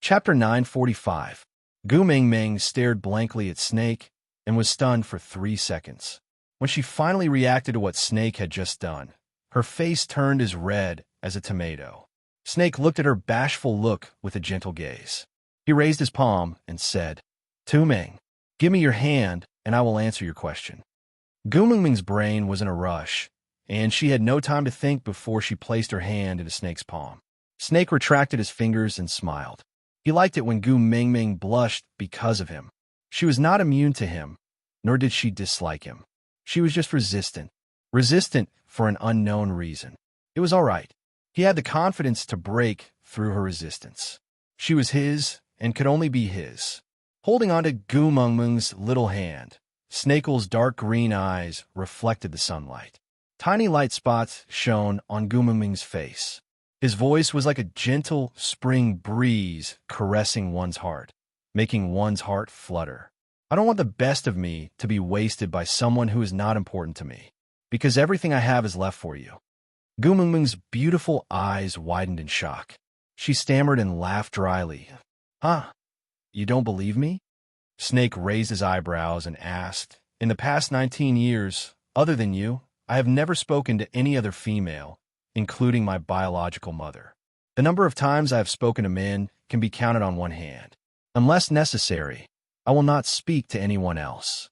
Chapter 945. Gu Mingming stared blankly at Snake and was stunned for 3 seconds. When she finally reacted to what Snake had just done, her face turned as red as a tomato. Snake looked at her bashful look with a gentle gaze. He raised his palm and said, "Tu Ming, give me your hand and I will answer your question." Gu Mingming's brain was in a rush, and she had no time to think before she placed her hand into Snake's palm. Snake retracted his fingers and smiled. He liked it when Gu Mingming blushed because of him. She was not immune to him, nor did she dislike him. She was just resistant. Resistant for an unknown reason. It was all right. He had the confidence to break through her resistance. She was his and could only be his. Holding onto Gu Mingming's little hand, Snake's dark green eyes reflected the sunlight. Tiny light spots shone on Gu Mingming's face. His voice was like a gentle spring breeze caressing one's heart, making one's heart flutter. I don't want the best of me to be wasted by someone who is not important to me, because everything I have is left for you. Gu Mingming's beautiful eyes widened in shock. She stammered and laughed dryly. "Huh? You don't believe me?" Snake raised his eyebrows and asked, "In the past 19 years, other than you, I have never spoken to any other female, including my biological mother. The number of times I have spoken to men can be counted on one hand. Unless necessary, I will not speak to anyone else."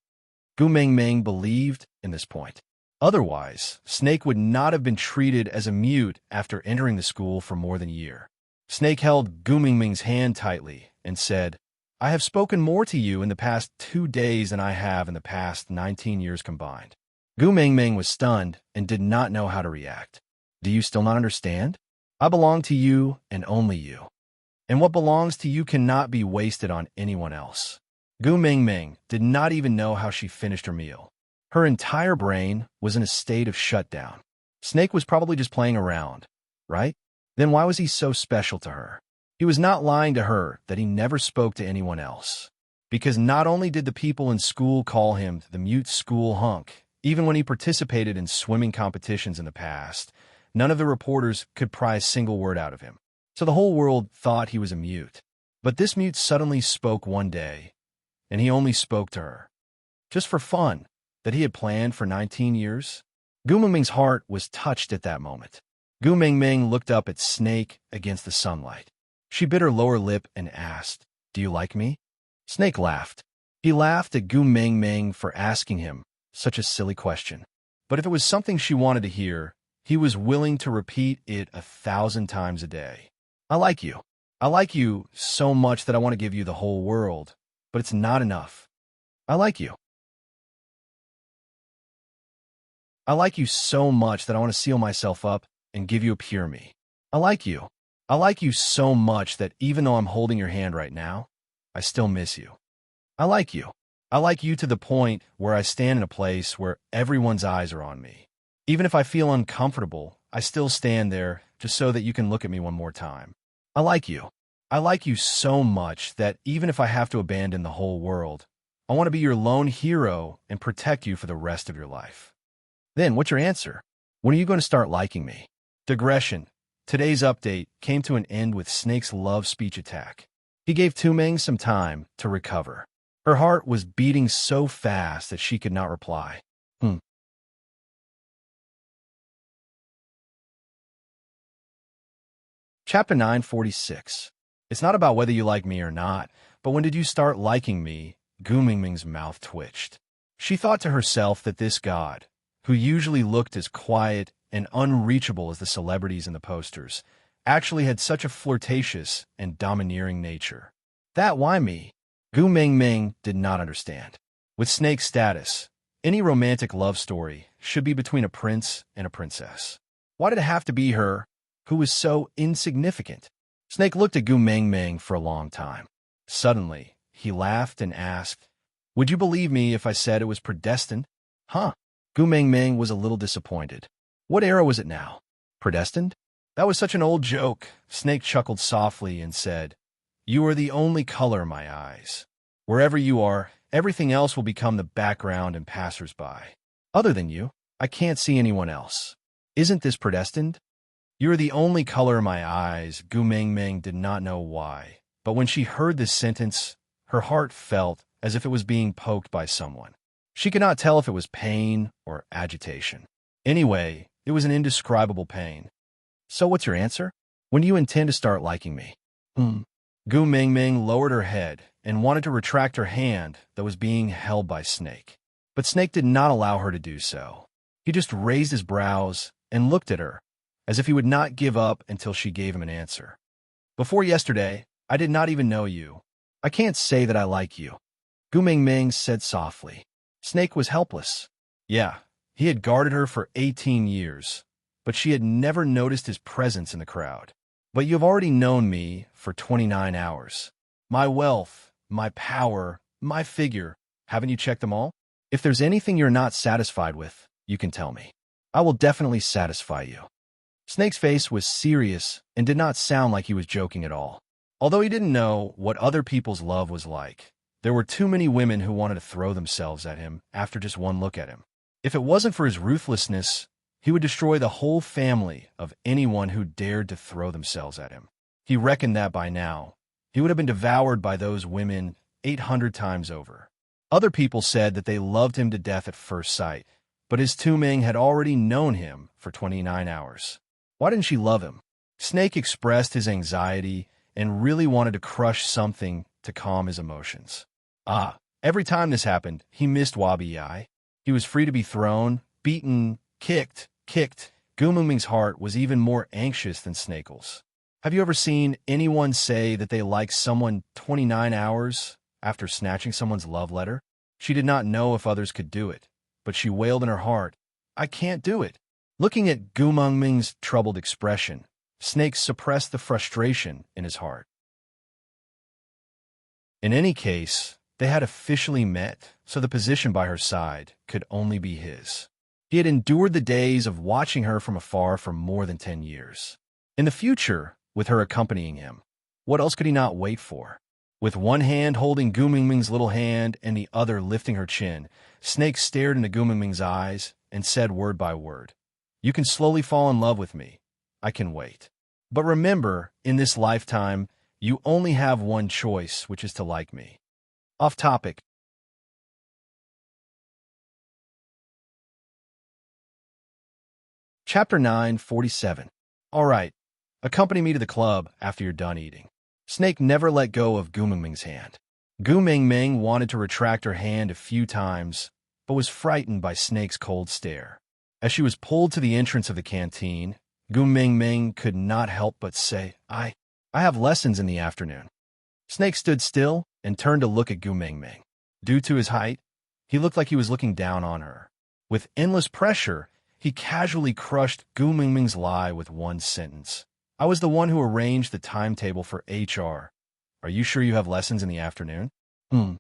Gu Mingming believed in this point. Otherwise, Snake would not have been treated as a mute after entering the school for more than a year. Snake held Gu Mingming's hand tightly and said, "I have spoken more to you in the past 2 days than I have in the past 19 years combined." Gu Mingming was stunned and did not know how to react. "Do you still not understand? I belong to you and only you. And what belongs to you cannot be wasted on anyone else." Gu Mingming did not even know how she finished her meal. Her entire brain was in a state of shutdown. Snake was probably just playing around, right? Then why was he so special to her? He was not lying to her that he never spoke to anyone else. Because not only did the people in school call him the mute school hunk, even when he participated in swimming competitions in the past, none of the reporters could pry a single word out of him. So the whole world thought he was a mute. But this mute suddenly spoke one day, and he only spoke to her. Just for fun, that he had planned for 19 years. Gu Mingming's heart was touched at that moment. Gu Mingming looked up at Snake against the sunlight. She bit her lower lip and asked, "Do you like me?" Snake laughed. He laughed at Gu Mingming for asking him such a silly question. But if it was something she wanted to hear, he was willing to repeat it 1,000 times a day. "I like you. I like you so much that I want to give you the whole world, but it's not enough. I like you. I like you so much that I want to seal myself up and give you a pure me. I like you. I like you so much that even though I'm holding your hand right now, I still miss you. I like you. I like you to the point where I stand in a place where everyone's eyes are on me. Even if I feel uncomfortable, I still stand there just so that you can look at me one more time. I like you. I like you so much that even if I have to abandon the whole world, I want to be your lone hero and protect you for the rest of your life." Then, what's your answer? When are you going to start liking me? Digression. Today's update came to an end with Snake's love speech attack. He gave Tumeng some time to recover. Her heart was beating so fast that she could not reply. Chapter 946. It's not about whether you like me or not, but when did you start liking me? Gu Mingming's mouth twitched. She thought to herself that this god, who usually looked as quiet and unreachable as the celebrities in the posters, actually had such a flirtatious and domineering nature. That why me? Gu Mingming did not understand. With Snake's status, any romantic love story should be between a prince and a princess. Why did it have to be her, who was so insignificant? Snake looked at Gu Mingming for a long time. Suddenly, he laughed and asked, "Would you believe me if I said it was predestined?" Huh? Gu Mingming was a little disappointed. What era was it now? Predestined? That was such an old joke. Snake chuckled softly and said, "You are the only color in my eyes. Wherever you are, everything else will become the background and passers-by. Other than you, I can't see anyone else. Isn't this predestined?" "You're the only color in my eyes." Gu Mingming did not know why, but when she heard this sentence, her heart felt as if it was being poked by someone. She could not tell if it was pain or agitation. Anyway, it was an indescribable pain. "So what's your answer? When do you intend to start liking me?" Gu Mingming lowered her head and wanted to retract her hand that was being held by Snake. But Snake did not allow her to do so. He just raised his brows and looked at her, as if he would not give up until she gave him an answer. "Before yesterday, I did not even know you. I can't say that I like you," Gu Mingming said softly. Snake was helpless. Yeah, he had guarded her for 18 years, but she had never noticed his presence in the crowd. "But you have already known me for 29 hours. My wealth, my power, my figure, haven't you checked them all? If there's anything you're not satisfied with, you can tell me. I will definitely satisfy you." Snake's face was serious and did not sound like he was joking at all. Although he didn't know what other people's love was like, there were too many women who wanted to throw themselves at him after just one look at him. If it wasn't for his ruthlessness, he would destroy the whole family of anyone who dared to throw themselves at him. He reckoned that by now, he would have been devoured by those women 800 times over. Other people said that they loved him to death at first sight, but his Tuming had already known him for 29 hours. Why didn't she love him? Snake expressed his anxiety and really wanted to crush something to calm his emotions. Every time this happened, he missed Wabi Ai. He was free to be thrown, beaten, kicked. Gu Mingming's heart was even more anxious than Snakel's. Have you ever seen anyone say that they like someone 29 hours after snatching someone's love letter? She did not know if others could do it, but she wailed in her heart, "I can't do it." Looking at Gu Mingming's troubled expression, Snake suppressed the frustration in his heart. In any case, they had officially met, so the position by her side could only be his. He had endured the days of watching her from afar for more than 10 years. In the future, with her accompanying him, what else could he not wait for? With one hand holding Gu Mingming's little hand and the other lifting her chin, Snake stared into Gu Mingming's eyes and said word by word, "You can slowly fall in love with me. I can wait. But remember, in this lifetime, you only have one choice, which is to like me." Off topic. Chapter 947. All right, accompany me to the club after you're done eating. Snake never let go of Gu Mingming's hand. Gu Mingming wanted to retract her hand a few times, but was frightened by Snake's cold stare. As she was pulled to the entrance of the canteen, Gu Mingming could not help but say, I have lessons in the afternoon. Snake stood still and turned to look at Gu Mingming. Due to his height, he looked like he was looking down on her. With endless pressure, he casually crushed Gu Mingming's lie with one sentence. I was the one who arranged the timetable for HR. Are you sure you have lessons in the afternoon? Gu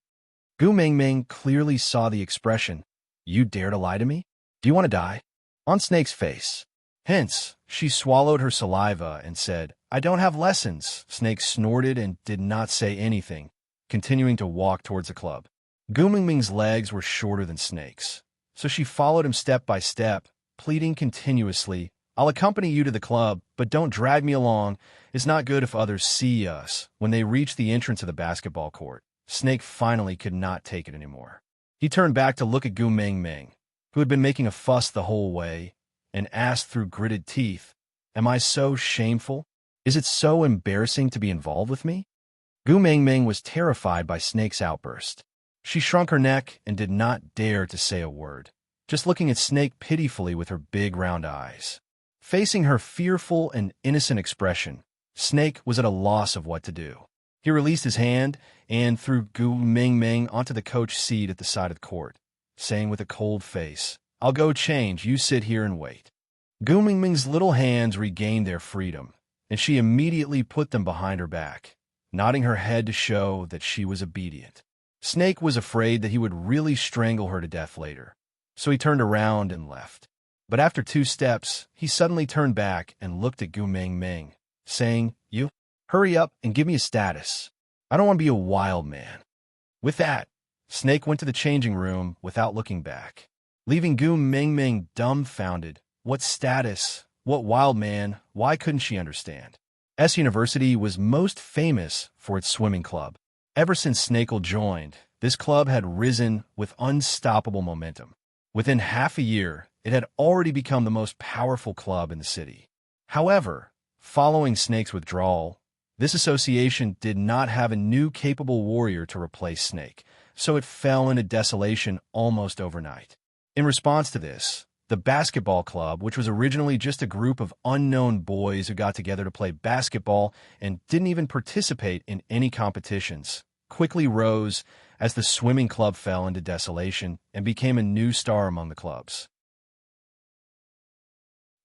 Mingming clearly saw the expression. You dare to lie to me? Do you want to die? On Snake's face. Hence, she swallowed her saliva and said, I don't have lessons. Snake snorted and did not say anything, continuing to walk towards the club. Gu Mingming's legs were shorter than Snake's, so she followed him step by step, pleading continuously, I'll accompany you to the club, but don't drag me along. It's not good if others see us. When they reached the entrance of the basketball court, Snake finally could not take it anymore. He turned back to look at Gu Mingming, who had been making a fuss the whole way, and asked through gritted teeth, Am I so shameful? Is it so embarrassing to be involved with me? Gu Mingming was terrified by Snake's outburst. She shrunk her neck and did not dare to say a word, just looking at Snake pitifully with her big round eyes. Facing her fearful and innocent expression, Snake was at a loss of what to do. He released his hand and threw Gu Mingming onto the coach seat at the side of the court, saying with a cold face, I'll go change, you sit here and wait. Gu Mingming's little hands regained their freedom, and she immediately put them behind her back, nodding her head to show that she was obedient. Snake was afraid that he would really strangle her to death later, so he turned around and left. But after 2 steps, he suddenly turned back and looked at Gu Mingming, saying, You, hurry up and give me a status. I don't want to be a wild man. With that, Snake went to the changing room without looking back, leaving Gu Mingming dumbfounded. What status? What wild man? Why couldn't she understand? S University was most famous for its swimming club. Ever since Snakel joined, this club had risen with unstoppable momentum. Within half a year, it had already become the most powerful club in the city. However, following Snake's withdrawal, this association did not have a new capable warrior to replace Snake, so it fell into desolation almost overnight. In response to this, the basketball club, which was originally just a group of unknown boys who got together to play basketball and didn't even participate in any competitions, quickly rose as the swimming club fell into desolation and became a new star among the clubs.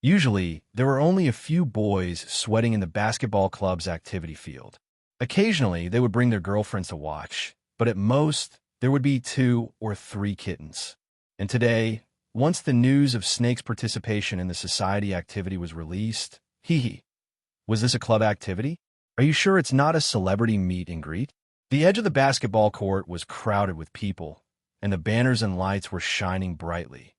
Usually, there were only a few boys sweating in the basketball club's activity field. Occasionally, they would bring their girlfriends to watch, but at most, there would be 2 or 3 kittens. And today, once the news of Snake's participation in the society activity was released, was this a club activity? Are you sure it's not a celebrity meet and greet? The edge of the basketball court was crowded with people, and the banners and lights were shining brightly.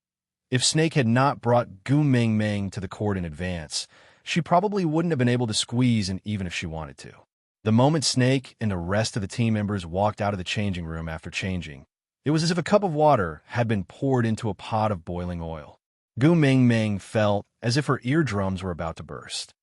If Snake had not brought Gu Mingming to the court in advance, she probably wouldn't have been able to squeeze in even if she wanted to. The moment Snake and the rest of the team members walked out of the changing room after changing, it was as if a cup of water had been poured into a pot of boiling oil. Gu Mingming felt as if her eardrums were about to burst.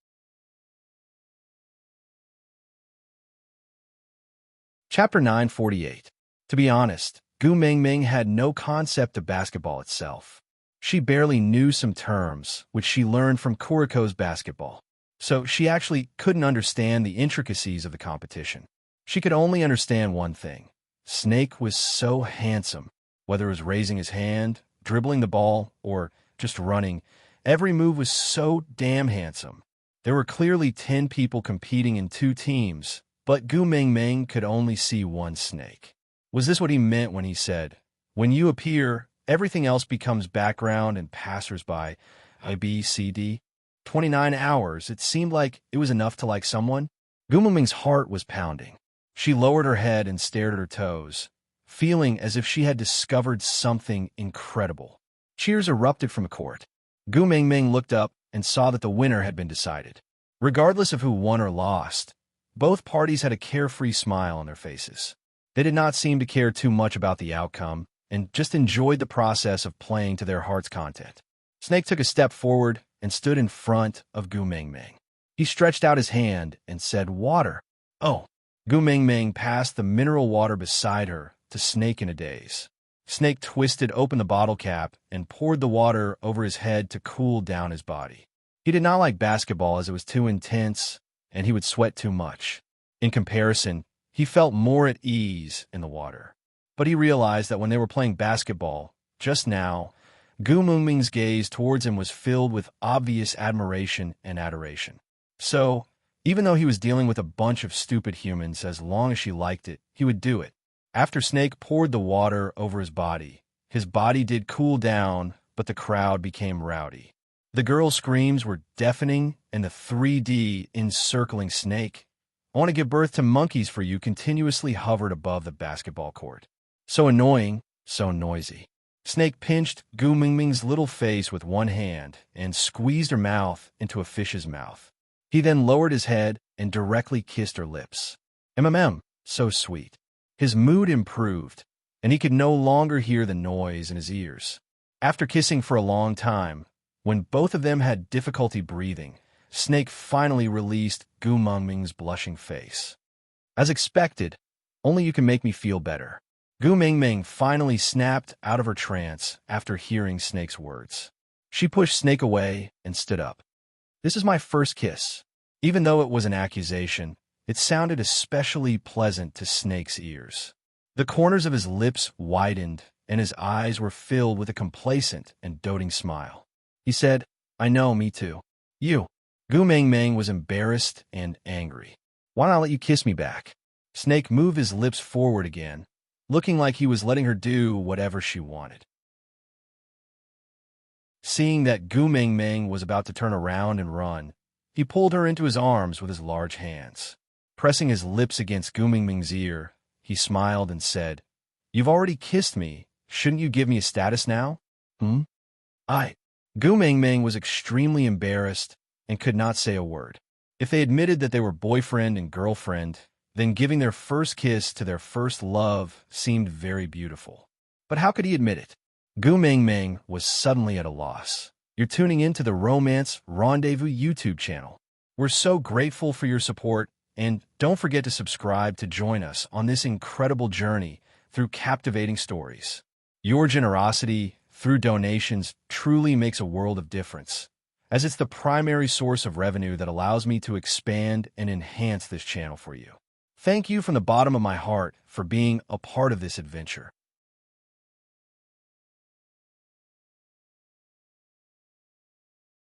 Chapter 948. To be honest, Gu Mingming had no concept of basketball itself. She barely knew some terms, which she learned from Kuriko's basketball, so she actually couldn't understand the intricacies of the competition. She could only understand one thing. Snake was so handsome. Whether it was raising his hand, dribbling the ball, or just running, every move was so damn handsome. There were clearly 10 people competing in 2 teams, but Gu Mingming could only see one Snake. Was this what he meant when he said, When you appear, everything else becomes background and passers-by, A, B, C, D? 29 hours, it seemed like it was enough to like someone. Gu Mingming's heart was pounding. She lowered her head and stared at her toes, feeling as if she had discovered something incredible. Cheers erupted from the court. Gu Mingming looked up and saw that the winner had been decided. Regardless of who won or lost, both parties had a carefree smile on their faces. They did not seem to care too much about the outcome, and just enjoyed the process of playing to their heart's content. Snake took a step forward and stood in front of Gu Mingming. He stretched out his hand and said, "Water." "Oh." Gu Mingming passed the mineral water beside her to Snake in a daze. Snake twisted open the bottle cap and poured the water over his head to cool down his body. He did not like basketball as it was too intense and he would sweat too much. In comparison, he felt more at ease in the water. But he realized that when they were playing basketball, just now, Gu Mingming's gaze towards him was filled with obvious admiration and adoration. So, even though he was dealing with a bunch of stupid humans, as long as she liked it, he would do it. After Snake poured the water over his body did cool down, but the crowd became rowdy. The girls' screams were deafening, and the 3D encircling Snake, "I want to give birth to monkeys for you," continuously hovered above the basketball court. So annoying, so noisy. Snake pinched Gu Mingming's little face with one hand and squeezed her mouth into a fish's mouth. He then lowered his head and directly kissed her lips. So sweet. His mood improved, and he could no longer hear the noise in his ears. After kissing for a long time, when both of them had difficulty breathing, Snake finally released Gu Mingming's blushing face. As expected, "Only you can make me feel better." Gu Mingming finally snapped out of her trance after hearing Snake's words. She pushed Snake away and stood up. "This is my first kiss." Even though it was an accusation, it sounded especially pleasant to Snake's ears. The corners of his lips widened, and his eyes were filled with a complacent and doting smile. He said, "I know, me too." "You." Gu Mingming was embarrassed and angry. "Why not let you kiss me back?" Snake moved his lips forward again, looking like he was letting her do whatever she wanted. Seeing that Gu Mingming was about to turn around and run, he pulled her into his arms with his large hands. Pressing his lips against Gu Mingming's ear, he smiled and said, "You've already kissed me. Shouldn't you give me a status now?" Gu Mingming was extremely embarrassed and could not say a word. If they admitted that they were boyfriend and girlfriend, then giving their first kiss to their first love seemed very beautiful. But how could he admit it? Gu Mingming was suddenly at a loss. You're tuning into the Romance Rendezvous YouTube channel. We're so grateful for your support, and don't forget to subscribe to join us on this incredible journey through captivating stories. Your generosity through donations truly makes a world of difference, as it's the primary source of revenue that allows me to expand and enhance this channel for you. Thank you from the bottom of my heart for being a part of this adventure.